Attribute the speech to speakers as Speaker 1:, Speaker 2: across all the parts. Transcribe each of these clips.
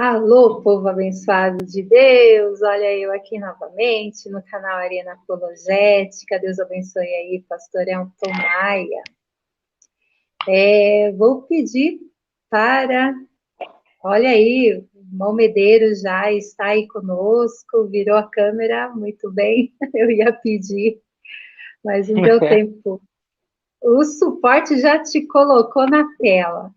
Speaker 1: Alô, povo abençoado de Deus, olha eu aqui novamente no canal Arena Apologética. Deus abençoe aí, pastor Elton Maia. Vou pedir para, olha aí, o irmão Medeiros já está aí conosco, virou a câmera, muito bem, eu ia pedir, mas não deu tempo. O suporte já te colocou na tela.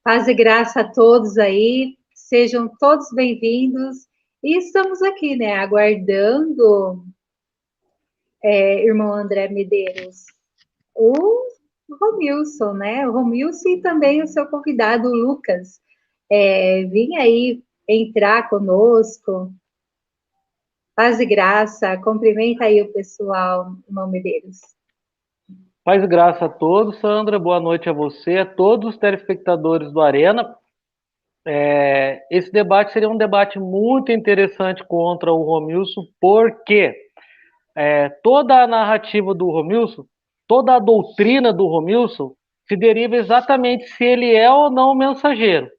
Speaker 1: Paz e graça a todos aí, sejam todos bem-vindos. E estamos aqui, né, aguardando, irmão André Medeiros, o Romilson, né? O Romilson e também o seu convidado, o Lucas. Vim aí entrar conosco. Paz e graça, cumprimenta aí o pessoal, irmão Medeiros.
Speaker 2: Paz e graça a todos, Sandra. Boa noite a você, a todos os telespectadores do Arena. Esse debate seria um debate muito interessante contra o Romilson, porque toda a narrativa do Romilson, toda a doutrina do Romilson, se deriva exatamente se ele é ou não o mensageiro.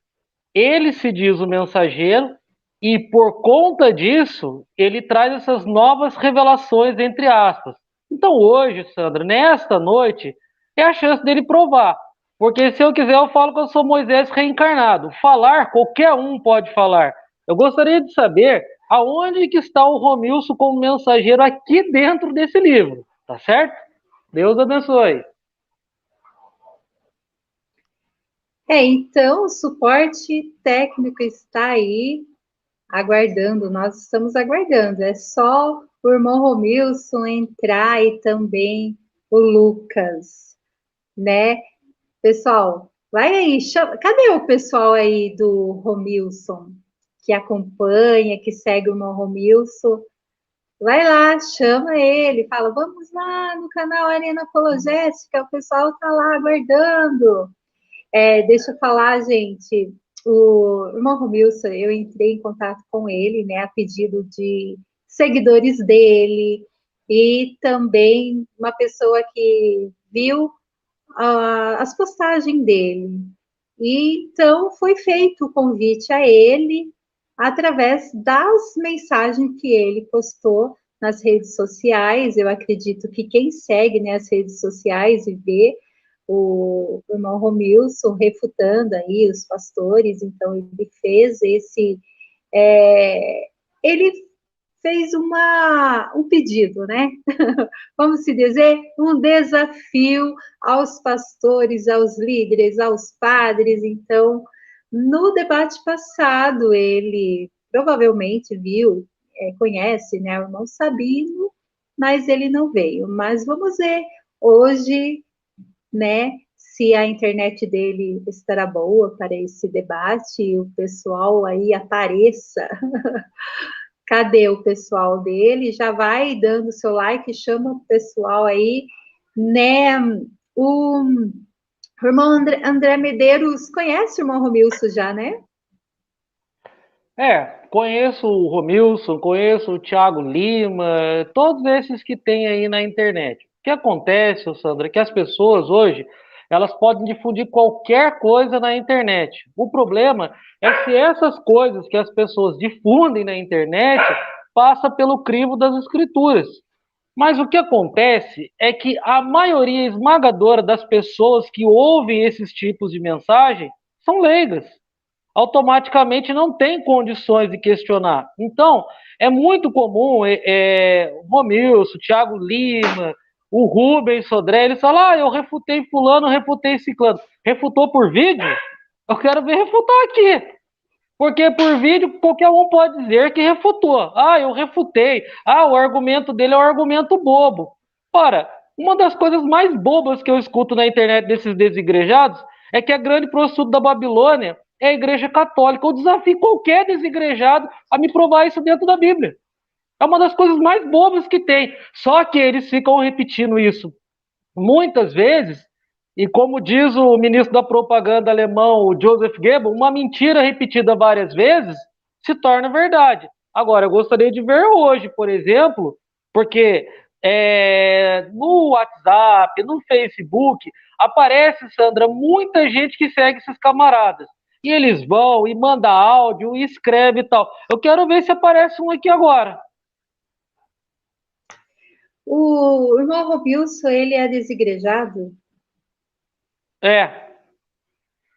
Speaker 2: Ele se diz o mensageiro e, por conta disso, ele traz essas novas revelações, entre aspas. Então, hoje, Sandra, nesta noite, é a chance dele provar. Porque se eu quiser, eu falo que eu sou Moisés reencarnado. Falar, qualquer um pode falar. Eu gostaria de saber aonde que está o Romilson como mensageiro aqui dentro desse livro, tá certo? Deus abençoe.
Speaker 1: Então, o suporte técnico está aí, aguardando, nós estamos aguardando. É só o irmão Romilson entrar e também o Lucas, né? Pessoal, vai aí, chama... Cadê o pessoal aí do Romilson, que acompanha, que segue o irmão Romilson? Vai lá, chama ele, fala, vamos lá no canal Arena Apologética, o pessoal tá lá aguardando. Deixa eu falar, gente, o irmão Romilson, eu entrei em contato com ele, né, a pedido de seguidores dele, e também uma pessoa que viu as postagens dele. E então foi feito o convite a ele através das mensagens que ele postou nas redes sociais. Eu acredito que quem segue, né, as redes sociais e vê o irmão Romilson refutando aí os pastores, então ele fez ele fez um pedido, né? Vamos se dizer, um desafio aos pastores, aos líderes, aos padres. Então, no debate passado, ele provavelmente viu, conhece, né, o irmão Sabino, mas ele não veio. Mas vamos ver hoje, né, se a internet dele estará boa para esse debate e o pessoal aí apareça. Cadê o pessoal dele? Já vai dando seu like, chama o pessoal aí, né? O irmão André Medeiros conhece o irmão Romilson já, né?
Speaker 2: Conheço o Romilson, conheço o Thiago Lima, todos esses que tem aí na internet. O que acontece, Sandra, é que as pessoas hoje, elas podem difundir qualquer coisa na internet. O problema é se essas coisas que as pessoas difundem na internet passa pelo crivo das escrituras. Mas o que acontece é que a maioria esmagadora das pessoas que ouvem esses tipos de mensagem são leigas, automaticamente não tem condições de questionar. Então, é muito comum o Romilson, o Thiago Lima, o Rubens Sodré, eles falam, eu refutei fulano, refutei ciclano. Refutou por vídeo? Eu quero ver refutar aqui. Porque por vídeo qualquer um pode dizer que refutou. Eu refutei. O argumento dele é um argumento bobo. Ora, uma das coisas mais bobas que eu escuto na internet desses desigrejados é que a grande prostituta da Babilônia é a Igreja Católica. Eu desafio qualquer desigrejado a me provar isso dentro da Bíblia. É uma das coisas mais bobas que tem. Só que eles ficam repetindo isso muitas vezes, e como diz o ministro da propaganda alemão, o Joseph Goebbels, uma mentira repetida várias vezes se torna verdade. Agora, eu gostaria de ver hoje, por exemplo, porque no WhatsApp, no Facebook, aparece, Sandra, muita gente que segue esses camaradas. E eles vão e mandam áudio e escreve e tal. Eu quero ver se aparece um aqui agora.
Speaker 1: O irmão Robilson, ele é desigrejado?
Speaker 2: É.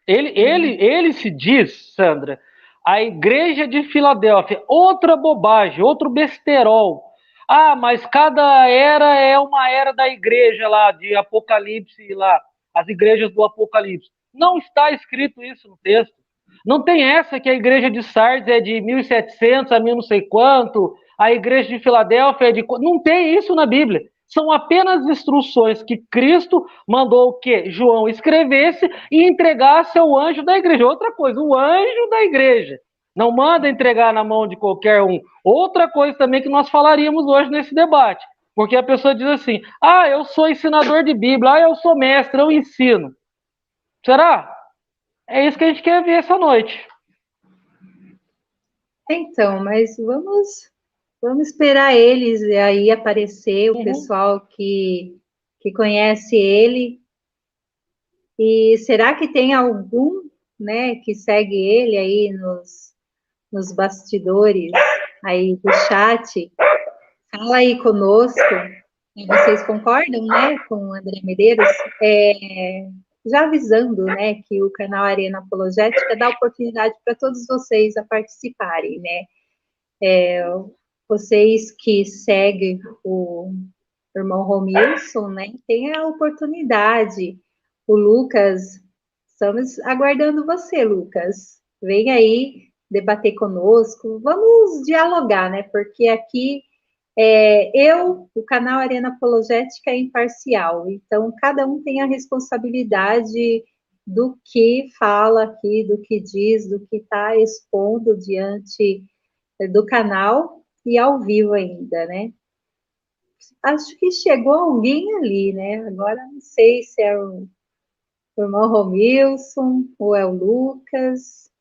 Speaker 2: Ele se diz, Sandra, a igreja de Filadélfia, outra bobagem, outro besterol. Ah, mas cada era é uma era da igreja lá, de Apocalipse lá, as igrejas do Apocalipse. Não está escrito isso no texto. Não tem essa que a igreja de Sardes é de 1700 a mil não sei quanto, a igreja de Filadélfia é de... Não tem isso na Bíblia. São apenas instruções que Cristo mandou que João escrevesse e entregasse ao anjo da igreja. Outra coisa, o anjo da igreja. Não manda entregar na mão de qualquer um. Outra coisa também que nós falaríamos hoje nesse debate. Porque a pessoa diz assim, ah, eu sou ensinador de Bíblia, ah, eu sou mestre, eu ensino. Será? É isso que a gente quer ver essa noite.
Speaker 1: Então, mas vamos esperar eles aí aparecer, o pessoal que conhece ele. E será que tem algum, né, que segue ele aí nos bastidores aí do chat? Fala aí conosco. E vocês concordam, né, com o André Medeiros? Já avisando, né, que o canal Arena Apologética dá oportunidade para todos vocês a participarem, né? Vocês que seguem o irmão Romilson, né, tem a oportunidade. O Lucas, estamos aguardando você, Lucas. Vem aí debater conosco, vamos dialogar, né? Porque aqui o canal Arena Apologética é imparcial, então cada um tem a responsabilidade do que fala aqui, do que diz, do que está expondo diante do canal e ao vivo ainda, né? Acho que chegou alguém ali, né? Agora não sei se é o irmão Romilson ou é o Lucas.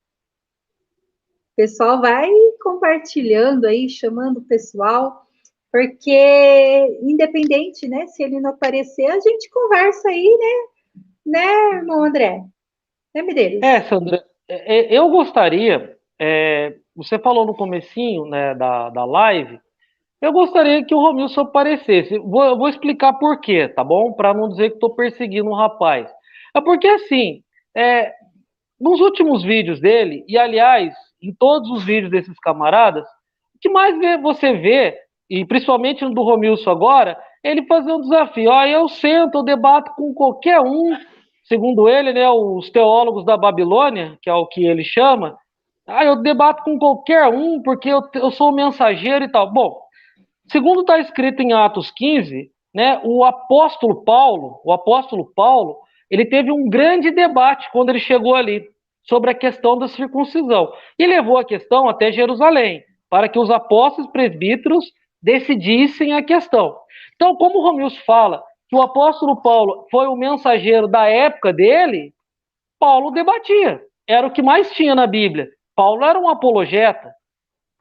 Speaker 1: O pessoal vai compartilhando aí, chamando o pessoal, porque independente, né? Se ele não aparecer, a gente conversa aí, né, irmão André? Né, Medeiros?
Speaker 2: Sandra, eu gostaria, você falou no comecinho, né, da live, eu gostaria que o Romilson aparecesse. Eu vou explicar por quê, tá bom? Para não dizer que estou perseguindo o rapaz. É porque, assim, é, nos últimos vídeos dele, e aliás, em todos os vídeos desses camaradas, o que mais você vê, e principalmente no do Romilson agora, ele fazer um desafio. Ah, eu sento, eu debato com qualquer um, segundo ele, né, os teólogos da Babilônia, que é o que ele chama. Ah, eu debato com qualquer um porque eu sou o mensageiro e tal. Bom, segundo está escrito em Atos 15, né, o apóstolo Paulo, ele teve um grande debate quando ele chegou ali sobre a questão da circuncisão e levou a questão até Jerusalém para que os apóstolos e presbíteros decidissem a questão. Então, como o Romilson fala que o apóstolo Paulo foi o mensageiro da época dele, Paulo debatia. Era o que mais tinha na Bíblia. Paulo era um apologeta.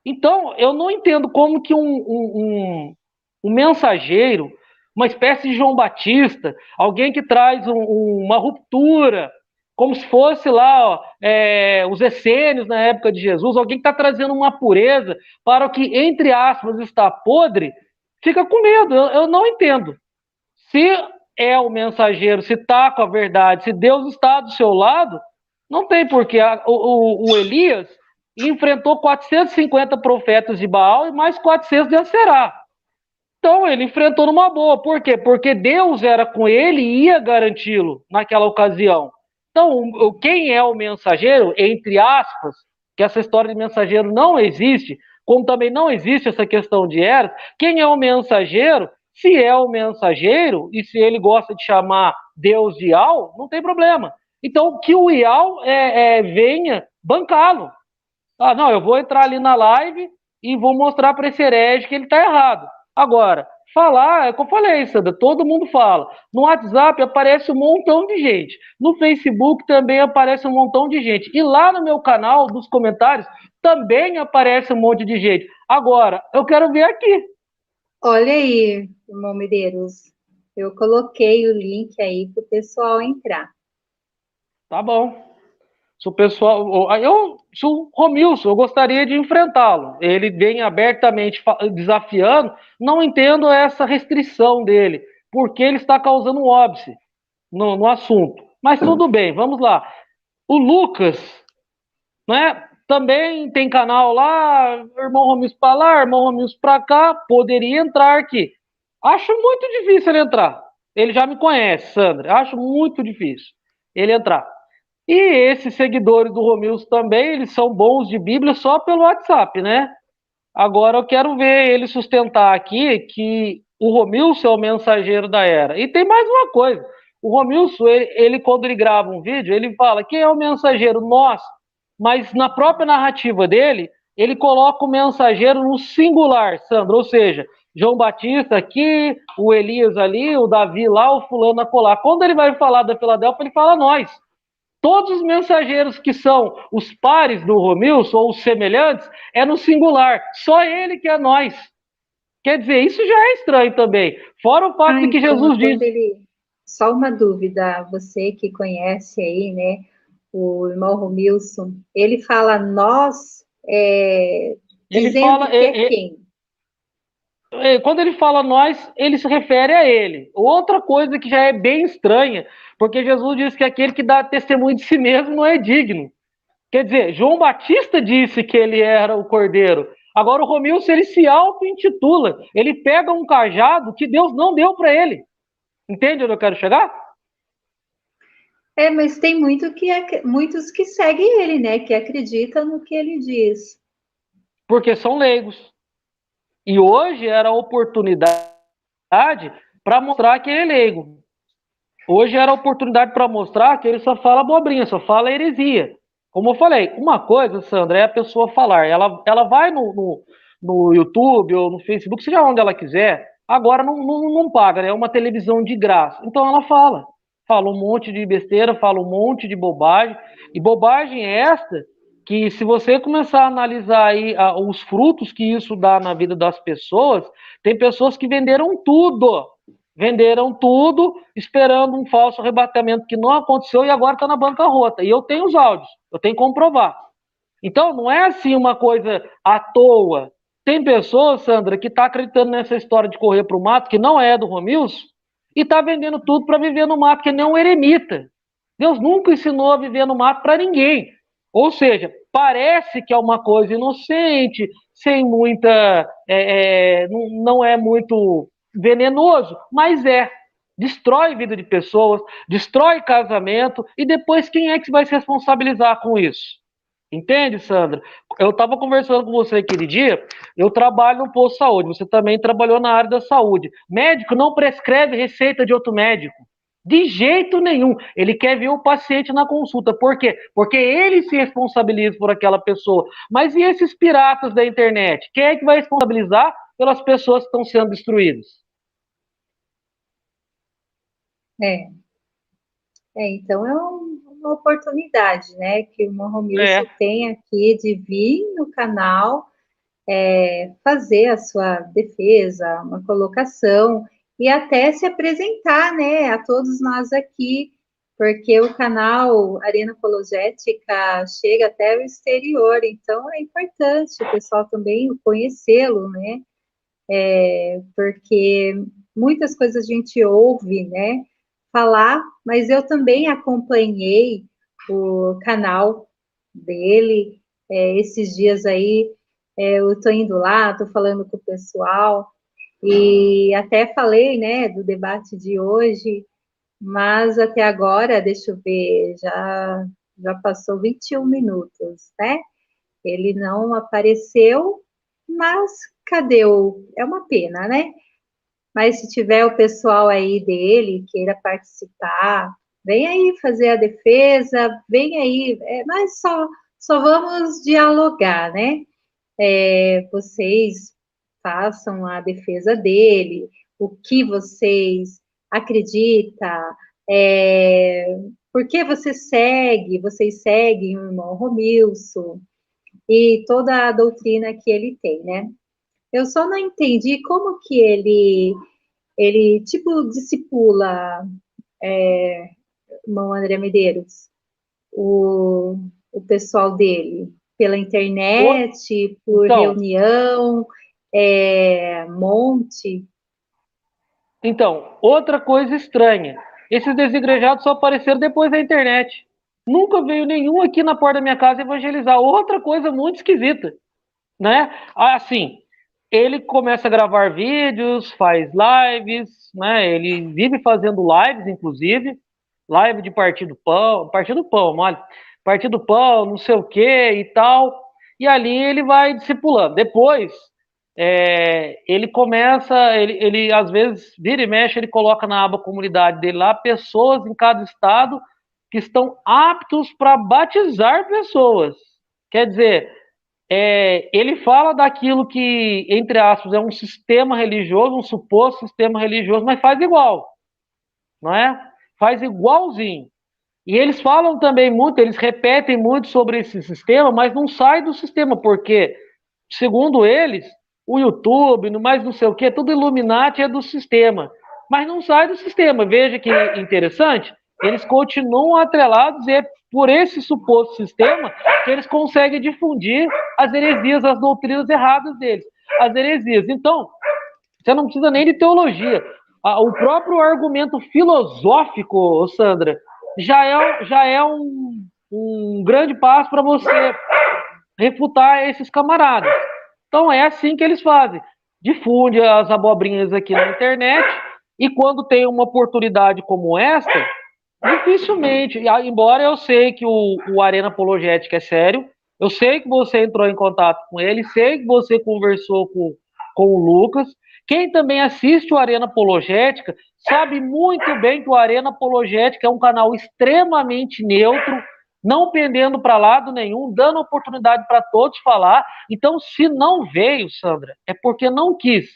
Speaker 2: Então, eu não entendo como que um mensageiro, uma espécie de João Batista, alguém que traz uma ruptura, como se fosse lá ó, os essênios na época de Jesus, alguém que está trazendo uma pureza para o que, entre aspas, está podre, fica com medo. Eu não entendo. Se é o mensageiro, se está com a verdade, se Deus está do seu lado, não tem porquê. O Elias enfrentou 450 profetas de Baal e mais 400 de Aserá. Então ele enfrentou numa boa. Por quê? Porque Deus era com ele e ia garanti-lo naquela ocasião. Então, quem é o mensageiro, entre aspas, que essa história de mensageiro não existe, como também não existe essa questão de eras, quem é o mensageiro, se é o mensageiro, e se ele gosta de chamar Deus de Ial, não tem problema. Então, que o Ial venha bancá-lo. Ah, não, eu vou entrar ali na live e vou mostrar para esse herege que ele está errado. Agora, falar, é como eu falei, Sandra, todo mundo fala. No WhatsApp aparece um montão de gente. No Facebook também aparece um montão de gente. E lá no meu canal, dos comentários, também aparece um monte de gente. Agora, eu quero ver aqui.
Speaker 1: Olha aí, irmão Medeiros. Eu coloquei o link aí para o pessoal entrar.
Speaker 2: Tá bom. Se o pessoal, se o Romilson, eu gostaria de enfrentá-lo. Ele vem abertamente desafiando, não entendo essa restrição dele, porque ele está causando um óbice no assunto. Mas tudo bem, vamos lá. O Lucas, né? Também tem canal lá, irmão Romilson para lá, irmão Romilson para cá, poderia entrar aqui. Acho muito difícil ele entrar. Ele já me conhece, Sandra. Acho muito difícil ele entrar. E esses seguidores do Romilson também, eles são bons de Bíblia só pelo WhatsApp, né? Agora eu quero ver ele sustentar aqui que o Romilson é o mensageiro da era. E tem mais uma coisa. O Romilson, quando ele grava um vídeo, ele fala quem é o mensageiro? Nós. Mas na própria narrativa dele, ele coloca o mensageiro no singular, Sandro. Ou seja, João Batista aqui, o Elias ali, o Davi lá, o fulano acolá. Quando ele vai falar da Filadélfia, ele fala nós. Todos os mensageiros que são os pares do Romilson, ou os semelhantes, é no singular. Só ele que é nós. Quer dizer, isso já é estranho também. Fora o fato de que
Speaker 1: Então,
Speaker 2: Jesus diz.
Speaker 1: só uma dúvida, você que conhece aí, né, o irmão Romilson, ele fala nós,
Speaker 2: Ele
Speaker 1: dizendo
Speaker 2: fala.
Speaker 1: que é quem?
Speaker 2: Quando ele fala nós, ele se refere a ele. Outra coisa que já é bem estranha, porque Jesus diz que aquele que dá testemunho de si mesmo não é digno. Quer dizer, João Batista disse que ele era o cordeiro. Agora o Romilson, ele se auto-intitula. Ele pega um cajado que Deus não deu para ele. Entende onde eu quero chegar?
Speaker 1: Mas tem muitos que seguem ele, né, que acreditam no que ele diz.
Speaker 2: Porque são leigos. E hoje era a oportunidade para mostrar que ele é leigo. Hoje era a oportunidade para mostrar que ele só fala abobrinha, só fala heresia. Como eu falei, uma coisa, Sandra, é a pessoa falar. Ela vai no YouTube ou no Facebook, seja onde ela quiser, agora não paga, né? É uma televisão de graça. Então ela fala. Fala um monte de besteira, fala um monte de bobagem. E bobagem é esta que, se você começar a analisar aí os frutos que isso dá na vida das pessoas, tem pessoas que venderam tudo, esperando um falso arrebatamento que não aconteceu e agora está na bancarrota. E eu tenho os áudios, eu tenho que comprovar. Então, não é assim uma coisa à toa. Tem pessoas, Sandra, que está acreditando nessa história de correr para o mato, que não é do Romilson, e está vendendo tudo para viver no mato, que nem um eremita. Deus nunca ensinou a viver no mato para ninguém. Ou seja, parece que é uma coisa inocente, sem muita. Não é muito venenoso, mas é. Destrói vida de pessoas, destrói casamento, e depois quem é que vai se responsabilizar com isso? Entende, Sandra? Eu estava conversando com você aquele dia, eu trabalho no posto de saúde, você também trabalhou na área da saúde. Médico não prescreve receita de outro médico. De jeito nenhum. Ele quer ver o paciente na consulta. Por quê? Porque ele se responsabiliza por aquela pessoa. Mas e esses piratas da internet? Quem é que vai responsabilizar pelas pessoas que estão sendo destruídas?
Speaker 1: É, então uma oportunidade, né, que o irmão
Speaker 2: É,
Speaker 1: Romilson tem aqui de vir no canal, fazer a sua defesa, uma colocação e até se apresentar, né, a todos nós aqui, porque o canal Arena Apologética chega até o exterior, então é importante o pessoal também conhecê-lo, né, porque muitas coisas a gente ouve, né, falar, mas eu também acompanhei o canal dele, esses dias aí, eu estou indo lá, estou falando com o pessoal, e até falei, né, do debate de hoje, mas até agora, deixa eu ver, já passou 21 minutos, né? Ele não apareceu, mas cadê o... É uma pena, né? Mas se tiver o pessoal aí dele, queira participar, vem aí fazer a defesa, vem aí, mas só vamos dialogar, né? Vocês façam a defesa dele, o que vocês acreditam, por que vocês seguem o irmão Romilson e toda a doutrina que ele tem, né? Eu só não entendi como que ele tipo discipula irmão André Medeiros. o pessoal dele? Pela internet, por
Speaker 2: Então,
Speaker 1: reunião, monte?
Speaker 2: Então, outra coisa estranha. Esses desigrejados só apareceram depois da internet. Nunca veio nenhum aqui na porta da minha casa evangelizar. Outra coisa muito esquisita, né? Assim, ele começa a gravar vídeos, faz lives, né? Ele vive fazendo lives, inclusive, live de Partido Pão, olha, Partido Pão, não sei o que e tal. E ali ele vai discipulando. Depois ele começa, ele às vezes vira e mexe, ele coloca na aba comunidade dele lá pessoas em cada estado que estão aptos para batizar pessoas. Quer dizer, ele fala daquilo que, entre aspas, é um sistema religioso, um suposto sistema religioso, mas faz igual, não é? Faz igualzinho. E eles falam também muito, eles repetem muito sobre esse sistema, mas não sai do sistema, porque, segundo eles, o YouTube, no mais não sei o que, tudo Illuminati é do sistema. Mas não sai do sistema. Veja que interessante, eles continuam atrelados e é por esse suposto sistema que eles conseguem difundir as heresias, as doutrinas erradas deles. As heresias. Então, você não precisa nem de teologia. O próprio argumento filosófico, Sandra, já é um grande passo para você refutar esses camaradas. Então é assim que eles fazem. Difunde as abobrinhas aqui na internet e quando tem uma oportunidade como esta, dificilmente, embora eu sei que o Arena Apologética é sério, eu sei que você entrou em contato com ele, sei que você conversou com o Lucas. Quem também assiste o Arena Apologética sabe muito bem que o Arena Apologética é um canal extremamente neutro, não pendendo para lado nenhum, dando oportunidade para todos falar. Então, se não veio, Sandra, é porque não quis,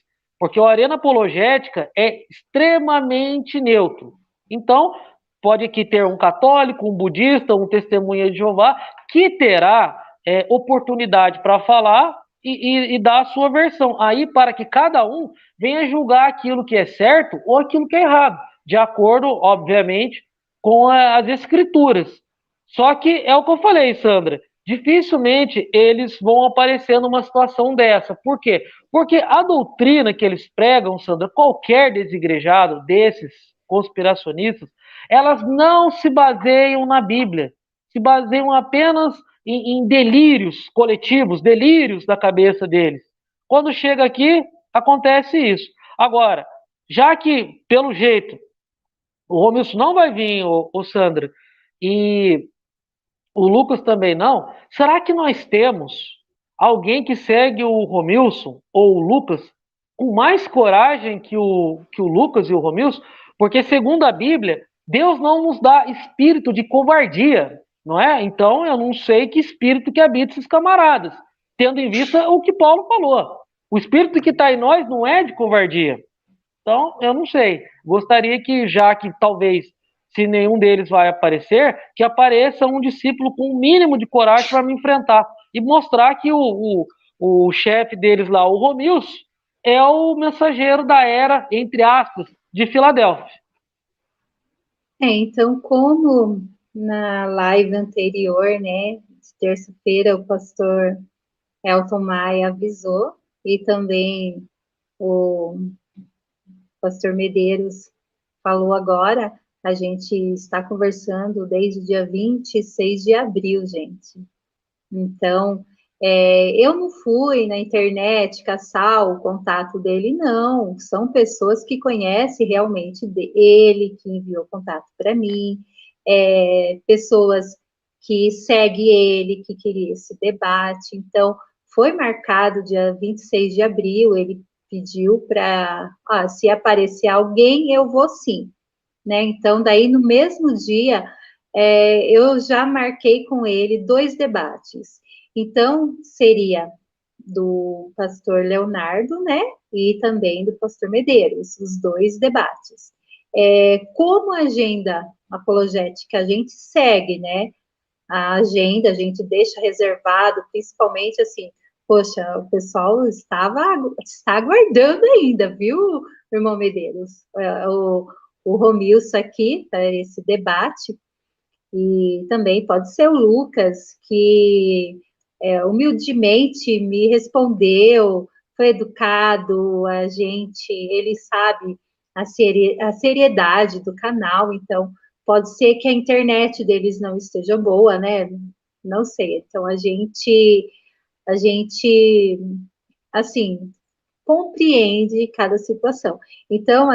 Speaker 2: porque o Arena Apologética é extremamente neutro. Então, pode aqui ter um católico, um budista, um testemunha de Jeová, que terá oportunidade para falar e dar a sua versão. Aí, para que cada um venha julgar aquilo que é certo ou aquilo que é errado, de acordo, obviamente, com as escrituras. Só que é o que eu falei, Sandra, dificilmente eles vão aparecer numa situação dessa. Por quê? Porque a doutrina que eles pregam, Sandra, qualquer desigrejado desses conspiracionistas, elas não se baseiam na Bíblia, se baseiam apenas em delírios coletivos, delírios da cabeça deles. Quando chega aqui, acontece isso. Agora, já que, pelo jeito, o Romilson não vai vir, o Sandra, e o Lucas também não, será que nós temos alguém que segue o Romilson ou o Lucas com mais coragem que o Lucas e o Romilson? Porque, segundo a Bíblia, Deus não nos dá espírito de covardia, não é? Então, eu não sei que espírito que habita esses camaradas, tendo em vista o que Paulo falou. O espírito que está em nós não é de covardia. Então, eu não sei. Gostaria que, já que talvez, se nenhum deles vai aparecer, que apareça um discípulo com o um mínimo de coragem para me enfrentar e mostrar que o chefe deles lá, o Romilson, é o mensageiro da era, entre aspas, de Filadélfia.
Speaker 1: Então, como na live anterior, né, de terça-feira, o pastor Elton Maia avisou, e também o pastor Medeiros falou agora, a gente está conversando desde o dia 26 de abril, gente. Então, eu não fui na internet caçar o contato dele, não. São pessoas que conhecem realmente ele, que enviou contato para mim, pessoas que seguem ele, que queria esse debate. Então, foi marcado dia 26 de abril, ele pediu para, se aparecer alguém, eu vou sim. Né? Então, daí no mesmo dia, eu já marquei com ele 2 debates. Então, seria do pastor Leonardo, né? E também do pastor Medeiros, os 2 debates. Como a agenda apologética a gente segue, né? A agenda a gente deixa reservado, principalmente assim, poxa, o pessoal está aguardando ainda, viu, irmão Medeiros? O Romilson aqui, para esse debate, E também pode ser o Lucas, que humildemente me respondeu, foi educado, ele sabe a seriedade do canal, então pode ser que a internet deles não esteja boa, né? Não sei. Então a gente, assim, compreende cada situação. Então,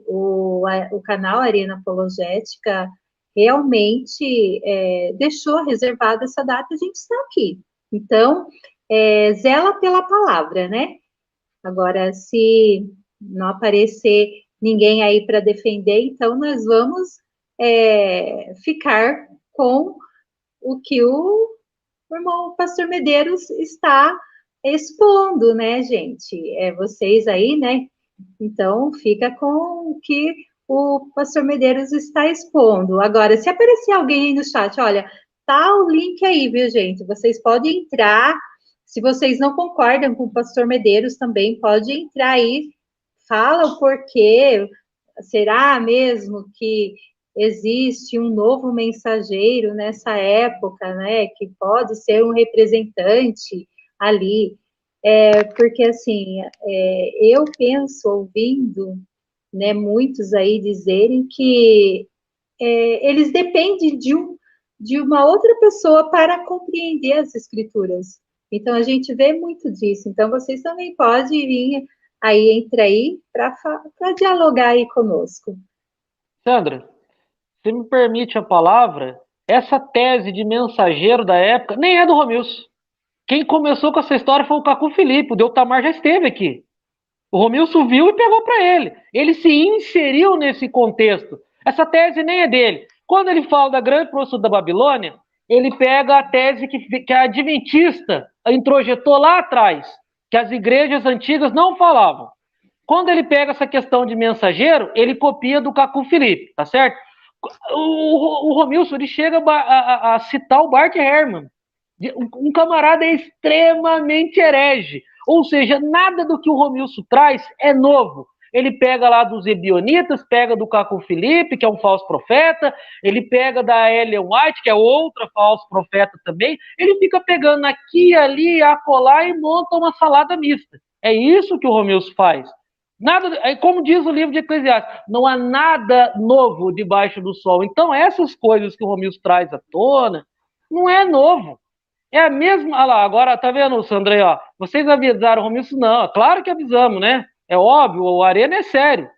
Speaker 1: o canal Arena Apologética realmente deixou reservada essa data, a gente está aqui. Então, zela pela palavra, né? Agora, se não aparecer ninguém aí para defender, então nós vamos ficar com o que o irmão Pastor Medeiros está expondo, né, gente? Vocês aí, né? Então, fica com o que o Pastor Medeiros está expondo. Agora, se aparecer alguém aí no chat, olha, tá o link aí, viu, gente? Vocês podem entrar. Se vocês não concordam com o Pastor Medeiros, também pode entrar aí, fala o porquê. Será mesmo que existe um novo mensageiro nessa época, né? Que pode ser um representante ali. Porque, assim, eu penso, ouvindo, né, muitos aí dizerem que eles dependem de uma outra pessoa para compreender as escrituras. Então, a gente vê muito disso. Então, vocês também podem vir aí, entra aí, para dialogar aí conosco.
Speaker 2: Sandra, se me permite a palavra, essa tese de mensageiro da época nem é do Romilson. Quem começou com essa história foi o Cacu Filipe, o Deltamar já esteve aqui. O Romilson viu e pegou para ele. Ele se inseriu nesse contexto. Essa tese nem é dele. Quando ele fala da grande prostituta da Babilônia, ele pega a tese que a adventista introjetou lá atrás, que as igrejas antigas não falavam. Quando ele pega essa questão de mensageiro, ele copia do Cacu Filipe, tá certo? O Romilson ele chega a citar o Bart Ehrman, um camarada extremamente herege. Ou seja, nada do que o Romilson traz é novo. Ele pega lá dos Ebionitas, pega do Caco Filipe, que é um falso profeta, ele pega da Ellen White, que é outra falso profeta também, ele fica pegando aqui, ali, acolá e monta uma salada mista. É isso que o Romilson faz. Nada, como diz o livro de Eclesiastes, não há nada novo debaixo do sol. Então, essas coisas que o Romilson traz à tona, não é novo. É a mesma. Olha lá, agora tá vendo, Sandra aí, ó? Vocês avisaram o Romilson? Não, claro que avisamos, né? É óbvio, o Arena é sério.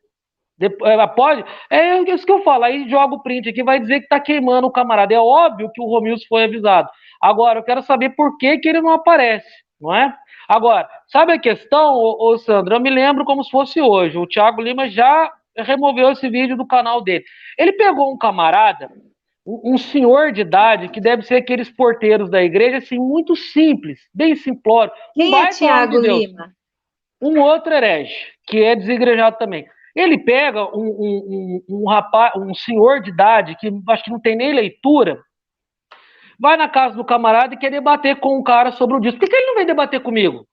Speaker 2: Pode. É isso que eu falo. Aí joga o print aqui, vai dizer que tá queimando o camarada. É óbvio que o Romilson foi avisado. Agora, eu quero saber por que, que ele não aparece, não é? Agora, sabe a questão, Sandra? Eu me lembro como se fosse hoje. O Thiago Lima já removeu esse vídeo do canal dele. Ele pegou um camarada, um senhor de idade, que deve ser aqueles porteiros da igreja, assim, muito simples, bem simplório. Um
Speaker 1: Quem é
Speaker 2: baita homem
Speaker 1: Tiago
Speaker 2: de Deus.
Speaker 1: Lima?
Speaker 2: Um outro herege, que é desigrejado também. Ele pega um rapaz, um senhor de idade, que acho que não tem nem leitura, vai na casa do camarada e quer debater com um cara sobre o disco. Por que ele não vem debater comigo?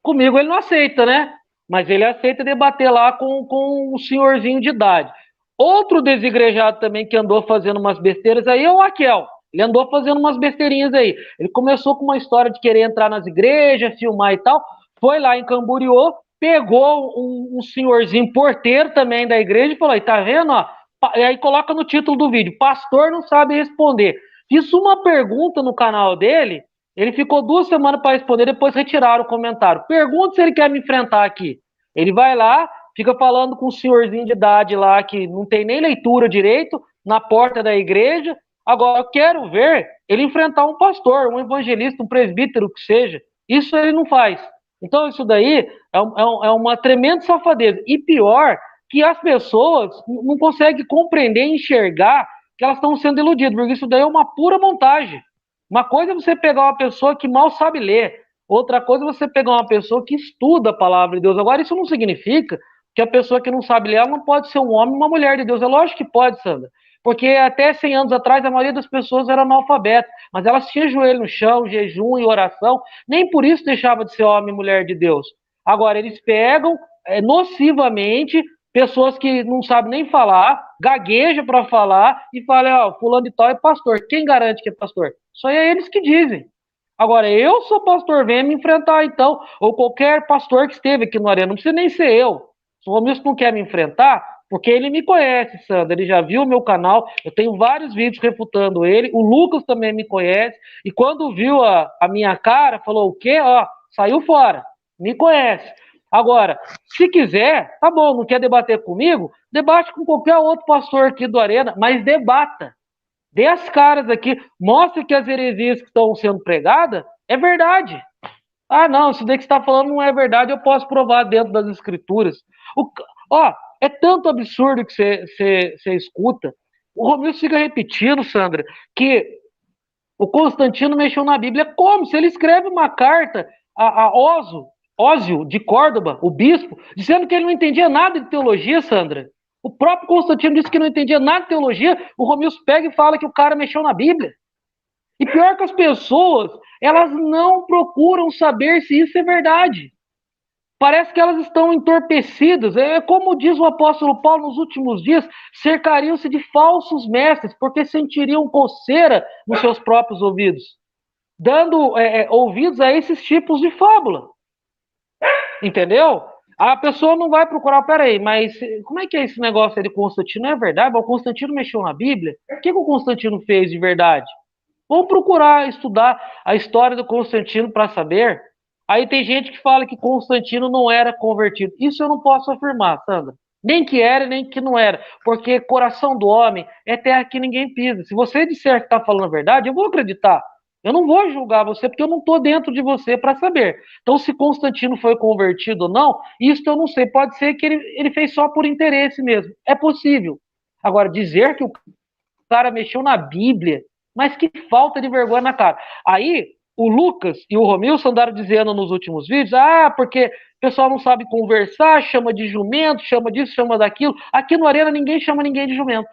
Speaker 2: Comigo ele não aceita, né? Mas ele aceita debater lá com um senhorzinho de idade. Outro desigrejado também que andou fazendo umas besteiras aí é o Raquel. Ele andou fazendo umas besteirinhas aí. Ele começou com uma história de querer entrar nas igrejas, filmar e tal. Foi lá em Camboriú, pegou um senhorzinho porteiro também da igreja e falou: aí, tá vendo? Ó? E aí coloca no título do vídeo: pastor não sabe responder. Fiz uma pergunta no canal dele, ele ficou 2 semanas para responder, depois retiraram o comentário. Pergunta se ele quer me enfrentar aqui. Ele vai lá, fica falando com um senhorzinho de idade lá que não tem nem leitura direito, na porta da igreja. Agora, eu quero ver ele enfrentar um pastor, um evangelista, um presbítero, que seja. Isso ele não faz. Então, isso daí é uma tremenda safadeza. E pior, que as pessoas não conseguem compreender e enxergar que elas estão sendo iludidas, porque isso daí é uma pura montagem. Uma coisa é você pegar uma pessoa que mal sabe ler, outra coisa é você pegar uma pessoa que estuda a palavra de Deus. Agora, isso não significa que a pessoa que não sabe ler, ela não pode ser um homem ou uma mulher de Deus. É lógico que pode, Sandra. Porque até 100 anos atrás, a maioria das pessoas era analfabeta, mas elas tinham joelho no chão, jejum e oração, nem por isso deixava de ser homem e mulher de Deus. Agora, eles pegam nocivamente pessoas que não sabem nem falar, gagueja para falar e fala, ó, fulano de tal é pastor. Quem garante que é pastor? Só é eles que dizem. Agora, eu sou pastor, venha me enfrentar então, ou qualquer pastor que esteve aqui no Arena, não precisa nem ser eu. Se o Romilson não quer me enfrentar, porque ele me conhece, Sandra, ele já viu o meu canal, eu tenho vários vídeos refutando ele, o Lucas também me conhece, e quando viu a minha cara, falou o quê? Ó, saiu fora, me conhece. Agora, se quiser, tá bom, não quer debater comigo? Debate com qualquer outro pastor aqui do Arena, mas debata. Dê as caras aqui, mostre que as heresias que estão sendo pregadas é verdade. Ah, não, isso daí que você está falando não é verdade, eu posso provar dentro das escrituras. O, ó, é tanto absurdo que você escuta. O Romildo fica repetindo, Sandra, que o Constantino mexeu na Bíblia. Como? Se ele escreve uma carta a Ósio de Córdoba, o bispo, dizendo que ele não entendia nada de teologia, Sandra. O próprio Constantino disse que não entendia nada de teologia, o Romildo pega e fala que o cara mexeu na Bíblia. E pior que as pessoas, elas não procuram saber se isso é verdade. Parece que elas estão entorpecidas. É como diz o apóstolo Paulo nos últimos dias, cercariam-se de falsos mestres, porque sentiriam coceira nos seus próprios ouvidos, dando ouvidos a esses tipos de fábula. Entendeu? A pessoa não vai procurar, peraí, mas como é que é esse negócio aí de Constantino? Não é verdade? O Constantino mexeu na Bíblia? O que o Constantino fez de verdade? Vamos procurar estudar a história do Constantino para saber. Aí tem gente que fala que Constantino não era convertido. Isso eu não posso afirmar, Sandra. Nem que era, nem que não era. Porque coração do homem é terra que ninguém pisa. Se você disser que está falando a verdade, eu vou acreditar. Eu não vou julgar você, porque eu não estou dentro de você para saber. Então, se Constantino foi convertido ou não, isso eu não sei. Pode ser que ele fez só por interesse mesmo. É possível. Agora, dizer que o cara mexeu na Bíblia, mas que falta de vergonha na cara. Aí, o Lucas e o Romilson andaram dizendo nos últimos vídeos, porque o pessoal não sabe conversar, chama de jumento, chama disso, chama daquilo. Aqui no Arena ninguém chama ninguém de jumento.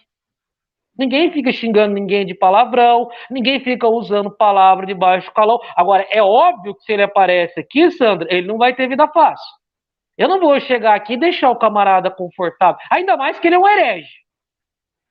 Speaker 2: Ninguém fica xingando ninguém de palavrão, ninguém fica usando palavra de baixo calão. Agora, é óbvio que se ele aparece aqui, Sandra, ele não vai ter vida fácil. Eu não vou chegar aqui e deixar o camarada confortável. Ainda mais que ele é um herege.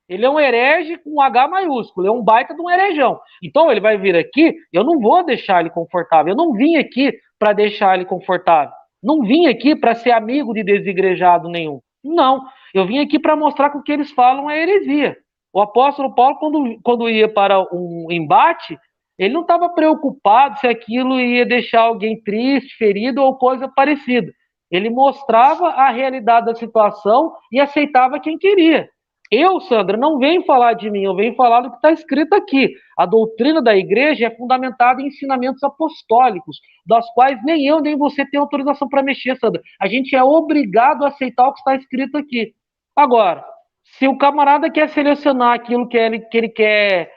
Speaker 2: Ele é um herege com um H maiúsculo, é um baita de um herejão. Então ele vai vir aqui, eu não vou deixar ele confortável. Eu não vim aqui para deixar ele confortável. Não vim aqui para ser amigo de desigrejado nenhum. Não. Eu vim aqui para mostrar que o que eles falam é heresia. O apóstolo Paulo, quando ia para um embate, ele não estava preocupado se aquilo ia deixar alguém triste, ferido ou coisa parecida. Ele mostrava a realidade da situação e aceitava quem queria. Eu, Sandra, não venho falar de mim, eu venho falar do que está escrito aqui. A doutrina da igreja é fundamentada em ensinamentos apostólicos, das quais nem eu nem você tem autorização para mexer, Sandra. A gente é obrigado a aceitar o que está escrito aqui. Agora, se o camarada quer selecionar aquilo que ele quer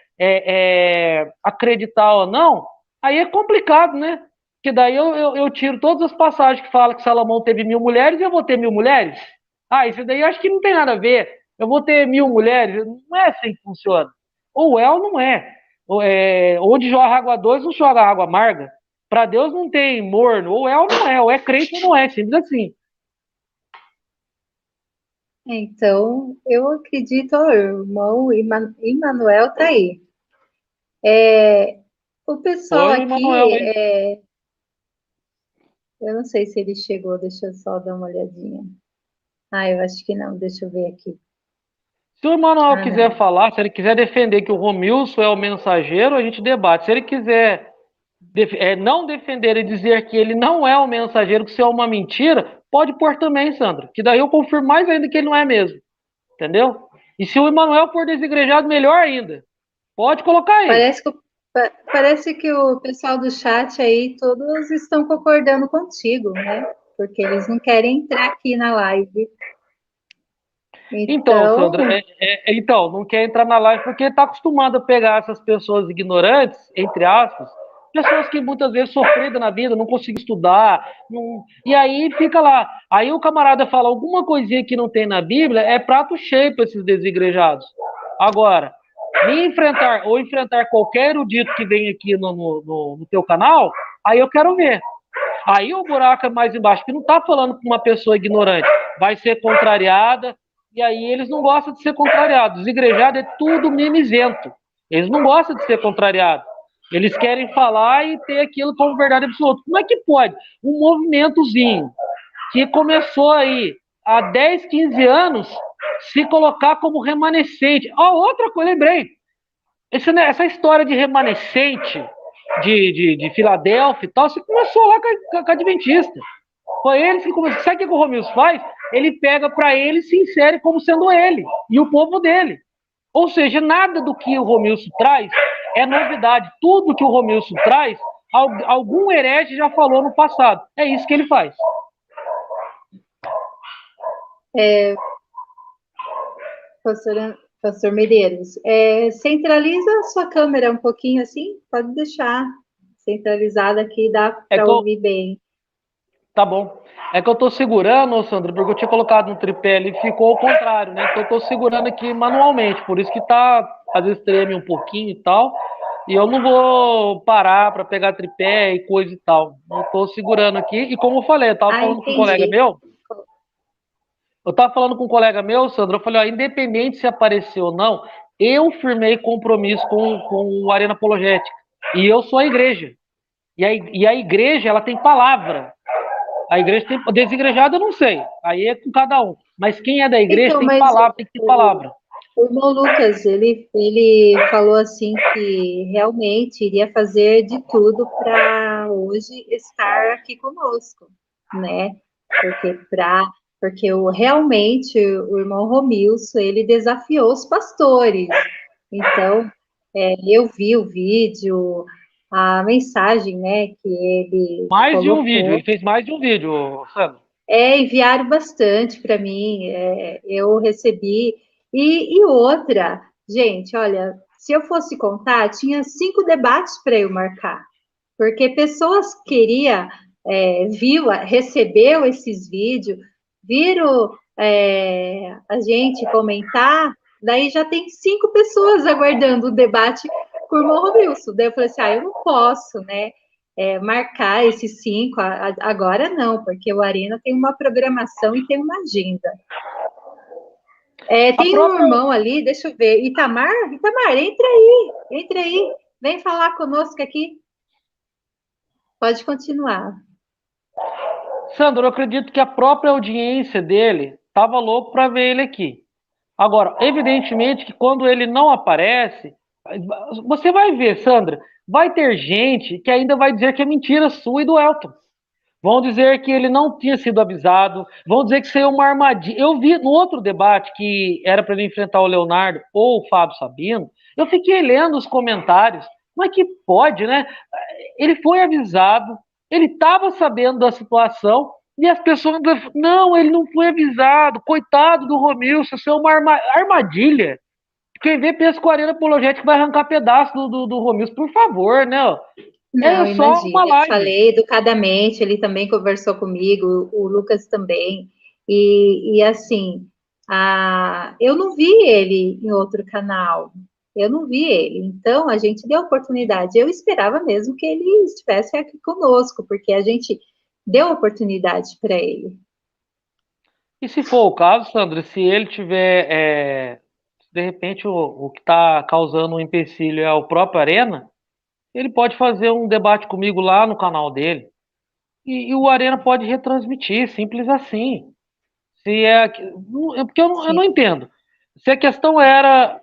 Speaker 2: acreditar ou não, aí é complicado, né? Porque daí eu tiro todas as passagens que falam que Salomão teve 1.000 mulheres e eu vou ter 1.000 mulheres. Isso daí eu acho que não tem nada a ver. Eu vou ter 1.000 mulheres. Não é assim que funciona. Ou é ou não é. Onde joga água doce, não joga água amarga. Para Deus não tem morno. Ou é ou não é. Ou é crente ou não é. Simples assim.
Speaker 1: Então, eu acredito, o irmão Emanuel tá aí. O pessoal
Speaker 2: Oi, Manuel.
Speaker 1: aqui, eu não sei se ele chegou, deixa eu só dar uma olhadinha. Eu acho que não, deixa eu ver aqui.
Speaker 2: Se o Emanuel quiser
Speaker 1: Não.
Speaker 2: falar, se ele quiser defender que o Romilson é o mensageiro, a gente debate. Se ele quiser não defender e dizer que ele não é o mensageiro, que isso é uma mentira, pode pôr também, Sandra. Que daí eu confirmo mais ainda que ele não é mesmo. Entendeu? E se o Emanuel for desigrejado, melhor ainda. Pode colocar aí.
Speaker 1: Parece que o pessoal do chat aí, todos estão concordando contigo, né? Porque eles não querem entrar aqui na live.
Speaker 2: Então,
Speaker 1: Então,
Speaker 2: Sandra, não quer entrar na live porque está acostumado a pegar essas pessoas ignorantes, entre aspas, pessoas que muitas vezes sofreram na vida, não conseguem estudar, e aí fica lá. Aí o camarada fala alguma coisinha que não tem na Bíblia, é prato cheio para esses desigrejados. Agora, enfrentar qualquer erudito que vem aqui no teu canal, aí eu quero ver. Aí o buraco é mais embaixo, que não está falando com uma pessoa ignorante, vai ser contrariada, E aí eles não gostam de ser contrariados. Os igrejados é tudo mimizento. Eles não gostam de ser contrariados. Eles querem falar e ter aquilo como verdade absoluta. Como é que pode? Um movimentozinho que começou aí há 10, 15 anos se colocar como remanescente. Outra coisa, lembrei. Essa história de remanescente de Filadélfia e tal, você começou lá com a Adventista. Foi eles que começaram. Sabe o que o Romilson faz? Ele pega para ele e se insere como sendo ele e o povo dele. Ou seja, nada do que o Romilson traz é novidade. Tudo que o Romilson traz, algum herege já falou no passado. É isso que ele faz.
Speaker 1: Pastor Medeiros, centraliza a sua câmera um pouquinho assim, pode deixar centralizada aqui, dá para ouvir bem.
Speaker 2: Tá bom. É que eu tô segurando, Sandra, porque eu tinha colocado no tripé ali e ficou ao contrário, né? Então eu tô segurando aqui manualmente, por isso que tá, às vezes treme um pouquinho e tal. E eu não vou parar para pegar tripé e coisa e tal. Eu tô segurando aqui. E como eu falei, eu tava falando com um colega meu. Eu tava falando com um colega meu, Sandra, eu falei, ó, independente se aparecer ou não, eu firmei compromisso com o Arena Apologética. E eu sou a igreja. E a igreja, ela tem palavra. A igreja tem. Desigrejado eu não sei. Aí é com cada um. Mas quem é da igreja
Speaker 1: então,
Speaker 2: tem palavra, tem que ter palavra.
Speaker 1: O irmão Lucas, ele falou assim que realmente iria fazer de tudo para hoje estar aqui conosco, né? Porque realmente o irmão Romilson, ele desafiou os pastores. Então, eu vi o vídeo, a mensagem, né, que ele
Speaker 2: Mais de um
Speaker 1: colocou.
Speaker 2: vídeo, ele fez mais de um vídeo, Sandro.
Speaker 1: Enviaram bastante para mim, eu recebi. E outra, gente, olha, se eu fosse contar, tinha 5 debates para eu marcar, porque pessoas queriam, recebeu esses vídeos, viram a gente comentar, daí já tem 5 pessoas aguardando o debate por Morro Wilson. Daí eu falei assim, eu não posso, né? Marcar esses 5, agora não, porque o Arena tem uma programação e tem uma agenda. Tem um irmão ali, deixa eu ver, Itamar, entra aí, vem falar conosco aqui. Pode continuar.
Speaker 2: Sandro, eu acredito que a própria audiência dele estava louco para ver ele aqui. Agora, evidentemente que quando ele não aparece, você vai ver, Sandra, vai ter gente que ainda vai dizer que é mentira sua e do Elton. Vão dizer que ele não tinha sido avisado, vão dizer que isso é uma armadilha. Eu vi no outro debate que era para ele enfrentar o Leonardo ou o Fábio Sabino, eu fiquei lendo os comentários, mas que pode, né? Ele foi avisado, ele estava sabendo da situação e as pessoas não, ele não foi avisado, coitado do Romilson, isso é uma armadilha. Quem vê pensa que o Arena Apologética vai arrancar pedaço do Romilson, por favor, né?
Speaker 1: Não,
Speaker 2: só uma
Speaker 1: imagina, eu
Speaker 2: live.
Speaker 1: falei educadamente, ele também conversou comigo, o Lucas também, e assim, eu não vi ele em outro canal, eu não vi ele, então a gente deu oportunidade, eu esperava mesmo que ele estivesse aqui conosco, porque a gente deu oportunidade para ele.
Speaker 2: E se for o caso, Sandra, se ele tiver, de repente o que está causando um empecilho é o próprio Arena, ele pode fazer um debate comigo lá no canal dele. E o Arena pode retransmitir, simples assim. Se é, porque eu não entendo. Se a questão era,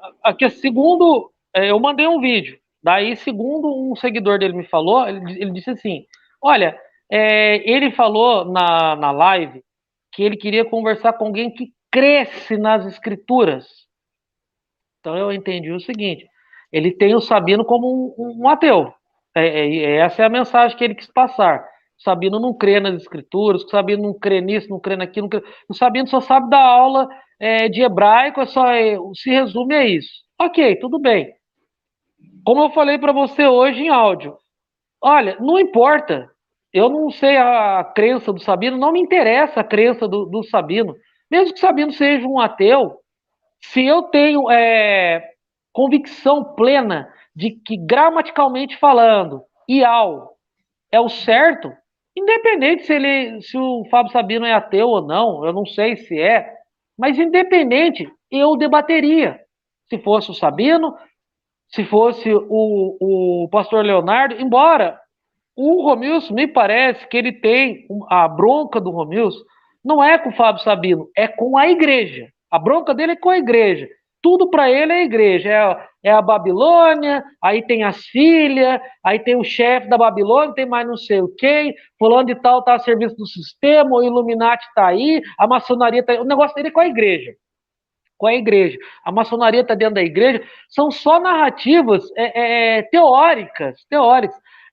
Speaker 2: segundo, eu mandei um vídeo, daí segundo um seguidor dele me falou, ele disse assim, olha, ele falou na live que ele queria conversar com alguém que cresce nas escrituras. Então eu entendi o seguinte, ele tem o Sabino como um ateu. Essa é a mensagem que ele quis passar. O Sabino não crê nas escrituras, o Sabino não crê nisso, não crê naquilo. Não crê... O Sabino só sabe dar aula de hebraico, se resume a isso. Ok, tudo bem. Como eu falei para você hoje em áudio, olha, não importa. Eu não sei a crença do Sabino, não me interessa a crença do Sabino. Mesmo que o Sabino seja um ateu, se eu tenho convicção plena de que, gramaticalmente falando, ial é o certo, independente se o Fábio Sabino é ateu ou não, eu não sei se é. Mas independente, eu debateria. Se fosse o Sabino, se fosse o pastor Leonardo, embora o Romilson, me parece que ele tem a bronca do Romilson, não é com o Fábio Sabino, é com a igreja. A bronca dele é com a igreja. Tudo para ele é a igreja. É a Babilônia, aí tem as filhas, aí tem o chefe da Babilônia, tem mais não sei o quem, fulano de tal está a serviço do sistema, o Illuminati está aí, a maçonaria está aí. O negócio dele é com a igreja. Com a igreja. A maçonaria está dentro da igreja. São só narrativas teóricas.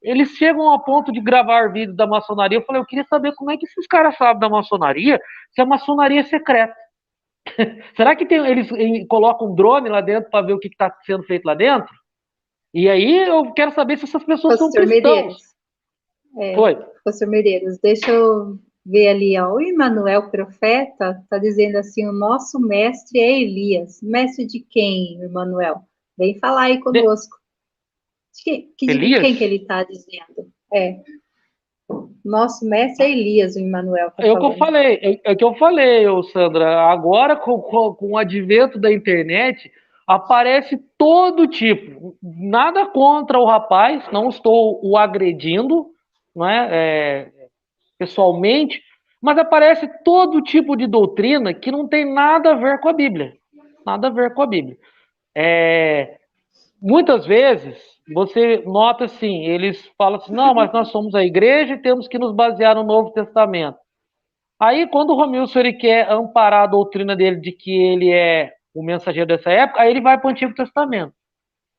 Speaker 2: Eles chegam ao ponto de gravar vídeos da maçonaria. Eu falei, eu queria saber como é que esses caras sabem da maçonaria, se a maçonaria é secreta. Será que eles colocam um drone lá dentro para ver o que está sendo feito lá dentro? E aí eu quero saber se essas pessoas são
Speaker 1: Pastor
Speaker 2: cristãos.
Speaker 1: Medeiros.
Speaker 2: Foi.
Speaker 1: Pastor Medeiros, deixa eu ver ali, ó. O Emmanuel Profeta está dizendo assim: o nosso mestre é Elias. Mestre de quem, Emmanuel? Vem falar aí conosco. De
Speaker 2: Elias?
Speaker 1: quem que ele está dizendo? Nosso mestre é Elias, o Emmanuel está
Speaker 2: É o que eu
Speaker 1: falando.
Speaker 2: falei, é o que eu falei, Sandra. Agora, com o advento da internet, aparece todo tipo. Nada contra o rapaz, não estou o agredindo, não pessoalmente, mas aparece todo tipo de doutrina que não tem nada a ver com a Bíblia. Nada a ver com a Bíblia. Muitas vezes você nota assim, eles falam assim, não, mas nós somos a igreja e temos que nos basear no Novo Testamento. Aí, quando o Romilson ele quer amparar a doutrina dele de que ele é o mensageiro dessa época, aí ele vai para o Antigo Testamento.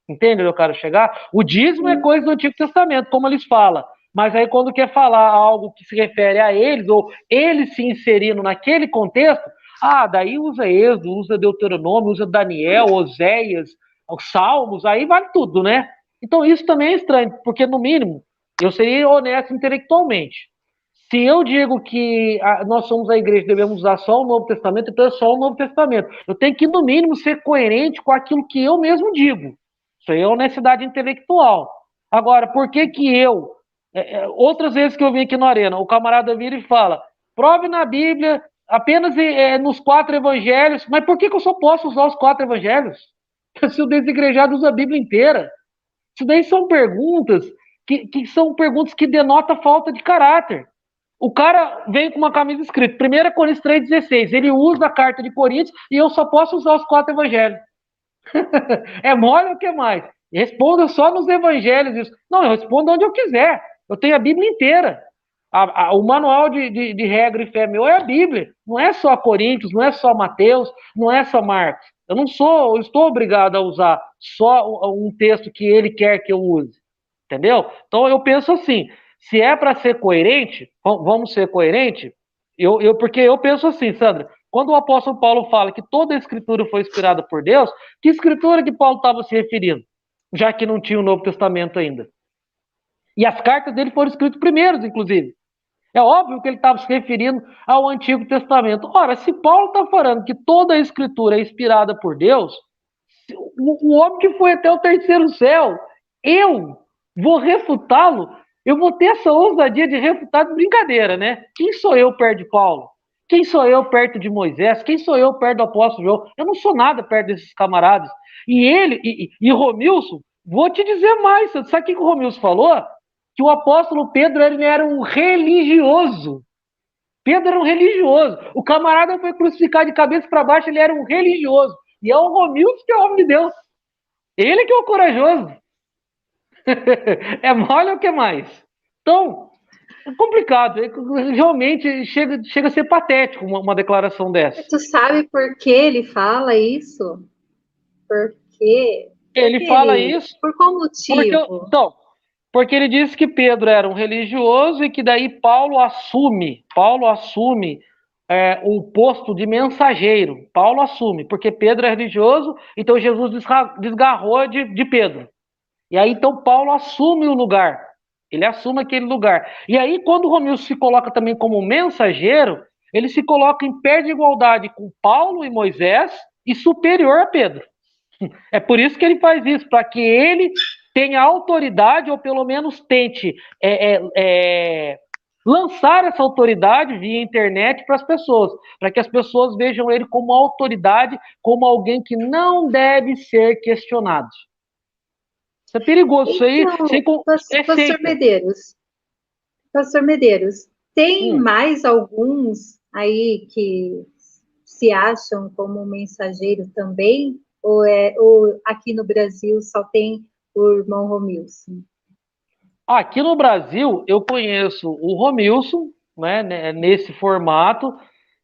Speaker 2: Entende onde eu quero chegar? O dízimo é coisa do Antigo Testamento, como eles falam. Mas aí, quando quer falar algo que se refere a eles, ou eles se inserindo naquele contexto, daí usa Êxodo, usa Deuteronômio, usa Daniel, Oséias, os Salmos, aí vale tudo, né? Então, isso também é estranho, porque, no mínimo, eu seria honesto intelectualmente. Se eu digo que nós somos a igreja, devemos usar só o Novo Testamento, então é só o Novo Testamento. Eu tenho que, no mínimo, ser coerente com aquilo que eu mesmo digo. Isso aí é honestidade intelectual. Agora, por que eu... outras vezes que eu vim aqui na Arena, o camarada vira e fala, prove na Bíblia, apenas nos 4 evangelhos, mas por que eu só posso usar os 4 evangelhos? Se o desigrejado usa a Bíblia inteira. Isso daí são perguntas que são perguntas que denotam falta de caráter. O cara vem com uma camisa escrita 1 Coríntios 3,16. Ele usa a carta de Coríntios e eu só posso usar os 4 evangelhos. É mole ou o que mais? Responda só nos evangelhos isso. Não, eu respondo onde eu quiser. Eu tenho a Bíblia inteira. O manual de regra e fé meu é a Bíblia. Não é só Coríntios, não é só Mateus, não é só Marcos. Eu estou obrigado a usar só um texto que ele quer que eu use. Entendeu? Então eu penso assim, se é para ser coerente, vamos ser coerente, porque eu penso assim, Sandra, quando o apóstolo Paulo fala que toda a escritura foi inspirada por Deus, que escritura que Paulo estava se referindo? Já que não tinha o Novo Testamento ainda. E as cartas dele foram escritas primeiros, inclusive. É óbvio que ele estava se referindo ao Antigo Testamento. Ora, se Paulo está falando que toda a escritura é inspirada por Deus, o homem que foi até o terceiro céu, eu vou refutá-lo, eu vou ter essa ousadia de refutar de brincadeira, né? Quem sou eu perto de Paulo? Quem sou eu perto de Moisés? Quem sou eu perto do apóstolo João? Eu não sou nada perto desses camaradas. E ele, e Romilson, vou te dizer mais, sabe o que o Romilson falou? Que o apóstolo Pedro ele era um religioso. Pedro era um religioso. O camarada foi crucificado de cabeça para baixo, ele era um religioso. E é o Romilson que é o homem de Deus. Ele que é o corajoso. É mole ou o que mais? Então, é complicado. Realmente chega a ser patético uma declaração dessa.
Speaker 1: Tu sabe por que ele fala isso? Por quê?
Speaker 2: Ele fala isso
Speaker 1: Por qual
Speaker 2: porque,
Speaker 1: motivo?
Speaker 2: então, porque ele disse que Pedro era um religioso e que daí Paulo assume o posto de mensageiro. Paulo assume, porque Pedro é religioso, então Jesus desgarrou de Pedro. E aí, então, Paulo assume o lugar. Ele assume aquele lugar. E aí, quando o Romilson se coloca também como mensageiro, ele se coloca em pé de igualdade com Paulo e Moisés e superior a Pedro. É por isso que ele faz isso, para que ele tenha autoridade, ou pelo menos tente lançar essa autoridade via internet para as pessoas, para que as pessoas vejam ele como autoridade, como alguém que não deve ser questionado. Isso é perigoso, isso aí
Speaker 1: Então,
Speaker 2: é
Speaker 1: pastor
Speaker 2: seita.
Speaker 1: Medeiros, pastor Medeiros, tem
Speaker 2: Hum.
Speaker 1: mais alguns aí que se acham como mensageiro também? Ou aqui no Brasil só tem o irmão Romilson?
Speaker 2: Aqui no Brasil, eu conheço o Romilson, né, nesse formato,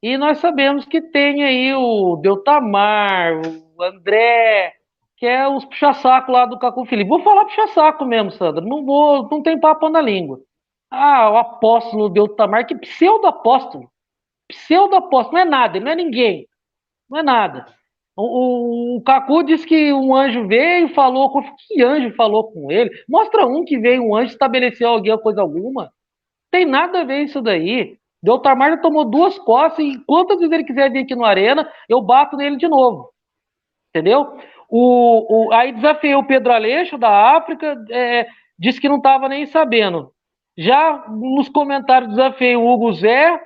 Speaker 2: e nós sabemos que tem aí o Deltamar, o André, que é os puxa-saco lá do Cacu Felipe. Vou falar puxa-saco mesmo, Sandra, não tem papo na língua. Ah, o apóstolo Deltamar, que pseudo-apóstolo. Pseudo-apóstolo, não é nada, ele não é ninguém, não é nada. O Cacu disse que um anjo veio e falou com. Que anjo falou com ele? Mostra um que veio, um anjo estabeleceu alguém coisa alguma. Tem nada a ver isso daí. Deltamar já tomou 2 costas e quantas vezes ele quiser vir aqui no Arena, eu bato nele de novo. Entendeu? Aí desafiei o Pedro Aleixo, da África, disse que não estava nem sabendo. Já nos comentários desafiei o Hugo Zé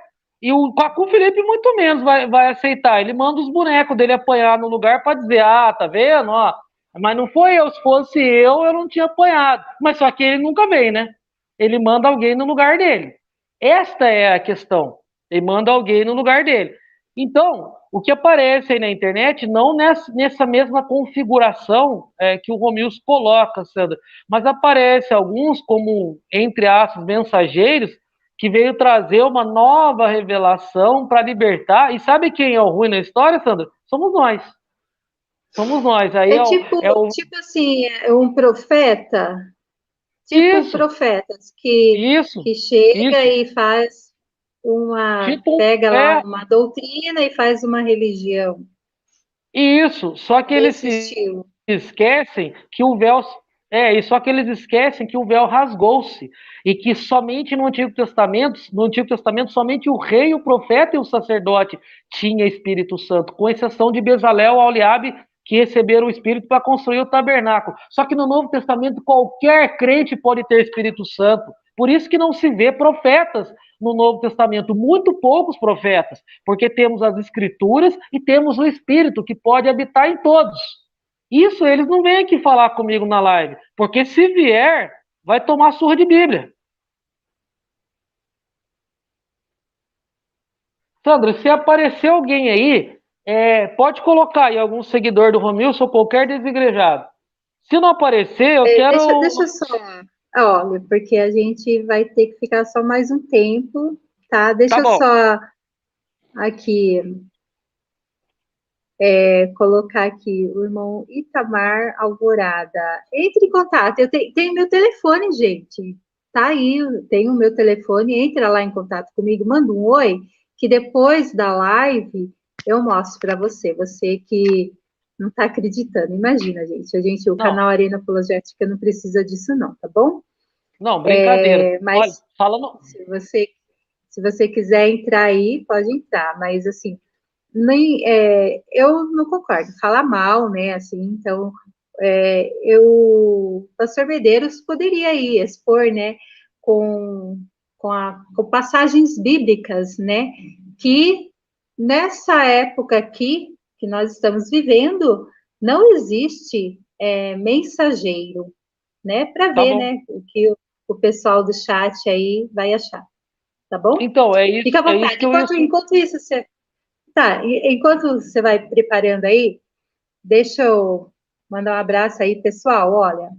Speaker 2: e o Cacu Felipe muito menos vai aceitar. Ele manda os bonecos dele apanhar no lugar para dizer, ah, tá vendo? Ó, mas não foi eu, se fosse eu não tinha apanhado. Mas só que ele nunca vem, né? Ele manda alguém no lugar dele. Esta é a questão. Ele manda alguém no lugar dele. Então, o que aparece aí na internet, não nessa mesma configuração que o Romilson coloca, Sandra, mas aparece alguns como, entre aspas, mensageiros, que veio trazer uma nova revelação para libertar. E sabe quem é o ruim na história, Sandra? Somos nós. Somos nós. Aí
Speaker 1: É tipo assim, é um profeta, tipo
Speaker 2: Isso,
Speaker 1: profetas
Speaker 2: isso,
Speaker 1: que chega
Speaker 2: isso.
Speaker 1: e faz
Speaker 2: Tipo,
Speaker 1: pega lá uma doutrina e faz uma religião,
Speaker 2: isso. Só que eles
Speaker 1: desse
Speaker 2: se
Speaker 1: estilo.
Speaker 2: esquecem que o véu e só que eles esquecem que o véu rasgou-se e que somente no Antigo Testamento, somente o rei, o profeta e o sacerdote tinha Espírito Santo, com exceção de Bezalel e Oliabe, que receberam o Espírito para construir o tabernáculo. Só que no Novo Testamento qualquer crente pode ter Espírito Santo. Por isso que não se vê profetas no Novo Testamento, muito poucos profetas, porque temos as Escrituras e temos o Espírito que pode habitar em todos. Isso eles não vêm aqui falar comigo na live, porque se vier, vai tomar surra de Bíblia. Sandra, se aparecer alguém aí, pode colocar aí algum seguidor do Romilson ou qualquer desigrejado. Se não aparecer, eu
Speaker 1: Deixa
Speaker 2: quero.
Speaker 1: só, olha, porque a gente vai ter que ficar só mais um tempo, tá?
Speaker 2: Tá
Speaker 1: Deixa eu
Speaker 2: bom.
Speaker 1: só aqui colocar aqui o irmão Itamar Alvorada. Entre em contato. Eu tenho meu telefone, gente. Tá aí, tenho o meu telefone. Entra lá em contato comigo, manda um oi, que depois da live eu mostro para você. Você que não está acreditando. Imagina, gente, o
Speaker 2: Não,
Speaker 1: canal Arena Apologética não precisa disso, não, tá bom?
Speaker 2: não, brincadeira. Olha,
Speaker 1: Mas
Speaker 2: falando.
Speaker 1: se você quiser entrar aí, pode entrar. Mas assim, eu não concordo, fala mal, né? Assim, então, o pastor Medeiros poderia ir expor, né, com, com passagens bíblicas, né, que nessa época aqui que nós estamos vivendo, não existe mensageiro, né, para
Speaker 2: Tá
Speaker 1: ver,
Speaker 2: bom.
Speaker 1: né, o que o pessoal do chat aí vai achar, tá bom?
Speaker 2: Então,
Speaker 1: Fica à
Speaker 2: é isso
Speaker 1: vontade.
Speaker 2: que eu ia.
Speaker 1: Enquanto isso, você tá, enquanto você vai preparando aí, deixa eu mandar um abraço aí, pessoal. Olha,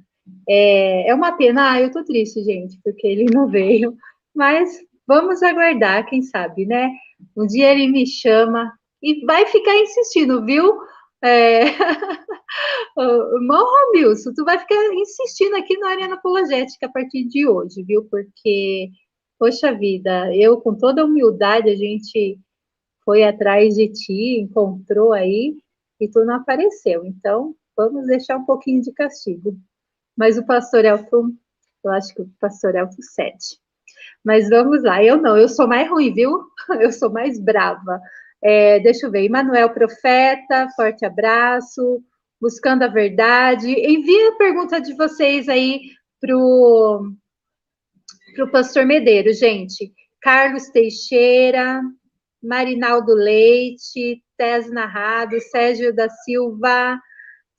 Speaker 1: é uma pena, eu tô triste, gente, porque ele não veio, mas vamos aguardar, quem sabe, né? Um dia ele me chama e vai ficar insistindo, viu? É... Irmão Romilson, tu vai ficar insistindo aqui na Arena Apologética a partir de hoje, viu? Porque, poxa vida, eu com toda a humildade, a gente foi atrás de ti, encontrou aí e tu não apareceu. Então, vamos deixar um pouquinho de castigo. Mas o pastor Elton, eu acho que o pastor Elton cede. Mas vamos lá, eu não, eu sou mais ruim, viu? Eu sou mais brava. Deixa eu ver, Emanuel Profeta, forte abraço, buscando a verdade. Envia a pergunta de vocês aí pro pastor Medeiros, gente. Carlos Teixeira, Marinaldo Leite, Tese Narrado, Sérgio da Silva,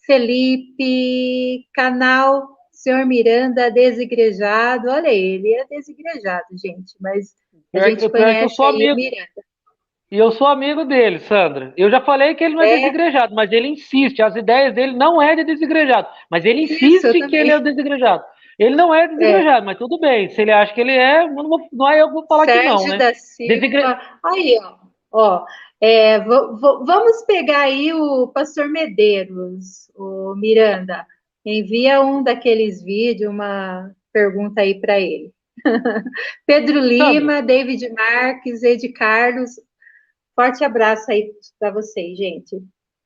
Speaker 1: Felipe, canal Senhor Miranda, desigrejado. Olha, ele é desigrejado, gente, mas a gente
Speaker 2: Pior que eu
Speaker 1: conhece
Speaker 2: sou
Speaker 1: aí o
Speaker 2: amigo.
Speaker 1: Miranda.
Speaker 2: E eu sou amigo dele, Sandra. Eu já falei que ele não é desigrejado, mas ele insiste. As ideias dele não é de desigrejado, mas ele
Speaker 1: Isso, eu
Speaker 2: insiste que ele é
Speaker 1: também.
Speaker 2: desigrejado. Ele não é desigrejado, mas tudo bem. Se ele acha que ele é, não é eu que vou falar que não,
Speaker 1: Sérgio
Speaker 2: né?
Speaker 1: da Silva.
Speaker 2: Desigre...
Speaker 1: Aí, ó. Vamos pegar aí o Pastor Medeiros, o Miranda. Envia um daqueles vídeos, uma pergunta aí para ele. Pedro
Speaker 2: Sandra,
Speaker 1: Lima, David Marques, Ed Carlos. Forte abraço aí para vocês, gente.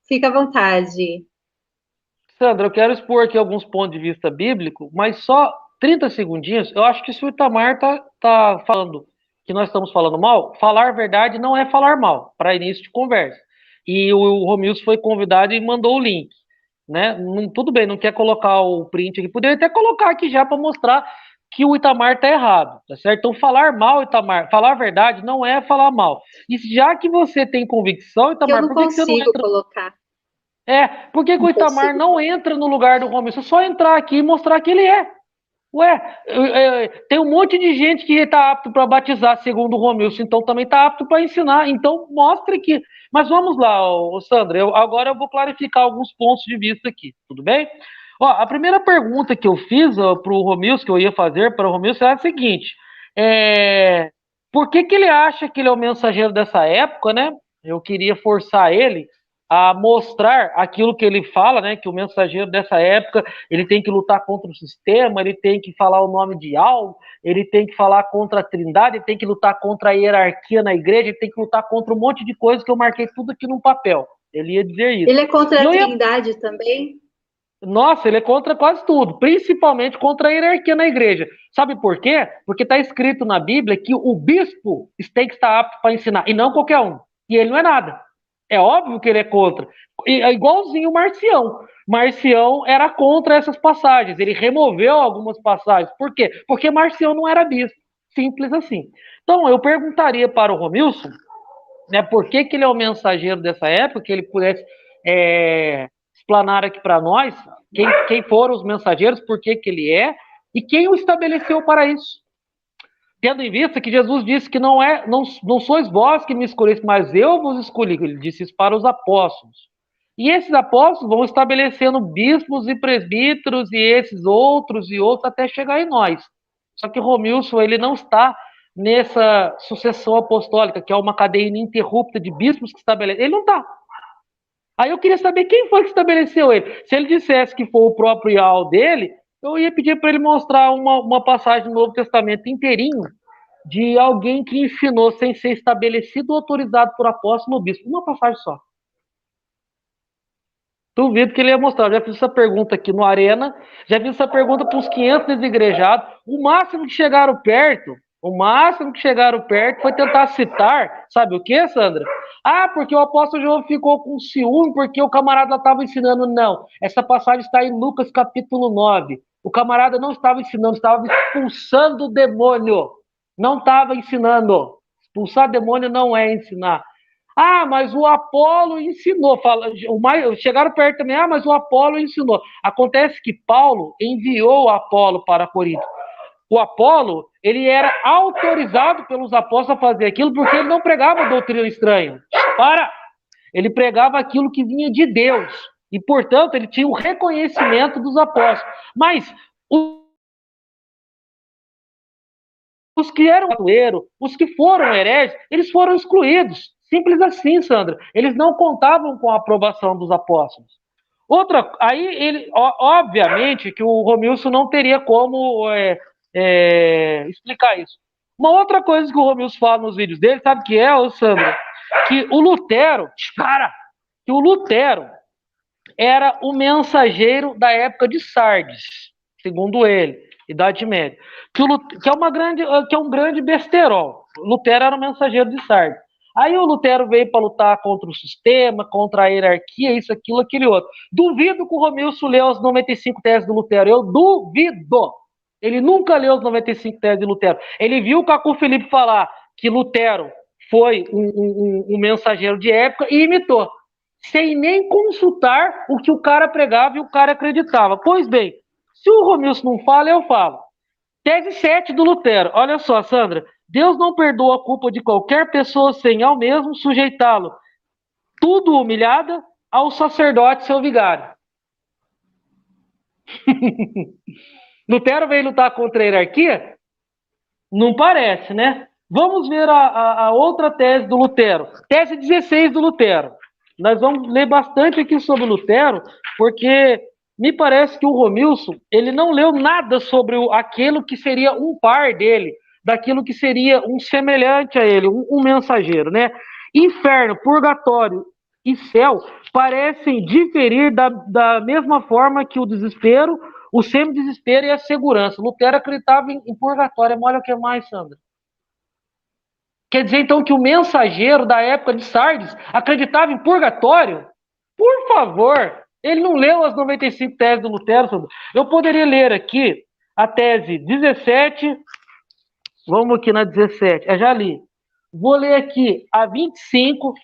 Speaker 1: Fica à vontade.
Speaker 2: Sandra, eu quero expor aqui alguns pontos de vista bíblico, mas só 30 segundinhos. Eu acho que se o Itamar tá falando que nós estamos falando mal, falar verdade não é falar mal, para início de conversa. E o Romilson foi convidado e mandou o link, né? Tudo bem, não quer colocar o print aqui, poderia até colocar aqui já para mostrar que o Itamar tá errado, tá certo? Então falar mal, Itamar, falar verdade não é falar mal. E já que você tem convicção,
Speaker 1: Que eu
Speaker 2: Itamar,
Speaker 1: não
Speaker 2: por que você não
Speaker 1: consigo
Speaker 2: entra?
Speaker 1: colocar.
Speaker 2: Por que
Speaker 1: Não
Speaker 2: o Itamar
Speaker 1: consigo
Speaker 2: não
Speaker 1: colocar.
Speaker 2: entra no lugar do Romilson? É só entrar aqui e mostrar que ele é. Ué, tem um monte de gente que está apto para batizar, segundo o Romilson, então também está apto para ensinar. Então mostre que. Mas vamos lá, Sandra, agora eu vou clarificar alguns pontos de vista aqui, tudo bem? Ó, a primeira pergunta que eu fiz para o Romilson, que eu ia fazer para o Romilson, era a seguinte: por que ele acha que ele é o mensageiro dessa época, né? Eu queria forçar ele a mostrar aquilo que ele fala, né? Que o mensageiro dessa época ele tem que lutar contra o sistema, ele tem que falar o nome de algo, ele tem que falar contra a Trindade, ele tem que lutar contra a hierarquia na igreja, ele tem que lutar contra um monte de coisas que eu marquei tudo aqui num papel. Ele ia dizer isso.
Speaker 1: Ele é contra
Speaker 2: E
Speaker 1: a
Speaker 2: eu ia,
Speaker 1: Trindade também?
Speaker 2: nossa, ele é contra quase tudo, principalmente contra a hierarquia na igreja. Sabe por quê? Porque está escrito na Bíblia que o bispo tem que estar apto para ensinar, e não qualquer um. E ele não é nada. É óbvio que ele é contra. E é igualzinho o Marcião. Marcião era contra essas passagens. Ele removeu algumas passagens. Por quê? Porque Marcião não era bispo. Simples assim. Então, eu perguntaria para o Romilson, né, por que ele é o mensageiro dessa época, que ele pudesse explanar aqui para nós quem foram os mensageiros, por que ele é e quem o estabeleceu para isso. Tendo em vista que Jesus disse que não sois vós que me escolheste, mas eu vos escolhi. Ele disse isso para os apóstolos. E esses apóstolos vão estabelecendo bispos e presbíteros e esses outros e outros até chegar em nós. Só que Romilson, ele não está nessa sucessão apostólica, que é uma cadeia ininterrupta de bispos que estabelece. Ele não está. Aí eu queria saber quem foi que estabeleceu ele. Se ele dissesse que foi o próprio Ial dele, eu ia pedir para ele mostrar uma passagem do Novo Testamento inteirinho de alguém que ensinou sem ser estabelecido ou autorizado por apóstolo ou bispo. Uma passagem só. Duvido que ele ia mostrar. Já fiz essa pergunta aqui no Arena, já fiz essa pergunta para uns 500 desigrejados. O máximo que chegaram perto foi tentar citar, sabe o que, Sandra? Ah, porque o apóstolo João ficou com ciúme porque o camarada estava ensinando. Não, essa passagem está em Lucas capítulo 9. O camarada não estava ensinando, estava expulsando o demônio. Não estava ensinando. Expulsar demônio não é ensinar. Ah, mas o Apolo ensinou. Chegaram perto também. Ah, mas o Apolo ensinou. Acontece que Paulo enviou o Apolo para Corinto. O Apolo, ele era autorizado pelos apóstolos a fazer aquilo porque ele não pregava doutrina estranha. Ele pregava aquilo que vinha de Deus. E, portanto, ele tinha o reconhecimento dos apóstolos. Mas os que eram os que foram hereges, eles foram excluídos. Simples assim, Sandra. Eles não contavam com a aprovação dos apóstolos. Obviamente que o Romilson não teria como explicar isso. Uma outra coisa que o Romilson fala nos vídeos dele, sabe o que é, Sandra? Que o Lutero era o mensageiro da época de Sardes, segundo ele, Idade Média, que é um grande besterol. Lutero era o mensageiro de Sardes. Aí o Lutero veio para lutar contra o sistema, contra a hierarquia, isso, aquilo, aquele outro. Duvido que o Romilson leu as 95 teses do Lutero. Eu duvido. Ele nunca leu as 95 teses de Lutero. Ele viu o Cacu Felipe falar que Lutero foi um mensageiro de época e imitou, sem nem consultar o que o cara pregava e o cara acreditava. Pois bem, se o Romilson não fala, eu falo. Tese 7 do Lutero. Olha só, Sandra. Deus não perdoa a culpa de qualquer pessoa sem ao mesmo sujeitá-lo, tudo humilhada, ao sacerdote seu vigário. Lutero veio lutar contra a hierarquia? Não parece, né? Vamos ver a outra tese do Lutero. Tese 16 do Lutero. Nós vamos ler bastante aqui sobre Lutero, porque me parece que o Romilson, ele não leu nada sobre aquilo que seria um par dele, daquilo que seria um semelhante a ele, um mensageiro, né? Inferno, purgatório e céu parecem diferir da mesma forma que o desespero, o semi-desespero e a segurança. Lutero acreditava em purgatório. Olha o que mais, Sandra. Quer dizer, então, que o mensageiro da época de Sardes acreditava em purgatório? Por favor, ele não leu as 95 teses do Lutero, Sandra. Eu poderia ler aqui a tese 17. Vamos aqui na 17. Eu já li. Vou ler aqui a 25.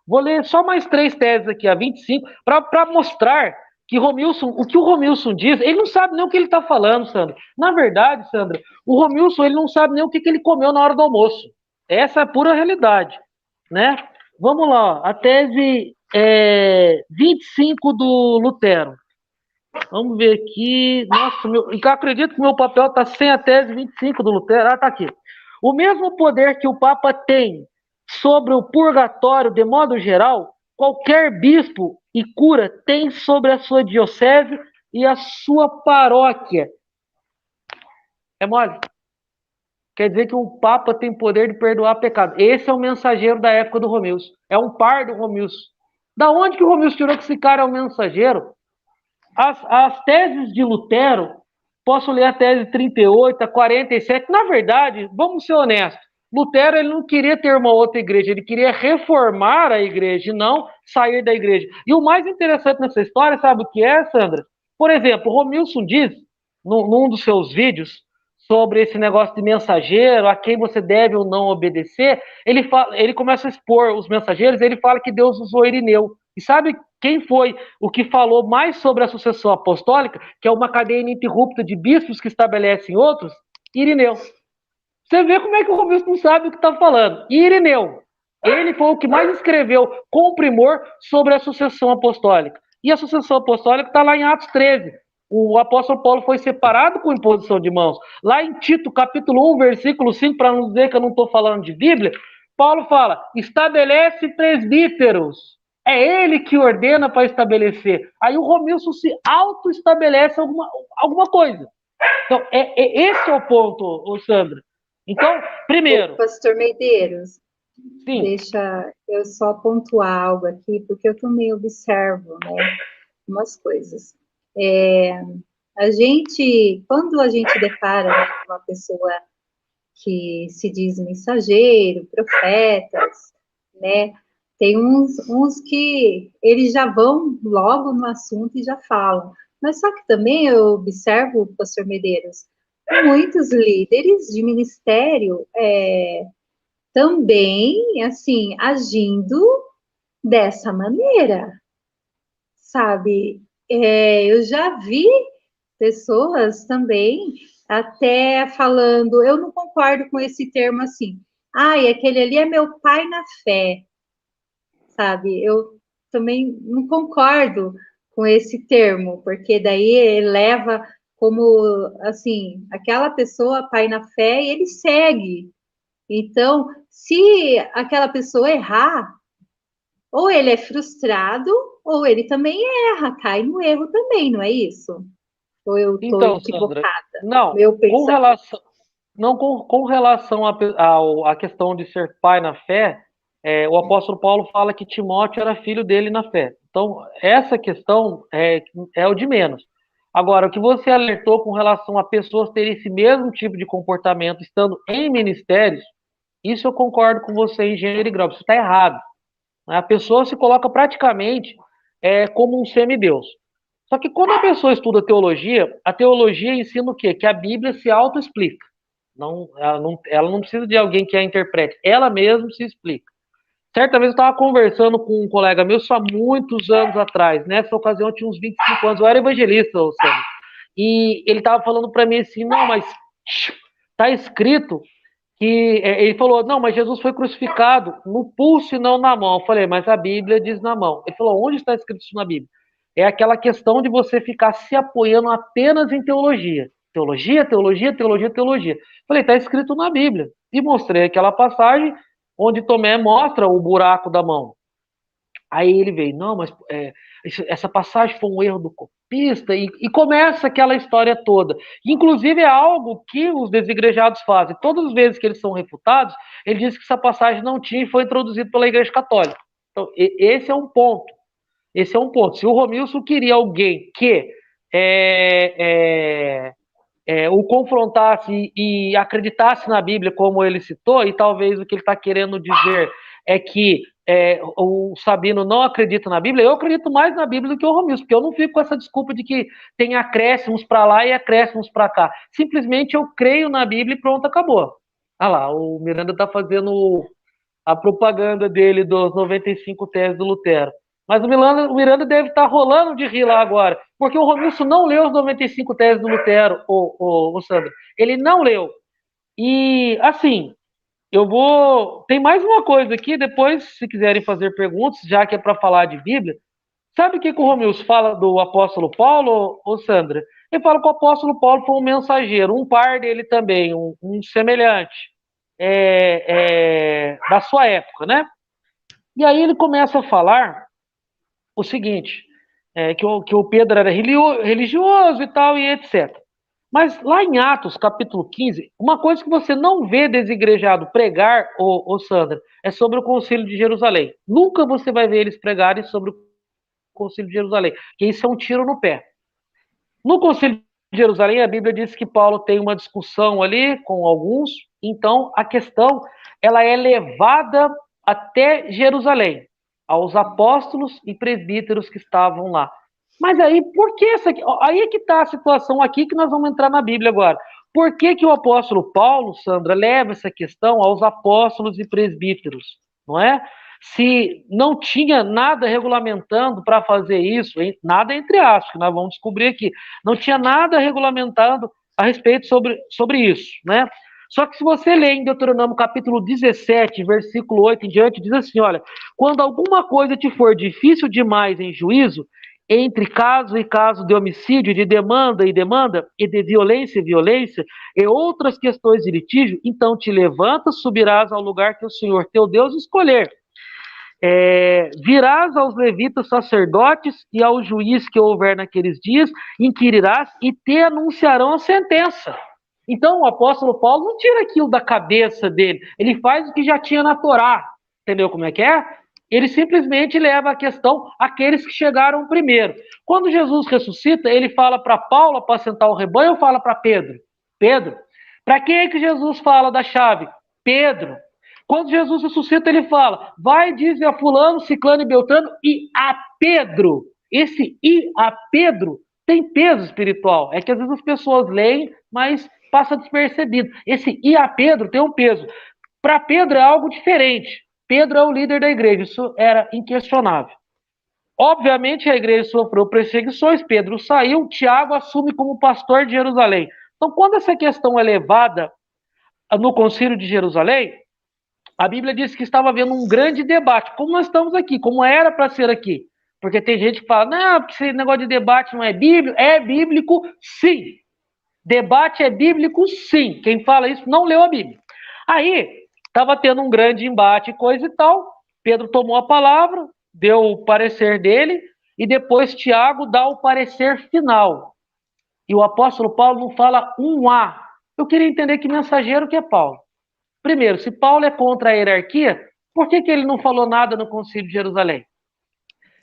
Speaker 2: Vou ler só mais 3 teses aqui, a 25, para mostrar que Romilson, o que o Romilson diz, ele não sabe nem o que ele está falando, Sandra. Na verdade, Sandra, o Romilson, ele não sabe nem o que ele comeu na hora do almoço. Essa é a pura realidade, né? Vamos lá, a tese 25 do Lutero. Vamos ver aqui. Nossa, eu acredito que meu papel está sem a tese 25 do Lutero. Ah, está aqui. O mesmo poder que o Papa tem sobre o purgatório, de modo geral, qualquer bispo e cura tem sobre a sua diocese e a sua paróquia. É mole? Quer dizer que o Papa tem poder de perdoar pecado. Esse é o mensageiro da época do Romilson. É um par do Romilson. Da onde que o Romilson tirou que esse cara é um mensageiro? As teses de Lutero, posso ler a tese 38, a 47. Na verdade, vamos ser honestos, Lutero ele não queria ter uma outra igreja, ele queria reformar a igreja e não sair da igreja. E o mais interessante nessa história, sabe o que é, Sandra? Por exemplo, o Romilson diz, num dos seus vídeos, sobre esse negócio de mensageiro, a quem você deve ou não obedecer, ele começa a expor os mensageiros, ele fala que Deus usou Irineu. E sabe quem foi o que falou mais sobre a sucessão apostólica, que é uma cadeia ininterrupta de bispos que estabelecem outros? Irineu. Você vê como é que o Romilson não sabe o que está falando. Irineu. Ele foi o que mais escreveu com primor sobre a sucessão apostólica. E a sucessão apostólica está lá em Atos 13. O apóstolo Paulo foi separado com imposição de mãos. Lá em Tito, capítulo 1, versículo 5, para não dizer que eu não estou falando de Bíblia, Paulo fala, estabelece presbíteros. É ele que ordena para estabelecer. Aí o Romilson se auto-estabelece alguma coisa. Então, esse é o ponto, Sandra. Então, primeiro...
Speaker 1: Pastor Medeiros,
Speaker 2: sim.
Speaker 1: Deixa eu só pontuar algo aqui, porque eu também observo, né, umas coisas. Quando a gente depara, né, com uma pessoa que se diz mensageiro, profetas, né, tem uns que eles já vão logo no assunto e já falam. Mas só que também eu observo, pastor Medeiros, muitos líderes de ministério também, assim, agindo dessa maneira, sabe? Eu já vi pessoas também até falando, eu não concordo com esse termo assim, aquele ali é meu pai na fé, sabe? Eu também não concordo com esse termo, porque daí leva como, assim, aquela pessoa pai na fé e ele segue. Então, se aquela pessoa errar, ou ele é frustrado, ou ele também erra, cai no erro também, não é isso? Ou eu estou equivocada?
Speaker 2: Sandra, não, com relação à questão de ser pai na fé, o apóstolo Paulo fala que Timóteo era filho dele na fé. Então, essa questão é o de menos. Agora, o que você alertou com relação a pessoas terem esse mesmo tipo de comportamento estando em ministérios, isso eu concordo com você, engenheiro e grau. Isso está errado. A pessoa se coloca praticamente como um semideus. Só que quando a pessoa estuda teologia, a teologia ensina o quê? Que a Bíblia se auto-explica. Ela não precisa de alguém que a interprete. Ela mesma se explica. Certa vez eu estava conversando com um colega meu, isso há muitos anos atrás. Nessa ocasião eu tinha uns 25 anos. Eu era evangelista, Sam. E ele estava falando para mim assim, não, mas está escrito que... Ele falou, não, mas Jesus foi crucificado no pulso e não na mão. Eu falei, mas a Bíblia diz na mão. Ele falou, onde está escrito isso na Bíblia? É aquela questão de você ficar se apoiando apenas em teologia. Teologia, teologia, teologia, teologia. Falei, está escrito na Bíblia. E mostrei aquela passagem onde Tomé mostra o buraco da mão. Aí ele veio, não, mas essa passagem foi um erro do copista, e começa aquela história toda. Inclusive é algo que os desigrejados fazem. Todas as vezes que eles são refutados, ele diz que essa passagem não tinha e foi introduzida pela Igreja Católica. Então, esse é um ponto. Esse é um ponto. Se o Romilson queria alguém que o confrontasse e acreditasse na Bíblia, como ele citou, e talvez o que ele está querendo dizer é que o Sabino não acredita na Bíblia, eu acredito mais na Bíblia do que o Romilson, porque eu não fico com essa desculpa de que tem acréscimos para lá e acréscimos para cá. Simplesmente eu creio na Bíblia e pronto, acabou. Ah lá, o Miranda está fazendo a propaganda dele dos 95 teses do Lutero. Mas o Miranda deve estar rolando de rir lá agora, porque o Romilson não leu os 95 teses do Lutero, o Sandro. Ele não leu. E, assim, eu vou... Tem mais uma coisa aqui, depois, se quiserem fazer perguntas, já que é para falar de Bíblia. Sabe o que o Romilson fala do apóstolo Paulo, ô Sandra? Ele fala que o apóstolo Paulo foi um mensageiro, um par dele também, um semelhante da sua época, né? E aí ele começa a falar o seguinte, que o Pedro era religioso e tal, e etc. Mas lá em Atos, capítulo 15, uma coisa que você não vê desigrejado pregar, ô Sandra, é sobre o Concílio de Jerusalém. Nunca você vai ver eles pregarem sobre o Concílio de Jerusalém, que isso é um tiro no pé. No Concílio de Jerusalém, a Bíblia diz que Paulo tem uma discussão ali com alguns, então a questão ela é levada até Jerusalém, aos apóstolos e presbíteros que estavam lá. Mas aí, por que essa aqui? Aí é que está a situação aqui que nós vamos entrar na Bíblia agora. Por que o apóstolo Paulo, Sandra, leva essa questão aos apóstolos e presbíteros, não é? Se não tinha nada regulamentando para fazer isso, nada entre aspas, que nós vamos descobrir aqui, não tinha nada regulamentando a respeito sobre isso, né? Só que se você ler em Deuteronômio capítulo 17, versículo 8 em diante, diz assim, olha, quando alguma coisa te for difícil demais em juízo, entre caso e caso de homicídio, de demanda e demanda, e de violência e violência, e outras questões de litígio, então te levantas, subirás ao lugar que o Senhor teu Deus escolher. Virás aos levitas sacerdotes e ao juiz que houver naqueles dias, inquirirás e te anunciarão a sentença. Então o apóstolo Paulo não tira aquilo da cabeça dele, ele faz o que já tinha na Torá, entendeu como é que é? Ele simplesmente leva a questão àqueles que chegaram primeiro. Quando Jesus ressuscita, ele fala para Paulo apacentar o rebanho ou fala para Pedro? Pedro. Para quem é que Jesus fala da chave? Pedro. Quando Jesus ressuscita, ele fala, vai, diz a fulano, ciclano e beltrano, e a Pedro. Esse e a Pedro tem peso espiritual. É que às vezes as pessoas leem, mas passa despercebido. Esse e a Pedro tem um peso. Para Pedro é algo diferente. Pedro é o líder da igreja, isso era inquestionável. Obviamente a igreja sofreu perseguições, Pedro saiu, Tiago assume como pastor de Jerusalém. Então, quando essa questão é levada no Concílio de Jerusalém, a Bíblia diz que estava havendo um grande debate, como nós estamos aqui, como era para ser aqui. Porque tem gente que fala, não, porque esse negócio de debate não é bíblico. É bíblico, sim. Debate é bíblico, sim. Quem fala isso não leu a Bíblia. Aí, estava tendo um grande embate, coisa e tal. Pedro tomou a palavra, deu o parecer dele, e depois Tiago dá o parecer final. E o apóstolo Paulo não fala um A. Eu queria entender que mensageiro que é Paulo. Primeiro, se Paulo é contra a hierarquia, por que ele não falou nada no Concílio de Jerusalém?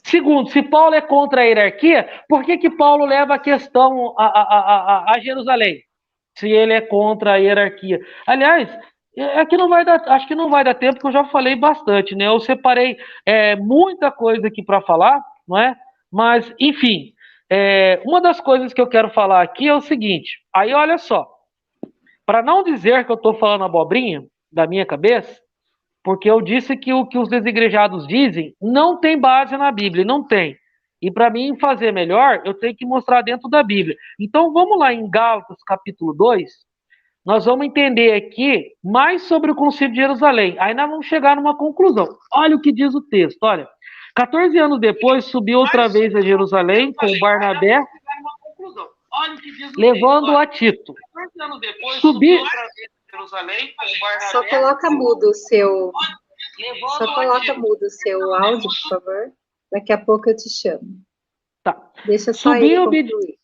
Speaker 2: Segundo, se Paulo é contra a hierarquia, por que Paulo leva a questão a Jerusalém? Se ele é contra a hierarquia. Aliás, aqui não vai dar, acho que não vai dar tempo, porque eu já falei bastante, né? Eu separei muita coisa aqui para falar, não é? Mas, enfim, uma das coisas que eu quero falar aqui é o seguinte. Aí, olha só. Para não dizer que eu estou falando abobrinha da minha cabeça, porque eu disse que o que os desigrejados dizem não tem base na Bíblia, não tem. E para mim fazer melhor, eu tenho que mostrar dentro da Bíblia. Então vamos lá em Gálatas capítulo 2, nós vamos entender aqui mais sobre o Concílio de Jerusalém. Aí nós vamos chegar numa conclusão. Olha o que diz o texto, olha. 14 anos depois, subiu outra vez a Jerusalém com Barnabé, levando a Tito. Subiu.
Speaker 1: Só coloca mudo o seu. Só coloca mudo o seu áudio, por favor. Daqui a pouco eu te chamo.
Speaker 2: Tá.
Speaker 1: Deixa só ele concluir.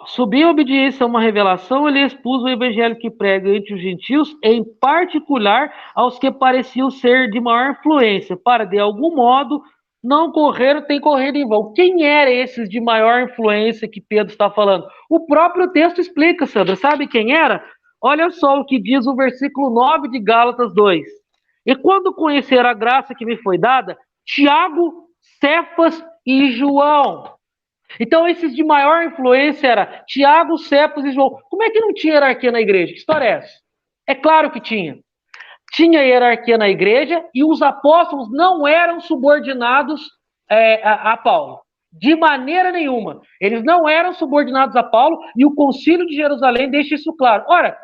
Speaker 2: Subiu a obediência a uma revelação, ele expôs o evangelho que prega entre os gentios, em particular aos que pareciam ser de maior influência, para de algum modo não correr, tem corrido em vão. Quem eram esses de maior influência que Pedro está falando? O próprio texto explica, Sandra. Sabe quem era? Olha só o que diz o versículo 9 de Gálatas 2. E quando conhecer a graça que me foi dada, Tiago, Cefas e João. Então, esses de maior influência era Tiago, Cefas e João. Como é que não tinha hierarquia na igreja? Que história é essa? É claro que tinha. Tinha hierarquia na igreja e os apóstolos não eram subordinados a Paulo. De maneira nenhuma. Eles não eram subordinados a Paulo e o Concílio de Jerusalém deixa isso claro. Ora,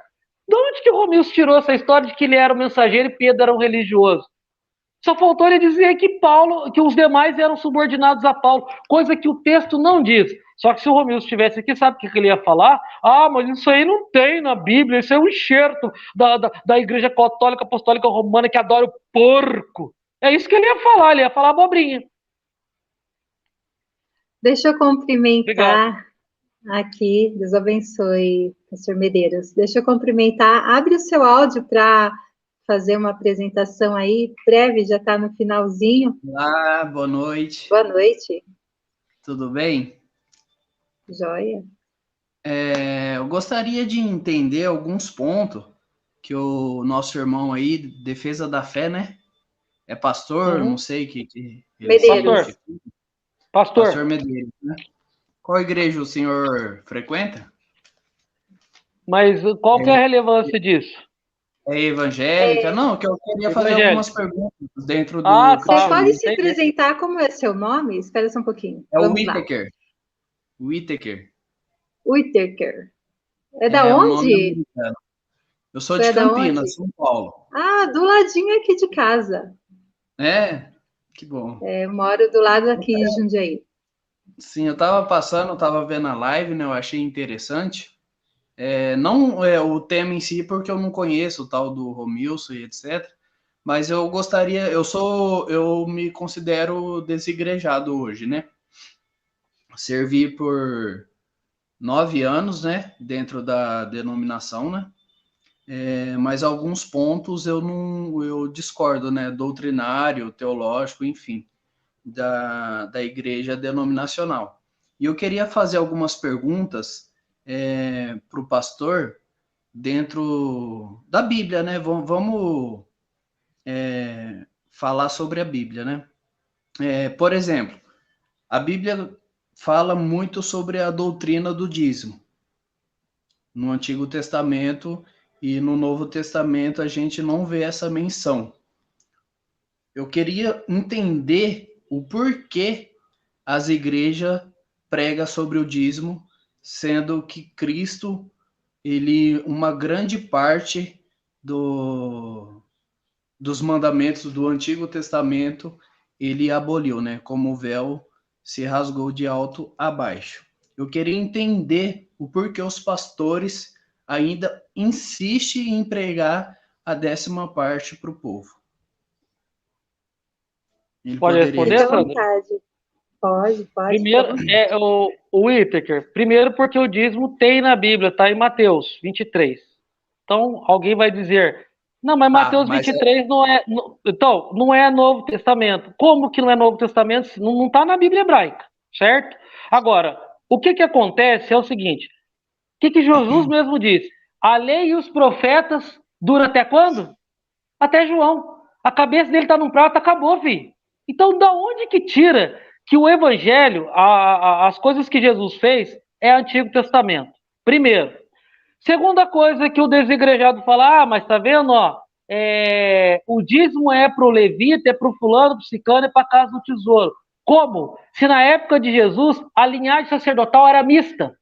Speaker 2: de onde que Romilson tirou essa história de que ele era um mensageiro e Pedro era um religioso? Só faltou ele dizer que os demais eram subordinados a Paulo, coisa que o texto não diz. Só que se o Romilson estivesse aqui, sabe o que ele ia falar? Ah, mas isso aí não tem na Bíblia, isso é um enxerto da Igreja Católica Apostólica Romana que adora o porco. É isso que ele ia falar abobrinha.
Speaker 1: Deixa eu cumprimentar aqui, Deus abençoe, pastor Medeiros. Deixa eu cumprimentar, abre o seu áudio para fazer uma apresentação aí, breve, já está no finalzinho.
Speaker 3: Olá, boa noite.
Speaker 1: Boa noite.
Speaker 3: Tudo bem?
Speaker 1: Joia.
Speaker 3: Eu gostaria de entender alguns pontos que o nosso irmão aí, Defesa da Fé, né? É pastor, não sei que
Speaker 1: Medeiros.
Speaker 3: Pastor Medeiros, né? Qual igreja o senhor frequenta?
Speaker 2: Mas qual que é a relevância disso?
Speaker 3: É evangélica? Não, que eu queria fazer algumas perguntas dentro do...
Speaker 1: Você pode se apresentar, como é seu nome? Espera só um pouquinho.
Speaker 3: É o Whittaker.
Speaker 1: Whittaker. É da onde?
Speaker 3: Eu sou de Campinas, São Paulo.
Speaker 1: Ah, do ladinho aqui de casa.
Speaker 3: É? Que bom.
Speaker 1: Eu moro do lado aqui de Jundiaí.
Speaker 3: Sim, eu estava vendo a live, né? Eu achei interessante. Não é o tema em si, porque eu não conheço o tal do Romilson e etc. Mas eu gostaria, eu me considero desigrejado hoje, né? Servi por 9 anos, né? Dentro da denominação, né? Mas alguns pontos eu discordo, né? Doutrinário, teológico, enfim, da igreja denominacional. E eu queria fazer algumas perguntas para o pastor dentro da Bíblia, né? Vamos falar sobre a Bíblia, né? Por exemplo, a Bíblia fala muito sobre a doutrina do dízimo. No Antigo Testamento e no Novo Testamento a gente não vê essa menção. Eu queria entender o porquê as igrejas pregam sobre o dízimo, sendo que Cristo, uma grande parte dos mandamentos do Antigo Testamento, ele aboliu, né? Como o véu se rasgou de alto a baixo. Eu queria entender o porquê os pastores ainda insistem em pregar a 10ª parte para o povo.
Speaker 2: Pode responder, Sandra?
Speaker 1: Pode.
Speaker 2: Primeiro, o Whittaker. Primeiro porque o dízimo tem na Bíblia, está em Mateus 23. Então, alguém vai dizer, não, mas Mateus 23 não é... Então, não é Novo Testamento. Como que não é Novo Testamento? Não está na Bíblia hebraica, certo? Agora, o que acontece é o seguinte, o que Jesus mesmo disse? A lei e os profetas duram até quando? Até João. A cabeça dele está num prato, acabou, filho. Então, da onde que tira que o Evangelho, as coisas que Jesus fez, é Antigo Testamento? Primeiro. Segunda coisa que o desigrejado fala, mas tá vendo, ó, o dízimo é para o levita, é para o fulano, para o ciclano, é para a casa do tesouro. Como? Se na época de Jesus a linhagem sacerdotal era mista.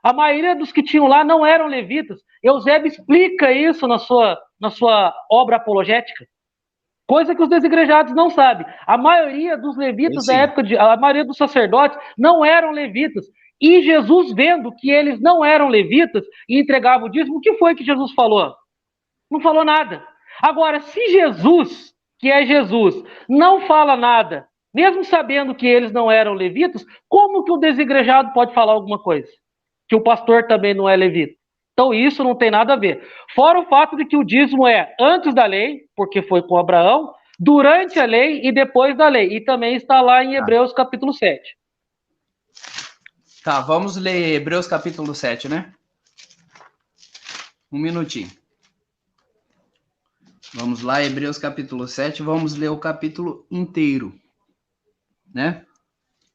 Speaker 2: A maioria dos que tinham lá não eram levitas. Eusébio explica isso na sua obra apologética. Coisa que os desigrejados não sabem. A maioria dos levitas da época, a maioria dos sacerdotes não eram levitas. E Jesus, vendo que eles não eram levitas e entregavam o dízimo, o que foi que Jesus falou? Não falou nada. Agora, se Jesus, que é Jesus, não fala nada, mesmo sabendo que eles não eram levitas, como que o desigrejado pode falar alguma coisa? Que o pastor também não é levita. Então isso não tem nada a ver. Fora o fato de que o dízimo é antes da lei, porque foi com Abraão, durante a lei e depois da lei. E também está lá em Hebreus capítulo 7.
Speaker 3: Tá, vamos ler Hebreus capítulo 7, né? Um minutinho. Vamos lá, Hebreus capítulo 7, vamos ler o capítulo inteiro, né?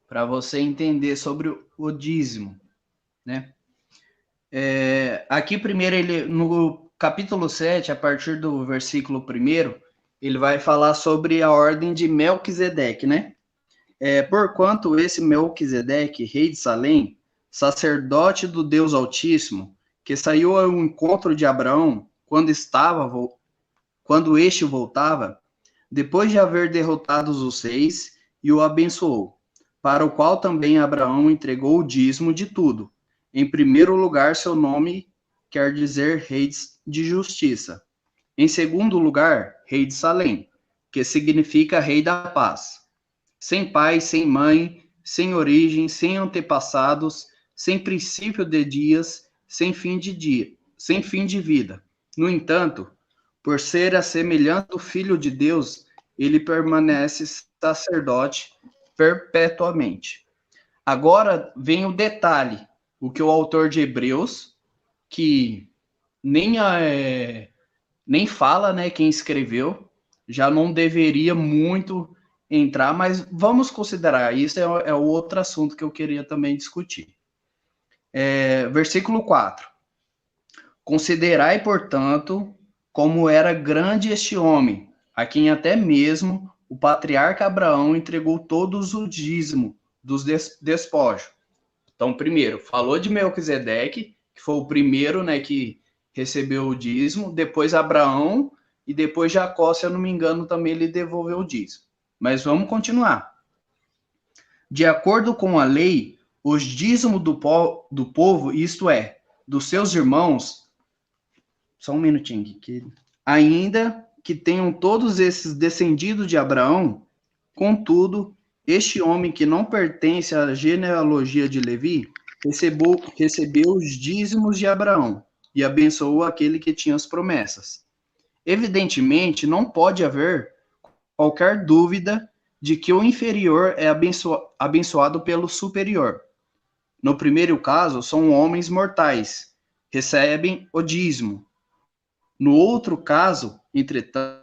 Speaker 3: Para você entender sobre o dízimo, né? Aqui primeiro, no capítulo 7, a partir do versículo 1, ele vai falar sobre a ordem de Melquisedeque, né? Porquanto esse Melquisedeque, rei de Salém, sacerdote do Deus Altíssimo, que saiu ao encontro de Abraão quando este voltava, depois de haver derrotado os reis, e o abençoou, para o qual também Abraão entregou o dízimo de tudo. Em primeiro lugar, seu nome quer dizer rei de justiça. Em segundo lugar, rei de Salém, que significa rei da paz. Sem pai, sem mãe, sem origem, sem antepassados, sem princípio de dias, sem fim de vida. No entanto, por ser a semelhança do Filho de Deus, ele permanece sacerdote perpetuamente. Agora vem o detalhe, o que o autor de Hebreus, que nem fala, né, quem escreveu, já não deveria muito entrar, mas vamos considerar, isso é outro assunto que eu queria também discutir. Versículo 4. Considerai, portanto, como era grande este homem, a quem até mesmo o patriarca Abraão entregou todos o dízimo dos despojos. Então, primeiro, falou de Melquisedeque, que foi o primeiro, né, que recebeu o dízimo, depois Abraão, e depois Jacó, se eu não me engano, também ele devolveu o dízimo. Mas vamos continuar. De acordo com a lei, os dízimos do povo, isto é, dos seus irmãos, só um minutinho aqui, ainda que tenham todos esses descendidos de Abraão, contudo, este homem que não pertence à genealogia de Levi, recebeu os dízimos de Abraão e abençoou aquele que tinha as promessas. Evidentemente, não pode haver qualquer dúvida de que o inferior é abençoado pelo superior. No primeiro caso, são homens mortais, recebem o dízimo. No outro caso, entretanto,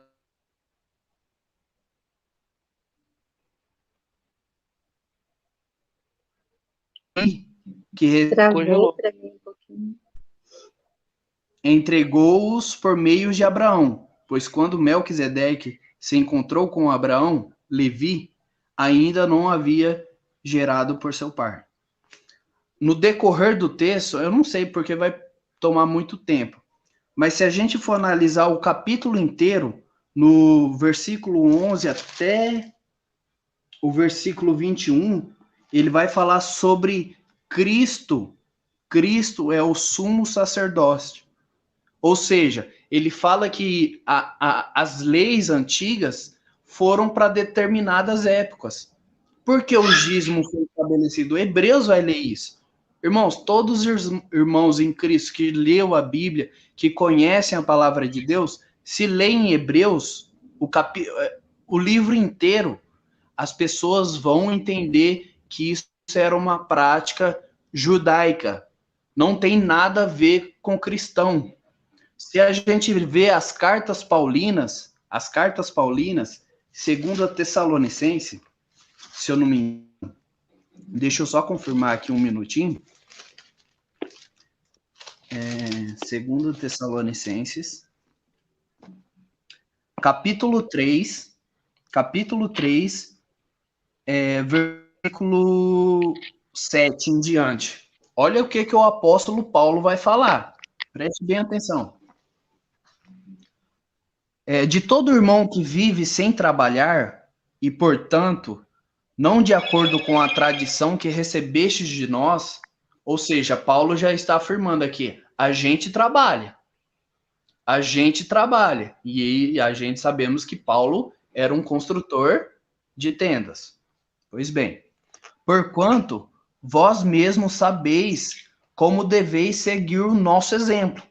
Speaker 3: que
Speaker 1: Travou para mim um pouquinho.
Speaker 3: entregou-os por meio de Abraão, pois quando Melquisedeque se encontrou com Abraão, Levi ainda não havia gerado por seu par. No decorrer do texto, eu não sei porque vai tomar muito tempo, mas se a gente for analisar o capítulo inteiro, no versículo 11 até o versículo 21, ele vai falar sobre Cristo. Cristo é o sumo sacerdote. Ou seja, ele fala que as leis antigas foram para determinadas épocas. Por que o dízimo foi estabelecido? Hebreus vai ler isso. Irmãos, todos os irmãos em Cristo que leu a Bíblia, que conhecem a palavra de Deus, se leem Hebreus, o livro inteiro, as pessoas vão entender que isso era uma prática judaica. Não tem nada a ver com cristão. Se a gente vê as cartas paulinas, segundo a Tessalonicense, se eu não me engano, deixa eu só confirmar aqui um minutinho. 2 Tessalonicenses, capítulo 3, versículo 7 em diante. Olha o que o apóstolo Paulo vai falar. Preste bem atenção. De todo irmão que vive sem trabalhar, e, portanto, não de acordo com a tradição que recebestes de nós, ou seja, Paulo já está afirmando aqui, a gente trabalha. E a gente sabemos que Paulo era um construtor de tendas. Pois bem, porquanto vós mesmos sabeis como deveis seguir o nosso exemplo.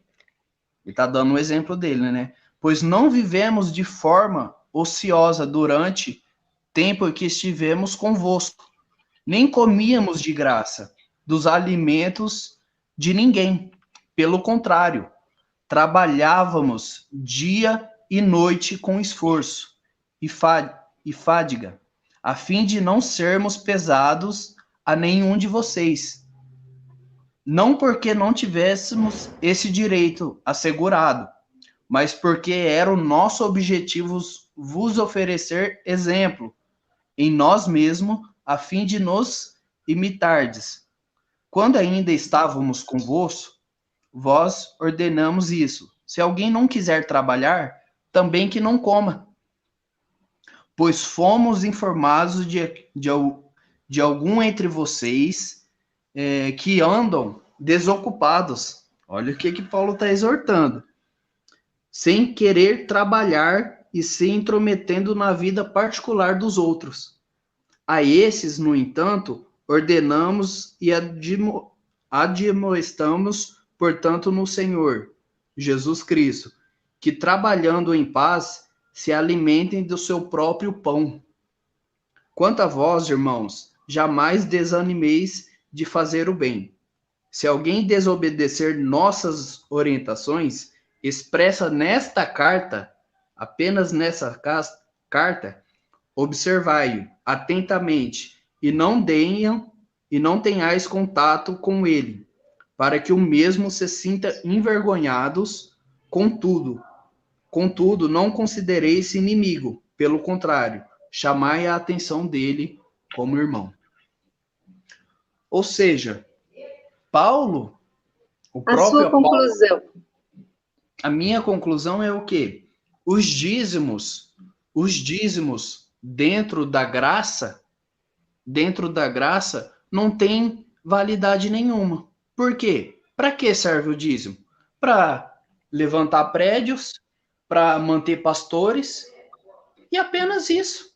Speaker 3: Ele está dando um exemplo dele, né? Pois não vivemos de forma ociosa durante tempo em que estivemos convosco, nem comíamos de graça dos alimentos de ninguém. Pelo contrário, trabalhávamos dia e noite com esforço e fadiga, a fim de não sermos pesados a nenhum de vocês. Não porque não tivéssemos esse direito assegurado, mas porque era o nosso objetivo vos oferecer exemplo em nós mesmos, a fim de nos imitardes. Quando ainda estávamos convosco, vós ordenamos isso. Se alguém não quiser trabalhar, também que não coma. Pois fomos informados de algum entre vocês que andam desocupados. Olha o que Paulo está exortando. Sem querer trabalhar e se intrometendo na vida particular dos outros. A esses, no entanto, ordenamos e admoestamos, portanto, no Senhor, Jesus Cristo, que trabalhando em paz, se alimentem do seu próprio pão. Quanto a vós, irmãos, jamais desanimeis de fazer o bem. Se alguém desobedecer nossas orientações, expressa nesta carta, apenas nessa carta, observai-o atentamente e não tenhais contato com ele, para que o mesmo se sinta envergonhados. Contudo, não considereis inimigo, pelo contrário, chamai a atenção dele como irmão. Ou seja, Paulo, o próprio
Speaker 1: sua conclusão.
Speaker 3: Paulo, a minha conclusão é o quê? Os dízimos dentro da graça, não tem validade nenhuma. Por quê? Para que serve o dízimo? Para levantar prédios, para manter pastores, e apenas isso.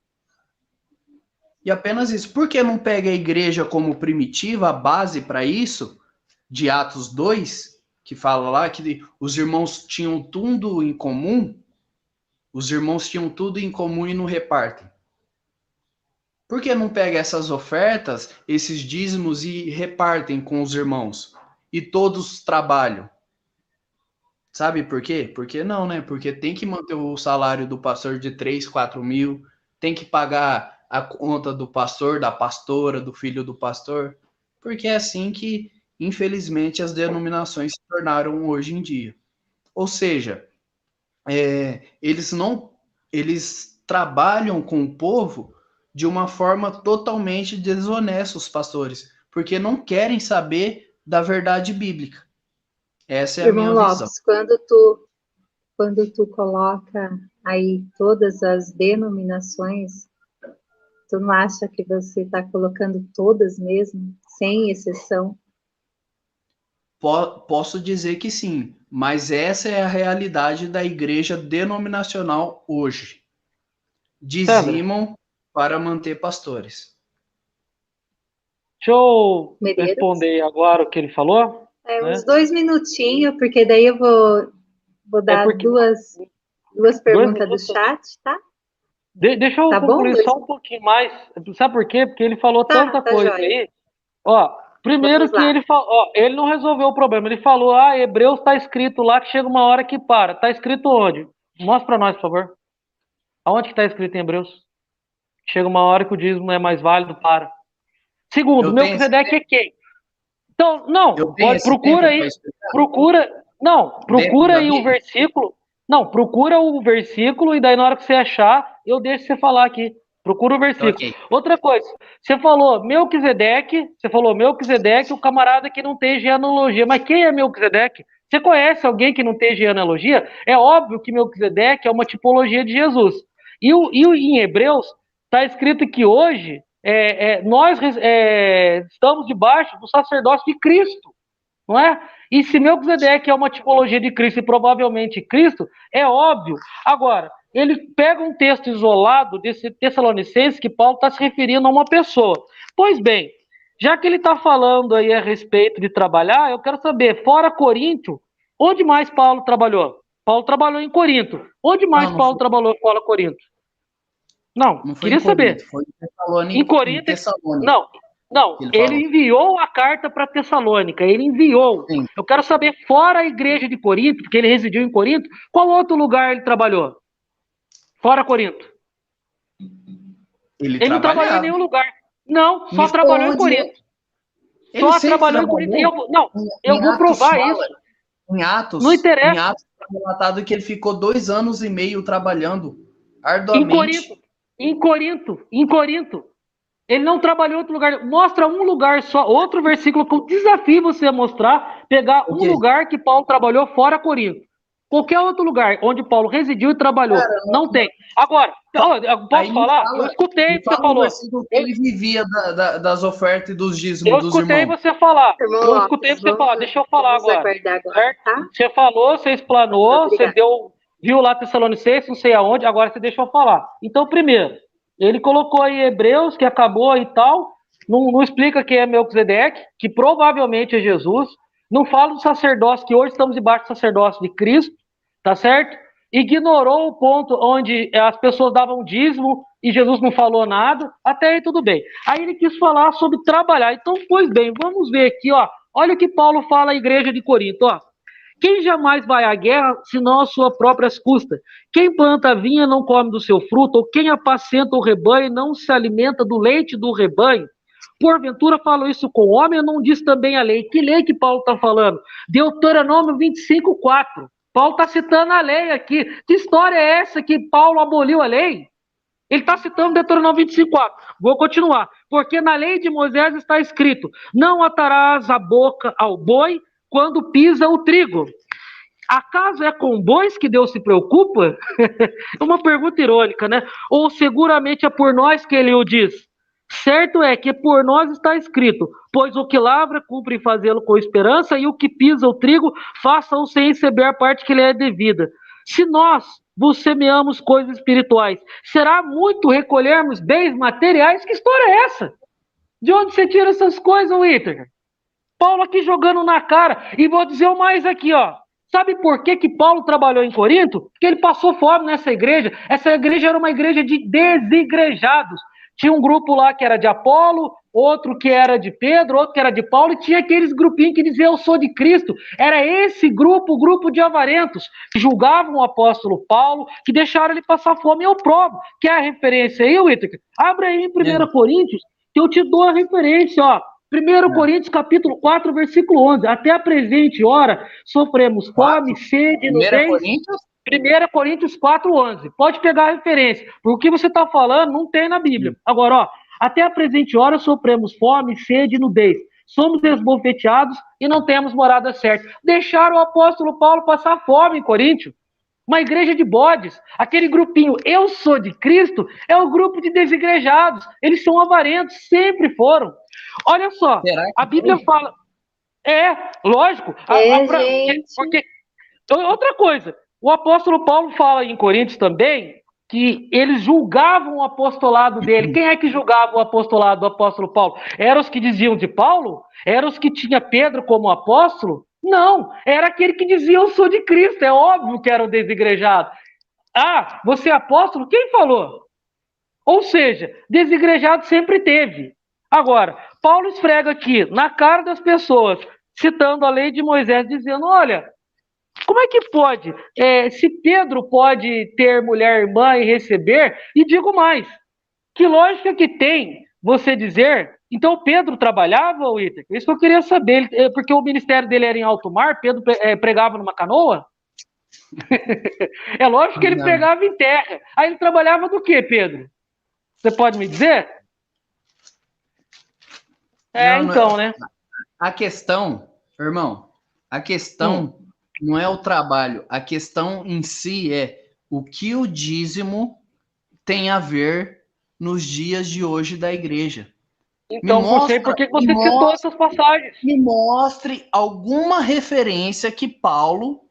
Speaker 3: Por que não pega a igreja como primitiva, a base para isso, de Atos 2, que fala lá que os irmãos tinham tudo em comum? Os irmãos tinham tudo em comum e não repartem. Por que não pega essas ofertas, esses dízimos e repartem com os irmãos? E todos trabalham. Sabe por quê? Porque não, né? Porque tem que manter o salário do pastor de 3, 4 mil, tem que pagar a conta do pastor, da pastora, do filho do pastor, porque é assim que, infelizmente, as denominações se tornaram hoje em dia. Ou seja, eles trabalham com o povo de uma forma totalmente desonesta, os pastores, porque não querem saber da verdade bíblica. Essa é a minha visão.
Speaker 1: Lopes, quando tu coloca aí todas as denominações, tu não acha que você está colocando todas mesmo, sem exceção?
Speaker 3: Posso dizer que sim, mas essa é a realidade da igreja denominacional hoje. Dizimam para manter pastores.
Speaker 2: Deixa eu responder agora o que ele falou.
Speaker 1: Uns 2 minutinhos, porque daí eu vou dar duas perguntas do chat, tá?
Speaker 2: Deixa eu concluir só um pouquinho mais. Sabe por quê? Porque ele falou tanta coisa aí. Ó, primeiro que ele falou, ele não resolveu o problema. Ele falou, Hebreus está escrito lá que chega uma hora que para. Está escrito onde? Mostra para nós, por favor. Aonde que está escrito em Hebreus? Chega uma hora que o dízimo é mais válido, para. Segundo, Melquisedeque é quem? Então, não, procura aí. Procura Não, procura aí o versículo. Não, procura o versículo e daí na hora que você achar, eu deixo você falar aqui. Procura o versículo. Okay. Outra coisa, você falou Melquisedeque, o camarada que não tem genealogia. Mas quem é Melquisedeque? Você conhece alguém que não tem genealogia? É óbvio que Melquisedeque é uma tipologia de Jesus. E em Hebreus está escrito que hoje nós estamos debaixo do sacerdócio de Cristo. Não é? E se Melquisedeque é uma tipologia de Cristo e provavelmente Cristo, é óbvio. Agora, ele pega um texto isolado desse Tessalonicenses que Paulo está se referindo a uma pessoa. Pois bem, já que ele está falando aí a respeito de trabalhar, eu quero saber, fora Corinto, onde mais Paulo trabalhou? Paulo trabalhou em Corinto. Onde mais Paulo trabalhou fora Corinto? Não queria saber.
Speaker 3: Foi em
Speaker 2: em Corinto. Não, ele enviou a carta para Tessalônica, ele enviou. Sim. Eu quero saber, fora a igreja de Corinto, porque ele residiu em Corinto, qual outro lugar ele trabalhou? Fora Corinto. Ele não trabalhou em nenhum lugar. Não, só trabalhou em Corinto. Só trabalhou em Corinto. Eu vou provar isso.
Speaker 3: Em Atos,
Speaker 2: não interessa.
Speaker 3: Em Atos está relatado que ele ficou 2 anos e meio trabalhando arduamente.
Speaker 2: Em Corinto. Ele não trabalhou em outro lugar. Mostra um lugar só. Outro versículo que eu desafio você a mostrar. Pegar um lugar que Paulo trabalhou fora Corinto. Qualquer outro lugar onde Paulo residiu e trabalhou. Cara, não tem. Agora, posso falar? Eu escutei o que você falou.
Speaker 3: Ele vivia das ofertas e dos dízimos dos irmãos.
Speaker 2: Eu escutei você falar. Deixa eu falar agora. Tá? Você falou, você explanou, você viu lá Tessalonicenses, não sei aonde, agora você deixou eu falar. Então, primeiro, ele colocou aí Hebreus, que acabou e tal, não explica quem é Melquisedeque, que provavelmente é Jesus, não fala do sacerdócio, que hoje estamos debaixo do sacerdócio de Cristo, tá certo? Ignorou o ponto onde as pessoas davam dízimo e Jesus não falou nada, até aí tudo bem. Aí ele quis falar sobre trabalhar. Então, pois bem, vamos ver aqui, ó. Olha o que Paulo fala à igreja de Corinto, ó. Quem jamais vai à guerra, senão às suas próprias custas? Quem planta a vinha não come do seu fruto, ou quem apacenta o rebanho não se alimenta do leite do rebanho? Porventura falo isso com homem ou não diz também a lei? Que lei que Paulo está falando? Deuteronômio 25:4. Paulo está citando a lei aqui. Que história é essa que Paulo aboliu a lei? Ele está citando Deuteronômio 25:4. Vou continuar. Porque na lei de Moisés está escrito: não atarás a boca ao boi quando pisa o trigo. Acaso é com bois que Deus se preocupa? É uma pergunta irônica, né? Ou seguramente é por nós que ele o diz? Certo é que por nós está escrito: pois o que lavra, cumpre fazê-lo com esperança, e o que pisa o trigo, faça-o sem receber a parte que lhe é devida. Se nós vos semeamos coisas espirituais, será muito recolhermos bens materiais? Que história é essa? De onde você tira essas coisas, Whittaker? Paulo aqui jogando na cara. E vou dizer o mais aqui, ó. Sabe por que Paulo trabalhou em Corinto? Porque ele passou fome nessa igreja. Essa igreja era uma igreja de desigrejados. Tinha um grupo lá que era de Apolo, outro que era de Pedro, outro que era de Paulo, e tinha aqueles grupinhos que diziam: eu sou de Cristo. Era esse grupo, o grupo de avarentos, que julgavam o apóstolo Paulo, que deixaram ele passar fome. Eu provo. Quer a referência aí, Whittaker? Abre aí em 1 Coríntios, que eu te dou a referência, ó. 1 Coríntios, capítulo 4, versículo 11. Até a presente hora sofremos fome, sede, nudez. 1 Coríntios 4, 11. Pode pegar a referência. Porque o que você está falando não tem na Bíblia. Agora, ó. Até a presente hora sofremos fome, sede, nudez. Somos esbofeteados e não temos morada certa. Deixaram o apóstolo Paulo passar fome em Coríntio. Uma igreja de bodes. Aquele grupinho, eu sou de Cristo, é o grupo de desigrejados. Eles são avarentos, sempre foram. Olha só, a Bíblia fala... lógico. Porque outra coisa, o apóstolo Paulo fala em Coríntios também que eles julgavam o apostolado dele. Quem é que julgava o apostolado do apóstolo Paulo? Eram os que diziam de Paulo? Eram os que tinha Pedro como apóstolo? Não, era aquele que dizia: eu sou de Cristo. É óbvio que era o desigrejado. Ah, você é apóstolo? Quem falou? Ou seja, desigrejado sempre teve. Agora, Paulo esfrega aqui na cara das pessoas, citando a lei de Moisés, dizendo: olha, como é que pode? Se Pedro pode ter mulher irmã e receber, e digo mais, que lógica que tem você dizer, Então, Pedro trabalhava, Iter? Isso que eu queria saber. Porque o ministério dele era em alto mar, Pedro pregava numa canoa? É lógico que ele
Speaker 3: Não,
Speaker 2: pregava em terra. Aí ele trabalhava do quê, Pedro? Você pode me dizer?
Speaker 3: não,
Speaker 2: Então, né?
Speaker 3: a questão, irmão, a
Speaker 2: Hum.
Speaker 3: questão não é o trabalho, a questão em si é o que o dízimo tem a ver nos dias de hoje da igreja.
Speaker 2: Então, não sei por que
Speaker 3: Me
Speaker 2: você citou
Speaker 3: mostre,
Speaker 2: essas passagens.
Speaker 3: me mostre alguma referência que Paulo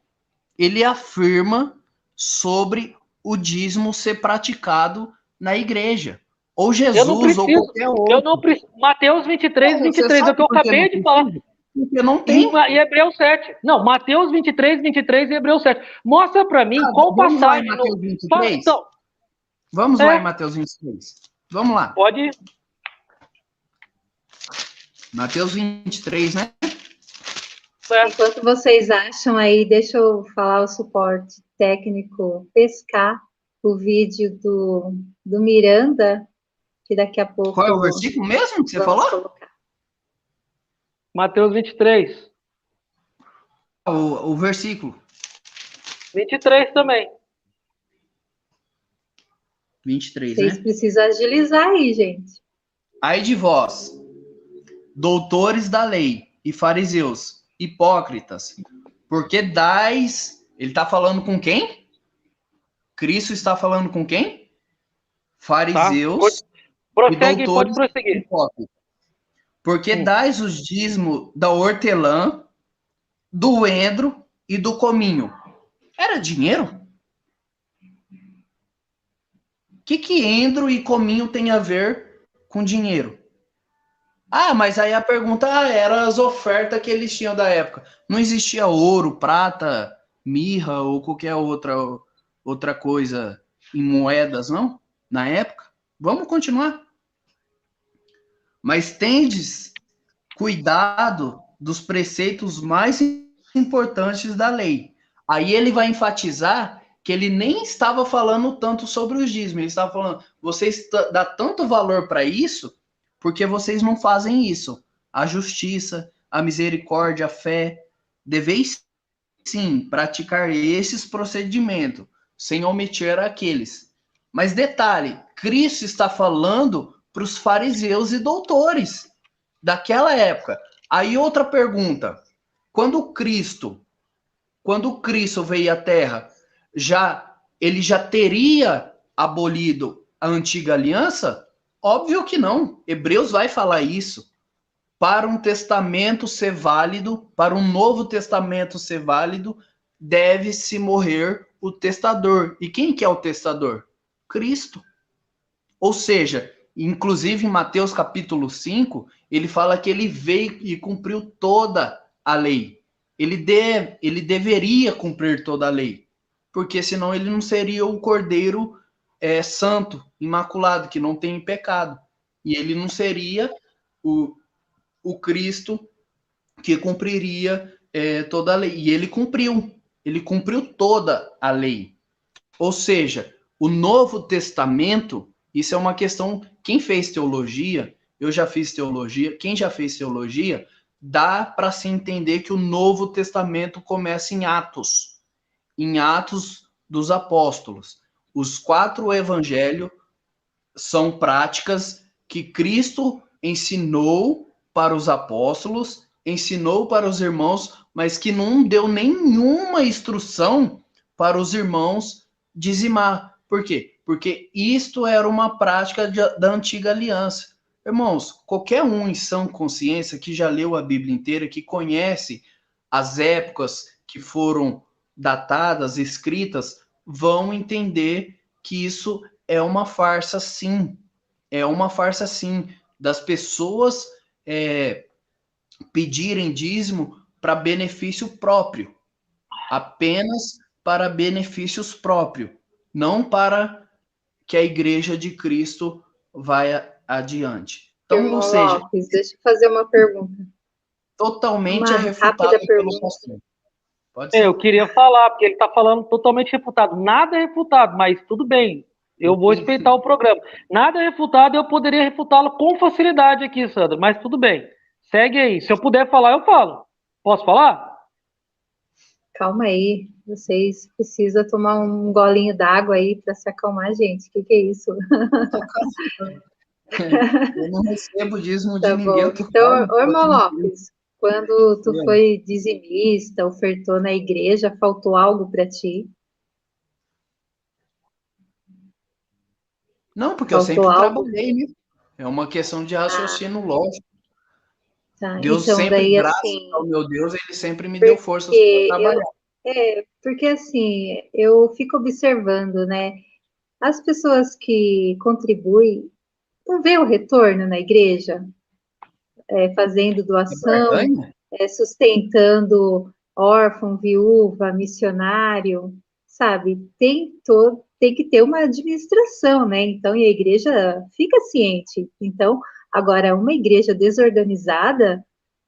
Speaker 3: ele afirma sobre o dízimo ser praticado na igreja. Ou
Speaker 2: Eu não
Speaker 3: Jesus, ou
Speaker 2: preciso.
Speaker 3: qualquer
Speaker 2: Eu
Speaker 3: outro.
Speaker 2: não preciso. Mateus 23,
Speaker 3: Você
Speaker 2: 23, é o
Speaker 3: sabe
Speaker 2: que eu
Speaker 3: por que não
Speaker 2: acabei de falar.
Speaker 3: precisa? Porque não
Speaker 2: E
Speaker 3: tem.
Speaker 2: Hebreus 7. Não, Mateus 23, 23 e Hebreus 7. Mostra para mim qual
Speaker 3: Vamos lá em
Speaker 2: passagem
Speaker 3: Mateus
Speaker 2: no.
Speaker 3: 23?
Speaker 2: Então,
Speaker 3: Vamos lá em Mateus 23. Vamos lá.
Speaker 2: pode ir.
Speaker 3: Mateus 23, né?
Speaker 1: Enquanto vocês acham aí, deixa eu falar o suporte técnico, pescar o vídeo do Miranda, que daqui a
Speaker 3: Qual é o
Speaker 1: pouco
Speaker 3: versículo mesmo que você
Speaker 1: vamos
Speaker 3: falou?
Speaker 1: colocar.
Speaker 2: Mateus 23.
Speaker 3: O versículo.
Speaker 2: 23 também.
Speaker 3: 23,
Speaker 1: Vocês
Speaker 3: né?
Speaker 1: precisam agilizar aí, gente.
Speaker 3: Ai de vós, doutores da lei e fariseus, hipócritas, porque dais. Ele está falando com quem? Cristo está falando com quem?
Speaker 2: Tá?
Speaker 3: Fariseus e
Speaker 2: Prossegue, pode
Speaker 3: doutores
Speaker 2: prosseguir.
Speaker 3: hipócritas. Porque dais os dízimos da hortelã, do endro e do cominho. Era dinheiro? O que endro e cominho tem a ver com dinheiro? Ah, mas aí a pergunta era as ofertas que eles tinham da época. Não existia ouro, prata, mirra ou qualquer outra coisa em moedas, não? Na época? Vamos continuar. Mas tendes cuidado dos preceitos mais importantes da lei. Aí ele vai enfatizar que ele nem estava falando tanto sobre os dízimos, ele estava falando, vocês dão tanto valor para isso, porque vocês não fazem isso. A justiça, a misericórdia, a fé, deveis sim praticar esses procedimentos, sem omitir aqueles. Mas detalhe, Cristo está falando para os fariseus e doutores daquela época. Aí outra pergunta: quando Cristo, quando Cristo veio à Terra, ele já teria abolido a antiga aliança? Óbvio que não. Hebreus vai falar isso. Para um testamento ser válido, para um novo testamento ser válido, deve-se morrer o testador. E quem que é o testador? Cristo. Ou seja, inclusive em Mateus capítulo 5, ele fala que ele veio e cumpriu toda a lei. Ele deveria cumprir toda a lei, porque senão ele não seria o cordeiro santo, imaculado, que não tem pecado. E ele não seria o Cristo que cumpriria toda a lei. E ele cumpriu toda a lei. Ou seja, o Novo Testamento, isso é uma questão, quem fez teologia, eu já fiz teologia, quem já fez teologia, dá para se entender que o Novo Testamento começa em Atos dos Apóstolos. Os 4 evangelhos são práticas que Cristo ensinou para os apóstolos, ensinou para os irmãos, mas que não deu nenhuma instrução para os irmãos dizimar. Por quê? Porque isto era uma prática da antiga aliança. Irmãos, qualquer um em sã consciência que já leu a Bíblia inteira, que conhece as épocas que foram datadas, escritas, vão entender que isso é uma farsa, sim. É uma farsa, sim, das pessoas pedirem dízimo para benefício próprio, apenas para benefícios próprios, não para que a igreja de Cristo vá adiante. Então, ou
Speaker 1: Irmão
Speaker 3: seja,
Speaker 1: Lopes, deixa eu fazer uma pergunta.
Speaker 3: totalmente
Speaker 1: Uma rápida
Speaker 3: refutado pelo
Speaker 1: pergunta.
Speaker 3: pastor. Pode ser.
Speaker 2: Eu queria falar, porque ele está falando totalmente refutado. Nada é refutado, mas tudo bem. Eu vou respeitar o programa. Nada refutado, eu poderia refutá-lo com facilidade aqui, Sandra, mas tudo bem. Segue aí. Se eu puder falar, eu falo. Posso falar?
Speaker 1: Calma aí, vocês precisam tomar um golinho d'água aí para se acalmar, gente. O que é isso?
Speaker 3: Eu não recebo dízimo de
Speaker 1: Tá
Speaker 3: ninguém.
Speaker 1: bom. Então, ô, irmão Lopes, quando tu foi dizimista, ofertou na igreja, faltou algo para ti?
Speaker 3: Não, porque eu
Speaker 1: Faltou
Speaker 3: sempre
Speaker 1: algo?
Speaker 3: trabalhei, né? É uma questão de raciocínio lógico.
Speaker 1: Tá.
Speaker 3: Deus
Speaker 1: Então,
Speaker 3: sempre,
Speaker 1: daí
Speaker 3: graças
Speaker 1: assim,
Speaker 3: ao meu Deus, ele sempre me deu forças para
Speaker 1: porque
Speaker 3: trabalhar.
Speaker 1: porque assim, eu fico observando, né? As pessoas que contribuem não vê o retorno na igreja, fazendo doação,
Speaker 3: Barganha?
Speaker 1: sustentando órfão, viúva, missionário, sabe? Tem que ter uma administração, né? Então, e a igreja fica ciente. Então, agora, uma igreja desorganizada,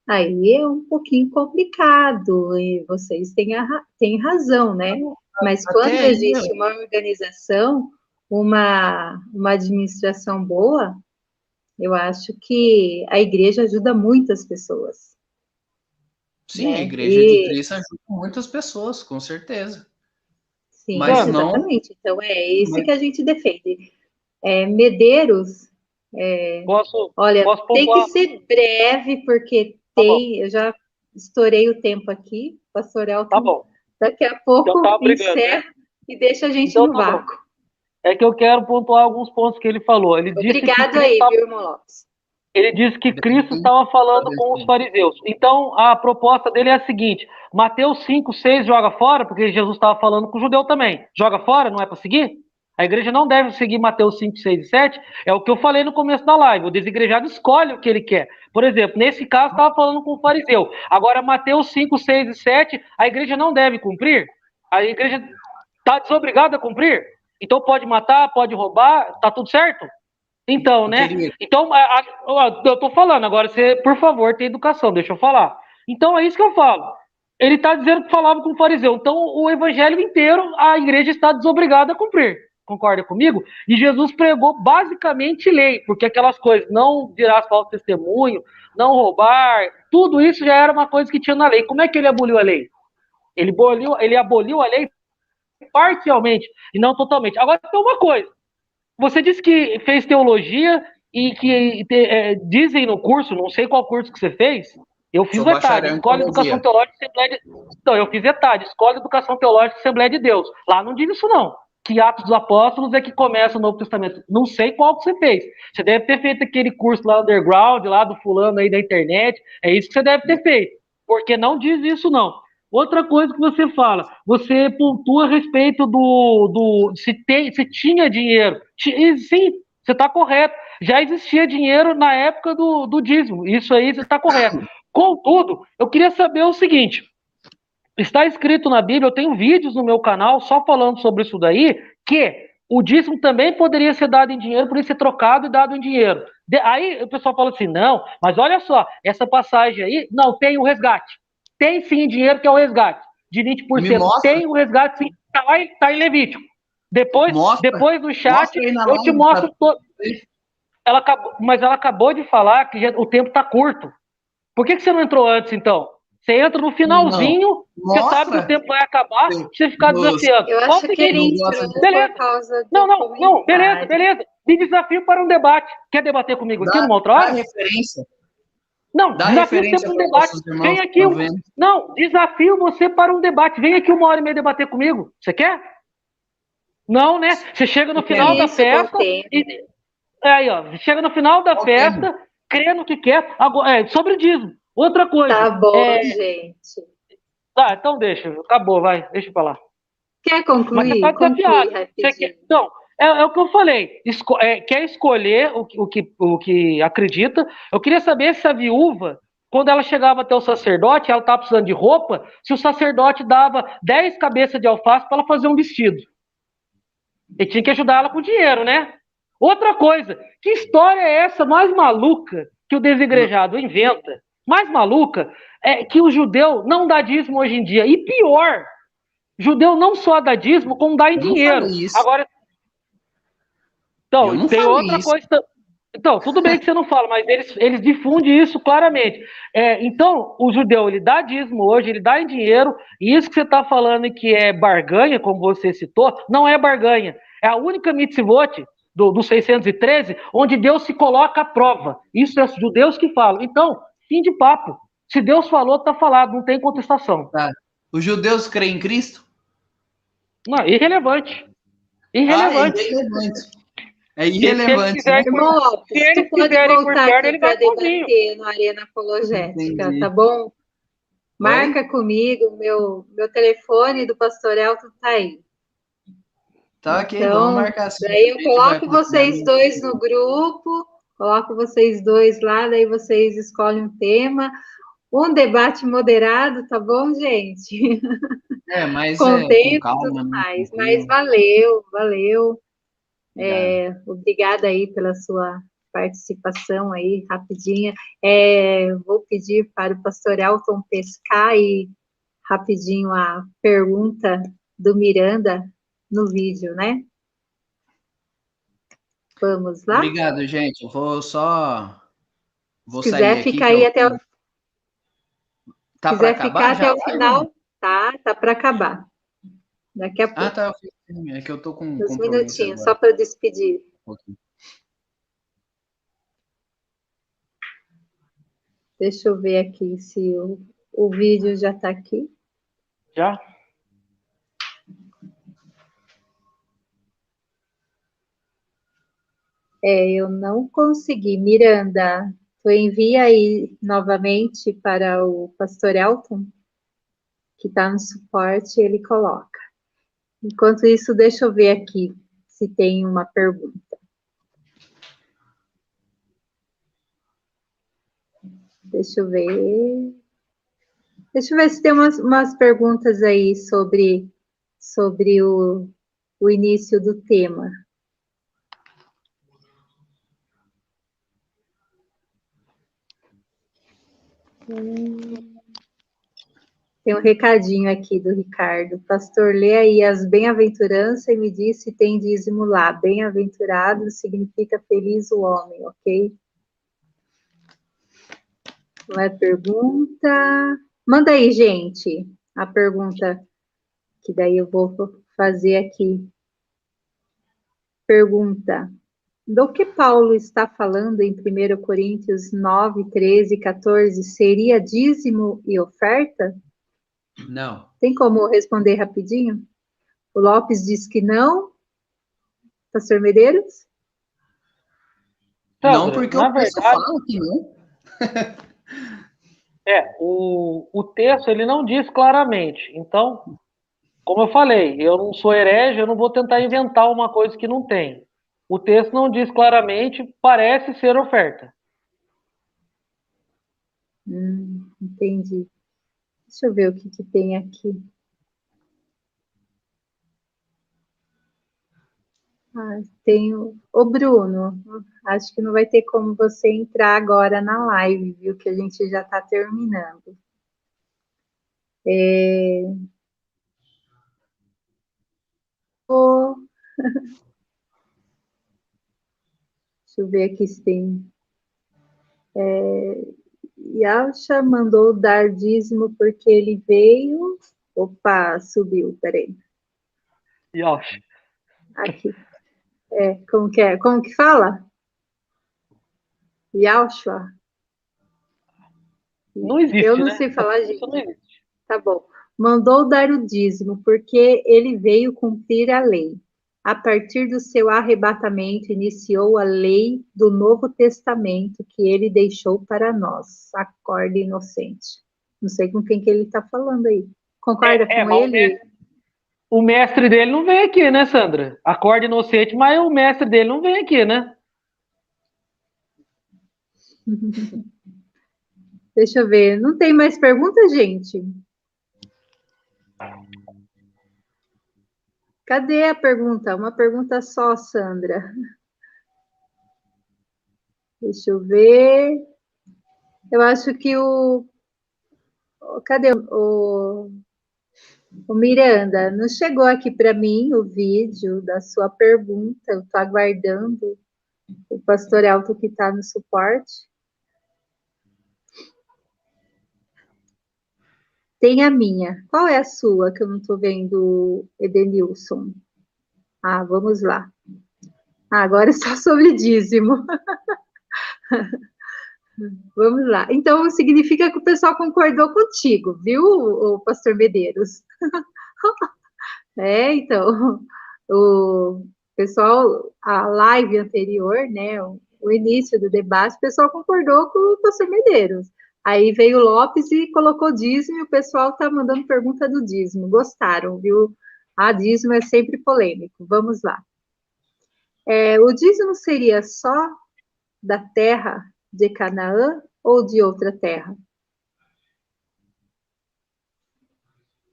Speaker 1: aí é um pouquinho complicado, e vocês têm razão, né? Mas
Speaker 3: Até
Speaker 1: quando
Speaker 3: aí,
Speaker 1: existe uma organização, uma administração boa, eu acho que a igreja ajuda muitas pessoas,
Speaker 3: sim, a
Speaker 1: né?
Speaker 3: igreja de
Speaker 1: E
Speaker 3: Cristo ajuda muitas pessoas, com certeza.
Speaker 1: sim,
Speaker 3: Mas não.
Speaker 1: exatamente. Então é isso
Speaker 3: Mas,
Speaker 1: que a gente defende. Medeiros, olha,
Speaker 2: Posso
Speaker 1: tem que
Speaker 2: pontuar?
Speaker 1: ser breve, porque
Speaker 2: Tá bom,
Speaker 1: eu já estourei o tempo aqui, pastor
Speaker 2: tá
Speaker 1: Elton,
Speaker 2: bom.
Speaker 1: daqui a
Speaker 2: Eu
Speaker 1: pouco
Speaker 2: tava brigando, né?
Speaker 1: encerra e deixa a gente
Speaker 2: Então
Speaker 1: no
Speaker 2: tá bom.
Speaker 1: vácuo.
Speaker 2: É que eu quero pontuar alguns pontos que ele falou.
Speaker 1: Obrigado aí, viu, irmão Lopes?
Speaker 2: Ele disse que Cristo
Speaker 3: bem,
Speaker 2: estava falando com os fariseus. Então, a proposta dele é a seguinte: Mateus 5, 6 joga fora, porque Jesus estava falando com o judeu também. Joga fora, não é para seguir? A igreja não deve seguir Mateus 5, 6 e 7. É o que eu falei no começo da live. O desigrejado escolhe o que ele quer. Por exemplo, nesse caso, estava falando com o fariseu. Agora, Mateus 5, 6 e 7, a igreja não deve cumprir? A igreja está desobrigada a cumprir? Então, pode matar, pode roubar, está tudo certo? Então, né?
Speaker 3: querido,
Speaker 2: Então, eu tô falando, agora você, por favor, tem educação, deixa eu falar. Então, é isso que eu falo. Ele está dizendo que falava com o fariseu. Então, o evangelho inteiro, a igreja está desobrigada a cumprir. Concorda comigo? E Jesus pregou basicamente lei, porque aquelas coisas, não dirás falso testemunho, não roubar, tudo isso já era uma coisa que tinha na lei. Como é que ele aboliu a lei? Ele aboliu a lei parcialmente e não totalmente. Agora, tem uma coisa. Você disse que fez teologia e que dizem no curso, não sei qual curso que você fez, eu fiz
Speaker 3: sou
Speaker 2: o ETAD,
Speaker 3: bacharel em
Speaker 2: Escola de Educação
Speaker 3: teologia.
Speaker 2: Teológica Assembleia de... Então, eu fiz ETAD, Escola de Educação Teológica Assembleia de Deus. Lá não diz isso não, que Atos dos Apóstolos é que começa o Novo Testamento. Não sei qual que você fez. Você deve ter feito aquele curso lá underground, lá do fulano aí da internet, é isso que você deve ter feito, porque não diz isso não. Outra coisa que você fala, você pontua a respeito se tinha dinheiro. Sim, você está correto. Já existia dinheiro na época do dízimo. Isso aí você está correto. Contudo, eu queria saber o seguinte: está escrito na Bíblia, eu tenho vídeos no meu canal só falando sobre isso daí, que o dízimo também poderia ser dado em dinheiro, poderia ser trocado e dado em dinheiro. Aí o pessoal fala assim: não, mas olha só, essa passagem aí, não, tem o resgate. Tem sim dinheiro que é o resgate, de
Speaker 3: Me
Speaker 2: 20%.
Speaker 3: mostra,
Speaker 2: Tem o resgate sim, está lá, tá em Levítico.
Speaker 3: mostra,
Speaker 2: Depois no chat,
Speaker 3: mostra aí na
Speaker 2: eu te
Speaker 3: live.
Speaker 2: mostro todo. Mas ela acabou de falar que o tempo está curto. Por que você não entrou antes, então? Você entra no
Speaker 3: Não,
Speaker 2: finalzinho, você sabe que o
Speaker 3: mostra.
Speaker 2: tempo vai acabar,
Speaker 3: Eu,
Speaker 2: você ficar
Speaker 3: nos-
Speaker 2: desafiando.
Speaker 1: Eu
Speaker 2: Ó, o
Speaker 1: acho que ele
Speaker 2: seguinte,
Speaker 3: não gosta de
Speaker 1: entrou por
Speaker 2: beleza.
Speaker 1: causa
Speaker 2: Não,
Speaker 1: do
Speaker 2: beleza,
Speaker 1: comentário.
Speaker 2: beleza. Me desafio para um debate. Quer debater comigo aqui
Speaker 3: dar,
Speaker 2: numa outra
Speaker 3: dar
Speaker 2: hora?
Speaker 3: referência,
Speaker 2: Não,
Speaker 3: dar
Speaker 2: desafio você
Speaker 3: referência
Speaker 2: para um
Speaker 3: para
Speaker 2: debate.
Speaker 3: nossos irmãos
Speaker 2: Vem
Speaker 3: que
Speaker 2: aqui.
Speaker 3: estão vendo.
Speaker 2: Não, desafio você para um debate. Vem aqui 1h30 debater comigo. Você quer? Não, né? Você chega no final da
Speaker 1: Isso, bom
Speaker 2: festa
Speaker 1: tempo.
Speaker 2: e. Aí, ó. Chega no final da
Speaker 3: Qual o tema?
Speaker 2: festa, crê no que quer. Agora, sobre dízimo. Outra coisa.
Speaker 1: Tá bom, gente.
Speaker 2: Então deixa. Acabou, vai. Deixa pra lá.
Speaker 1: Quer
Speaker 2: Mas você
Speaker 1: concluir?
Speaker 2: está
Speaker 1: Conclui
Speaker 2: desafiado. Você quer,
Speaker 1: rapidinho.
Speaker 2: então, é o que eu falei. Quer escolher o que acredita. Eu queria saber se a viúva, quando ela chegava até o sacerdote, ela estava precisando de roupa, se o sacerdote dava 10 cabeças de alface para ela fazer um vestido. Ele tinha que ajudar ela com dinheiro, né? Outra coisa, que história é essa mais maluca que o desigrejado inventa? Mais maluca é que o judeu não dá dízimo hoje em dia. E pior, judeu não só dá dízimo, como dá em
Speaker 3: Eu não
Speaker 2: dinheiro.
Speaker 3: falei isso.
Speaker 2: Agora, Então,
Speaker 3: Eu não
Speaker 2: tem
Speaker 3: falei
Speaker 2: outra
Speaker 3: isso.
Speaker 2: coisa. Então, tudo bem que você não fala, mas eles difundem isso claramente. Então, o judeu, ele dá dízimo hoje, ele dá em dinheiro, e isso que você está falando que é barganha, como você citou, não é barganha. É a única mitzvot do 613 onde Deus se coloca à prova. Isso é os judeus que falam. Então, fim de papo. Se Deus falou, está falado, não tem contestação.
Speaker 3: Tá. Os judeus creem em Cristo?
Speaker 2: Não, irrelevante.
Speaker 3: Ah, é
Speaker 2: Irrelevante.
Speaker 3: irrelevante. É
Speaker 2: Se eles
Speaker 3: irrelevante, né?
Speaker 2: quiserem
Speaker 1: Irmão
Speaker 2: se
Speaker 1: Lopes, tu
Speaker 2: eles
Speaker 1: pode
Speaker 2: quiserem ir por
Speaker 1: voltar
Speaker 2: perto,
Speaker 1: aqui
Speaker 2: ele
Speaker 1: para
Speaker 2: vai sozinho.
Speaker 1: debater no Arena Apologética, tá
Speaker 3: Entendi.
Speaker 1: bom?
Speaker 3: Oi?
Speaker 1: Marca comigo, meu telefone do Pastor Elton tá aí.
Speaker 3: Tá ok, vamos
Speaker 1: Então,
Speaker 3: marcar assim.
Speaker 1: daí eu
Speaker 3: A gente vai
Speaker 1: coloco
Speaker 3: continuar.
Speaker 1: vocês dois no grupo, coloco vocês dois lá, daí vocês escolhem um tema. Um debate moderado, tá bom, gente?
Speaker 3: Mas
Speaker 1: Com
Speaker 3: com
Speaker 1: tempo e tudo
Speaker 3: calma, né?
Speaker 1: mais. Mas
Speaker 3: Tranquilo.
Speaker 1: valeu.
Speaker 3: Obrigado.
Speaker 1: Obrigada aí pela sua participação aí, rapidinha. Vou pedir para o pastor Elton pescar aí rapidinho a pergunta do Miranda no vídeo, né? Vamos lá?
Speaker 3: Obrigado, gente. Eu vou só.
Speaker 1: Se
Speaker 3: Vou sair
Speaker 1: quiser
Speaker 3: aqui
Speaker 1: ficar
Speaker 3: que
Speaker 1: aí
Speaker 3: eu.
Speaker 1: até
Speaker 3: Tá para
Speaker 1: quiser ficar
Speaker 3: acabar já
Speaker 1: até
Speaker 3: a
Speaker 1: o
Speaker 3: live ou não?
Speaker 1: final, tá para acabar. Daqui a
Speaker 3: Ah,
Speaker 1: pouco.
Speaker 3: tá. É que eu tô com um
Speaker 1: Uns
Speaker 3: compromisso
Speaker 1: minutinhos,
Speaker 3: agora.
Speaker 1: só para despedir.
Speaker 3: Ok.
Speaker 1: Deixa eu ver aqui se o vídeo já está aqui.
Speaker 2: Já?
Speaker 1: Eu não consegui. Miranda, tu envia aí novamente para o pastor Elton, que está no suporte, ele coloca. Enquanto isso, deixa eu ver aqui se tem uma pergunta. Deixa eu ver. Deixa eu ver se tem umas perguntas aí sobre o início do tema. Tem um recadinho aqui do Ricardo. Pastor, lê aí as bem-aventuranças e me diz se tem dízimo lá. Bem-aventurado significa feliz o homem, ok? Não é pergunta. Manda aí, gente, a pergunta que daí eu vou fazer aqui. Pergunta. Do que Paulo está falando em 1 Coríntios 9, 13, 14? Seria dízimo e oferta?
Speaker 3: Não.
Speaker 1: Tem como responder rapidinho? O Lopes diz que não. Pastor Medeiros?
Speaker 3: Não,
Speaker 2: Sandra,
Speaker 3: porque
Speaker 2: na
Speaker 3: o texto
Speaker 2: verdade,
Speaker 3: fala que não.
Speaker 2: o texto ele não diz claramente. Então, como eu falei, eu não sou herege, eu não vou tentar inventar uma coisa que não tem. O texto não diz claramente, parece ser oferta.
Speaker 1: Entendi. Deixa eu ver o que tem aqui. Tenho. Ô, Bruno, acho que não vai ter como você entrar agora na live, viu? Que a gente já está terminando. Ô, deixa eu ver aqui se tem. Yasha mandou dar dízimo porque ele veio. Opa, subiu, peraí.
Speaker 2: Yoshi.
Speaker 1: Aqui. Como que é? Como que fala? Yashua?
Speaker 2: Não
Speaker 1: Eu
Speaker 2: existe,
Speaker 1: não
Speaker 2: né?
Speaker 1: sei falar,
Speaker 2: Isso não
Speaker 1: gente.
Speaker 2: existe.
Speaker 1: Tá bom. Mandou dar o dízimo, porque ele veio cumprir a lei. A partir do seu arrebatamento, iniciou a lei do Novo Testamento que ele deixou para nós. Acorde inocente. Não sei com quem que ele está falando aí. Concorda com
Speaker 2: Mas
Speaker 1: ele?
Speaker 2: o mestre dele não vem aqui, né, Sandra? Acorda inocente, mas o mestre dele não vem aqui, né?
Speaker 1: Deixa eu ver. Não tem mais perguntas, gente? Cadê a pergunta? Uma pergunta só, Sandra. Deixa eu ver. Eu acho que Cadê o O Miranda, não chegou aqui para mim o vídeo da sua pergunta, eu estou aguardando o pastor Elton que está no suporte. Tem a minha. Qual é a sua que eu não estou vendo, Edenilson? Ah, vamos lá. Ah, agora é só sobre dízimo. Vamos lá. Então, significa que o pessoal concordou contigo, viu, o pastor Medeiros? Então, o pessoal, a live anterior, né, o início do debate, o pessoal concordou com o pastor Medeiros. Aí veio o Lopes e colocou dízimo, e o pessoal está mandando pergunta do dízimo. Gostaram, viu? Ah, dízimo é sempre polêmico. Vamos lá. O dízimo seria só da terra de Canaã ou de outra terra?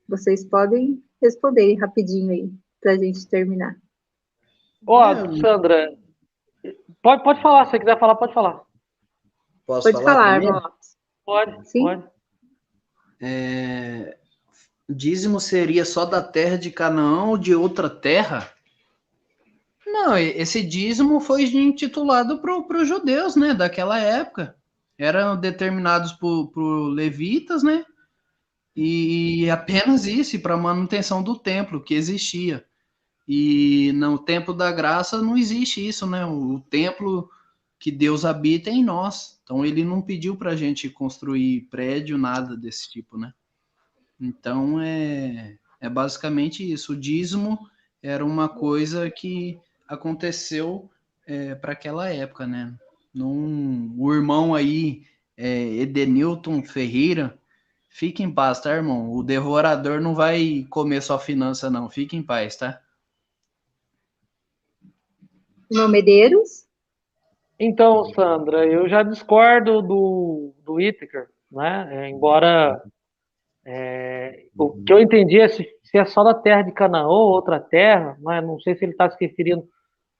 Speaker 1: Vocês podem responder rapidinho aí, para a gente terminar.
Speaker 2: Sandra, pode falar, se você quiser falar, pode falar.
Speaker 3: Posso
Speaker 1: pode falar, irmão Lopes.
Speaker 2: Pode, sim. Pode.
Speaker 3: Dízimo seria só da terra de Canaã ou de outra terra? Não, esse dízimo foi intitulado para os judeus, né, daquela época. Eram determinados por levitas, né, e apenas isso, para manutenção do templo que existia. E no templo da graça não existe isso, né, o templo que Deus habita é em nós. Então ele não pediu para a gente construir prédio, nada desse tipo, né. Então é basicamente isso. O dízimo era uma coisa que aconteceu para aquela época, né? O irmão aí, Edenilton Ferreira, fique em paz, tá, irmão? O devorador não vai comer sua finança, não. Fique em paz, tá?
Speaker 1: Irmão Medeiros?
Speaker 2: Então, Sandra, eu já discordo do Whittaker, né? Embora o que eu entendi é se é só da terra de Canaã ou outra terra, né? Não sei se ele está se referindo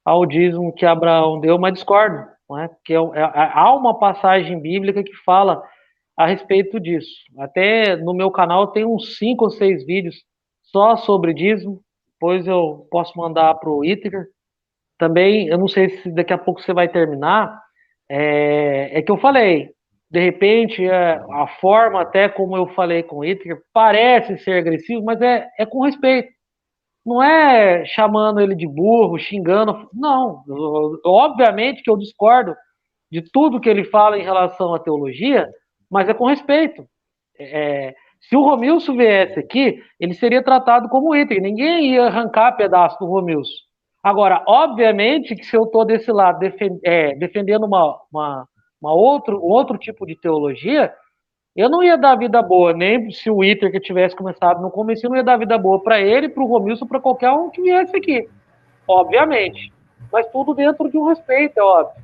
Speaker 2: ao dízimo que Abraão deu, mas discordo, né? Porque há uma passagem bíblica que fala a respeito disso. Até no meu canal tem uns 5 ou 6 vídeos só sobre dízimo, depois eu posso mandar para o Whittaker. Também, eu não sei se daqui a pouco você vai terminar, que eu falei, de repente, a forma, até como eu falei com o Hitler, parece ser agressivo, mas é com respeito. Não é chamando ele de burro, xingando. Não, obviamente que eu discordo de tudo que ele fala em relação à teologia, mas é com respeito. Se o Romilson viesse aqui, ele seria tratado como Hitler. Ninguém ia arrancar pedaço do Romilson. Agora, obviamente que se eu estou desse lado defendendo outro tipo de teologia, eu não ia dar vida boa, nem se o Hitler que tivesse começado no começo, eu não ia dar vida boa para ele, para o Romilson, para qualquer um que viesse aqui. Obviamente. Mas tudo dentro de um respeito, é óbvio.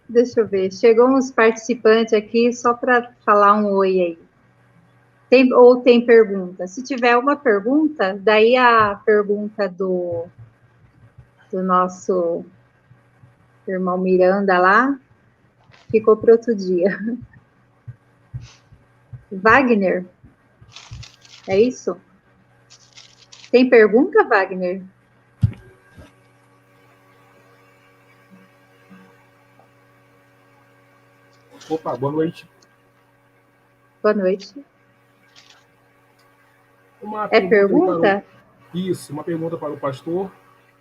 Speaker 1: Deixa eu ver. Chegou uns participantes aqui só para falar um oi aí. Tem pergunta? Se tiver uma pergunta, daí a pergunta do nosso irmão Miranda lá ficou para outro dia. Wagner, é isso? Tem pergunta, Wagner?
Speaker 4: Opa, boa noite.
Speaker 1: Boa noite.
Speaker 4: Uma
Speaker 1: pergunta?
Speaker 4: Isso, uma pergunta para o pastor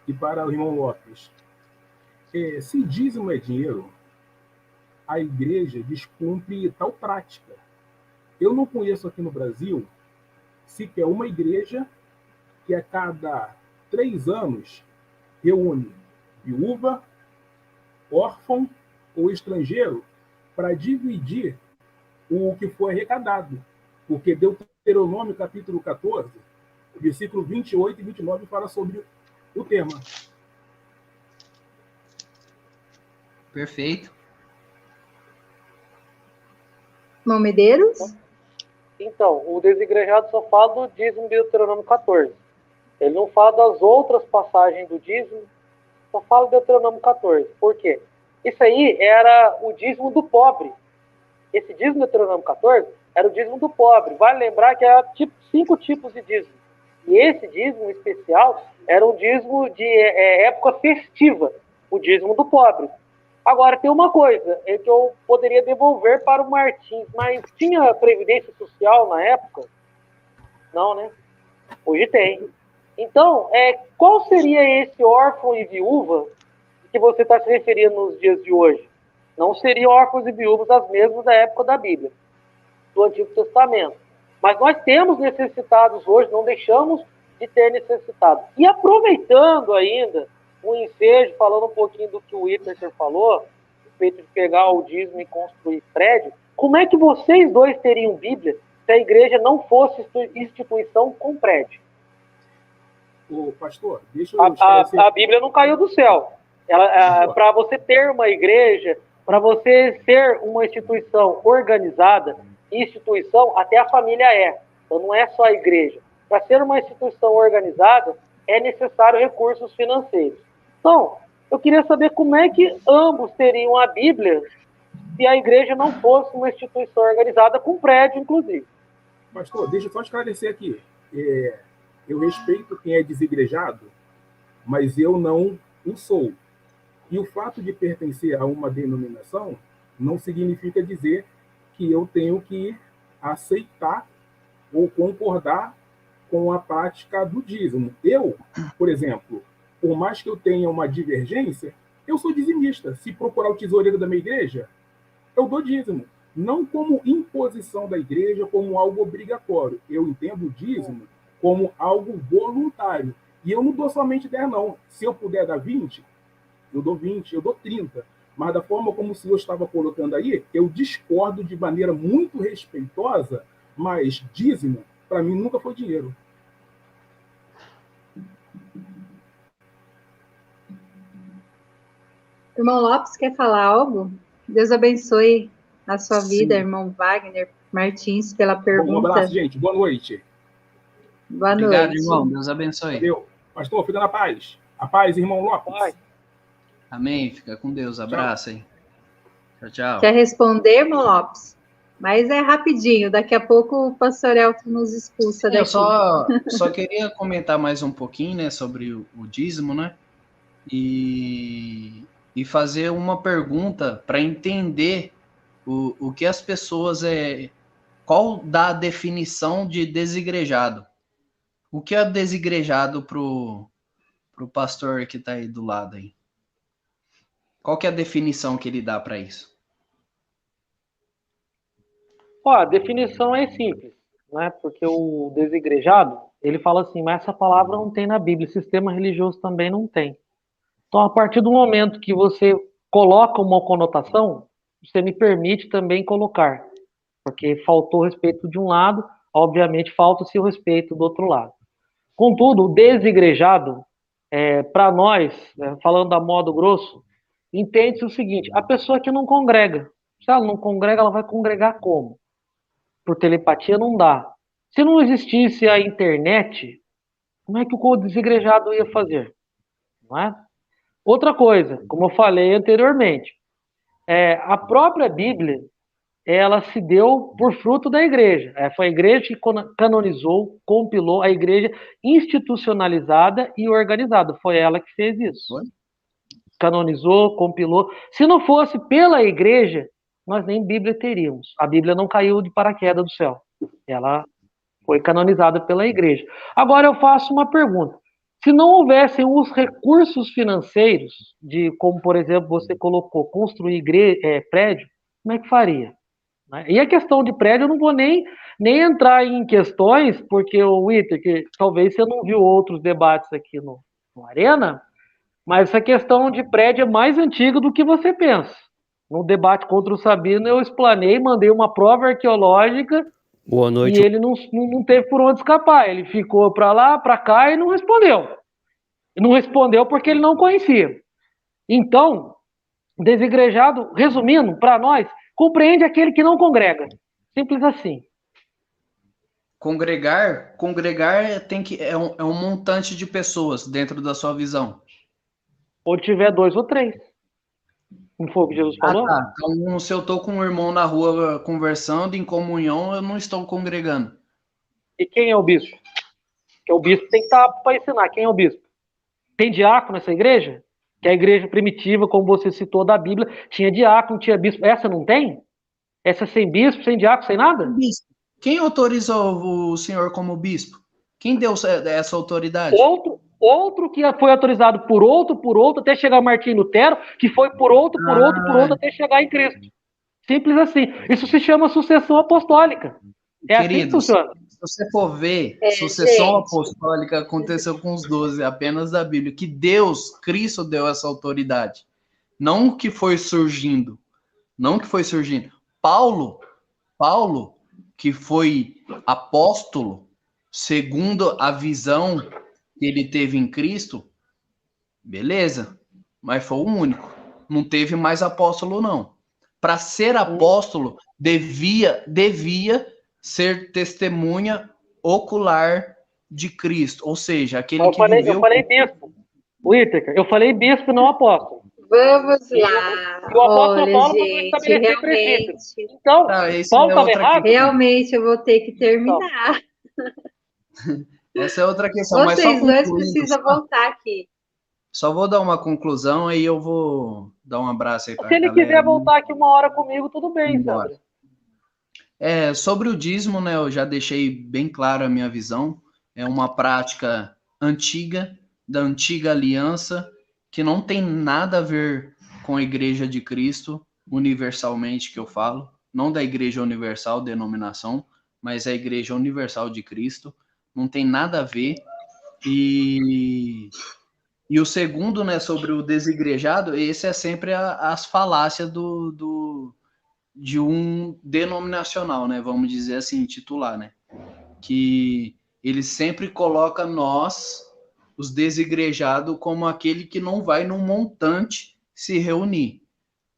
Speaker 4: e para o irmão Lopes. Se dízimo é dinheiro, a igreja descumpre tal prática. Eu não conheço aqui no Brasil sequer uma igreja que a cada 3 anos reúne viúva, órfão ou estrangeiro para dividir o que foi arrecadado. Porque Deuteronômio, capítulo 14, versículo 28 e 29, fala sobre o tema.
Speaker 3: Perfeito.
Speaker 1: Irmão Medeiros?
Speaker 2: Então, o desigrejado só fala do dízimo de Deuteronômio 14. Ele não fala das outras passagens do dízimo, só fala de Deuteronômio 14. Por quê? Isso aí era o dízimo do pobre. Esse dízimo de Deuteronômio 14 era o dízimo do pobre. Vale lembrar que há 5 tipos de dízimo. E esse dízimo especial era um dízimo de época festiva, o dízimo do pobre. Agora, tem uma coisa que eu poderia devolver para o Martins, mas tinha previdência social na época? Não, né? Hoje tem. Então, qual seria esse órfão e viúva que você está se referindo nos dias de hoje? Não seriam órfãos e viúvas as mesmas da época da Bíblia, do Antigo Testamento. Mas nós temos necessitados hoje, não deixamos de ter necessitados. E aproveitando ainda o ensejo, falando um pouquinho do que o Whittaker falou, a respeito de pegar o dízimo e construir prédio, como é que vocês dois teriam Bíblia se a igreja não fosse instituição com prédio?
Speaker 4: Ô, pastor, deixa eu esclarecer.
Speaker 2: A Bíblia não caiu do céu. Para você ter uma igreja, para você ser uma instituição organizada, instituição até a família é. Então não é só a igreja. Para ser uma instituição organizada, é necessário recursos financeiros. Então, eu queria saber como é que ambos teriam a Bíblia se a igreja não fosse uma instituição organizada com prédio, inclusive.
Speaker 4: Pastor, deixa eu só esclarecer aqui. Eu respeito quem é desigrejado, mas eu não o sou. E o fato de pertencer a uma denominação não significa dizer que eu tenho que aceitar ou concordar com a prática do dízimo. Eu, por exemplo, por mais que eu tenha uma divergência, eu sou dizimista. Se procurar o tesoureiro da minha igreja, eu dou dízimo. Não como imposição da igreja, como algo obrigatório. Eu entendo o dízimo como algo voluntário. E eu não dou somente 10, não. Se eu puder dar 20, eu dou 20, eu dou 30. Mas da forma como o senhor estava colocando aí, eu discordo de maneira muito respeitosa, mas dízimo, para mim, nunca foi dinheiro.
Speaker 1: Irmão Lopes, quer falar algo? Deus abençoe a sua vida, irmão Wagner Martins, pela pergunta.
Speaker 4: Um abraço, gente. Boa noite.
Speaker 1: Boa noite.
Speaker 3: Obrigado, irmão. Deus abençoe.
Speaker 4: Valeu. Pastor, fica na paz. A paz, irmão Lopes.
Speaker 2: Pai.
Speaker 3: Amém. Fica com Deus. Abraço aí. Tchau, tchau.
Speaker 1: Quer responder, irmão Lopes? Mas é rapidinho. Daqui a pouco o pastor Elton nos expulsa daqui.
Speaker 3: Eu só queria comentar mais um pouquinho, né, sobre o dízimo, né? E fazer uma pergunta para entender o que as pessoas... Qual da definição de desigrejado? O que é desigrejado pro pastor que está aí do lado aí? Qual que é a definição que ele dá para isso?
Speaker 2: A definição é simples, né? Porque o desigrejado, ele fala assim, mas essa palavra não tem na Bíblia, sistema religioso também não tem. Então, a partir do momento que você coloca uma conotação, você me permite também colocar, porque faltou respeito de um lado, obviamente falta-se o respeito do outro lado. Contudo, o desigrejado, para nós, falando a modo grosso, entende-se o seguinte, a pessoa que não congrega, se ela não congrega, ela vai congregar como? Por telepatia não dá. Se não existisse a internet, como é que o desigrejado ia fazer? Não é? Outra coisa, como eu falei anteriormente, a própria Bíblia, ela se deu por fruto da igreja. Foi a igreja que canonizou, compilou, a igreja institucionalizada e organizada. Foi ela que fez isso. Canonizou, compilou. Se não fosse pela igreja, nós nem Bíblia teríamos. A Bíblia não caiu de paraquedas do céu. Ela foi canonizada pela igreja. Agora eu faço uma pergunta. Se não houvessem os recursos financeiros, como por exemplo você colocou, construir prédio, como é que faria? E a questão de prédio eu não vou nem entrar em questões, porque o Whittaker, talvez você não viu outros debates aqui no Arena, mas essa questão de prédio é mais antiga do que você pensa. No debate contra o Sabino, eu explanei, mandei uma prova arqueológica. Boa noite. E ele não teve por onde escapar. Ele ficou para lá, para cá e não respondeu. Não respondeu porque ele não conhecia. Então, desigrejado, resumindo, para nós, compreende aquele que não congrega. Simples assim.
Speaker 3: Congregar é um montante de pessoas dentro da sua visão.
Speaker 2: Ou tiver 2 ou 3. Não foi o que Jesus falou?
Speaker 3: Tá. Então, se eu estou com um irmão na rua conversando, em comunhão, eu não estou congregando.
Speaker 2: E quem é o bispo? Porque o bispo tem que estar para ensinar. Quem é o bispo? Tem diácono nessa igreja? Que é a igreja primitiva, como você citou da Bíblia, tinha diácono, tinha bispo. Essa não tem? Essa sem bispo, sem diácono, sem nada?
Speaker 3: Bispo. Quem autorizou o senhor como bispo? Quem deu essa autoridade?
Speaker 2: Outro que foi autorizado por outro, até chegar Martim Lutero, que foi por outro, até chegar em Cristo. Simples assim. Isso se chama sucessão apostólica. É
Speaker 3: Queridos,
Speaker 2: assim que funciona.
Speaker 3: se você for ver, sucessão apostólica aconteceu com os 12, apenas da Bíblia, que Deus, Cristo deu essa autoridade. Não que foi surgindo. Paulo, que foi apóstolo, segundo a visão que ele teve em Cristo, beleza, mas foi o único. Não teve mais apóstolo, não. Para ser apóstolo, devia ser testemunha ocular de Cristo, ou seja, aquele que viveu...
Speaker 2: Eu falei bispo, Whittaker, eu falei bispo, não apóstolo.
Speaker 1: Vamos lá.
Speaker 2: E o apóstolo
Speaker 1: Olha,
Speaker 2: Paulo
Speaker 1: gente,
Speaker 2: estabelecer princípios.
Speaker 1: realmente.
Speaker 2: Então, Paulo estava errado?
Speaker 1: Realmente eu vou ter que terminar.
Speaker 3: Essa é outra questão.
Speaker 1: Vocês dois precisam voltar aqui.
Speaker 3: Só vou dar uma conclusão, aí eu vou dar um abraço aí para a galera.
Speaker 2: Se ele quiser voltar aqui 1 hora comigo, tudo bem, Sandra.
Speaker 3: Sobre o dízimo, né, eu já deixei bem claro a minha visão. É uma prática antiga, da antiga aliança, que não tem nada a ver com a Igreja de Cristo, universalmente que eu falo. Não da Igreja Universal, denominação, mas a Igreja Universal de Cristo. Não tem nada a ver. E o segundo, né, sobre o desigrejado, esse é sempre as falácias de um denominacional, né, vamos dizer assim, titular, né, que ele sempre coloca nós, os desigrejados, como aquele que não vai num montante se reunir.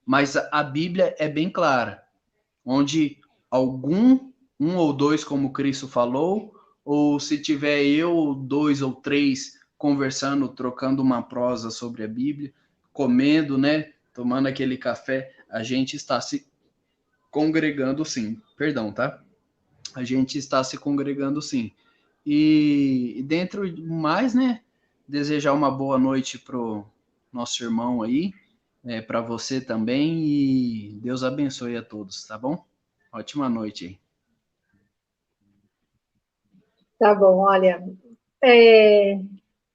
Speaker 3: Mas a Bíblia é bem clara, onde um ou dois, como Cristo falou, ou se tiver eu, 2 ou 3 conversando, trocando uma prosa sobre a Bíblia, comendo, né, tomando aquele café, a gente está se congregando sim. Perdão, tá? A gente está se congregando sim. E dentro de mais, né, desejar uma boa noite pro nosso irmão aí, para você também, e Deus abençoe a todos, tá bom? Ótima noite aí.
Speaker 1: Tá bom, olha,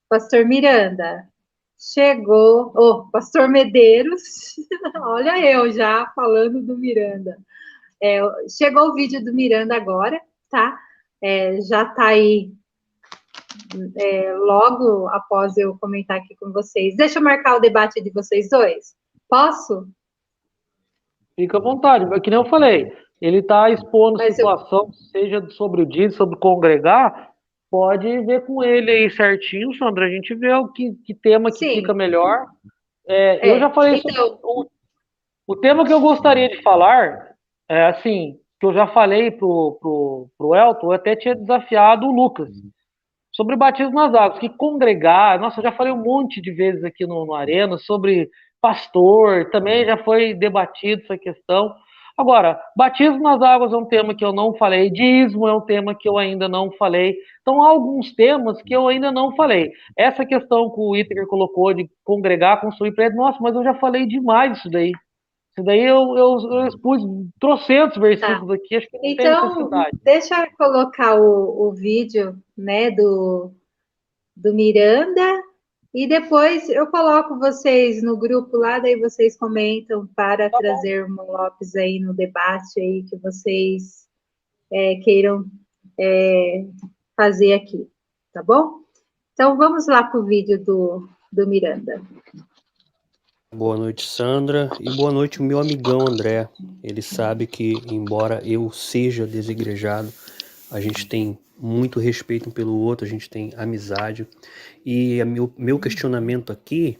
Speaker 1: Pastor Miranda, chegou, Pastor Medeiros, olha eu já falando do Miranda. Chegou o vídeo do Miranda agora, tá? Já tá aí logo após eu comentar aqui com vocês. Deixa eu marcar o debate de vocês dois. Posso?
Speaker 2: Fica à vontade, mas que nem eu falei, ele está expondo situação, seja sobre o dízimo, sobre congregar, pode ver com ele aí certinho, Sandra, a gente vê que tema que fica melhor. Eu já falei
Speaker 1: então...
Speaker 2: o tema que eu gostaria de falar, assim, que eu já falei pro Elton, eu até tinha desafiado o Lucas, sobre batismo nas águas, que congregar, nossa, eu já falei um monte de vezes aqui no Arena, sobre pastor, também já foi debatido essa questão. Agora, batismo nas águas é um tema que eu não falei, dízimo é um tema que eu ainda não falei, então há alguns temas que eu ainda não falei. Essa questão que o Whittaker colocou de congregar, construir prédio, nossa, mas eu já falei demais isso daí. Isso daí eu expus trocentos versículos aqui, acho que não tem necessidade.
Speaker 1: Deixa eu colocar o vídeo, né, do Miranda, e depois eu coloco vocês no grupo lá, daí vocês comentam para trazer o Irmão Lopes aí no debate aí que vocês queiram fazer aqui, tá bom? Então vamos lá para o vídeo do Miranda.
Speaker 5: Boa noite, Sandra, e boa noite o meu amigão André. Ele sabe que, embora eu seja desigrejado, a gente tem muito respeito um pelo outro, a gente tem amizade. E meu questionamento aqui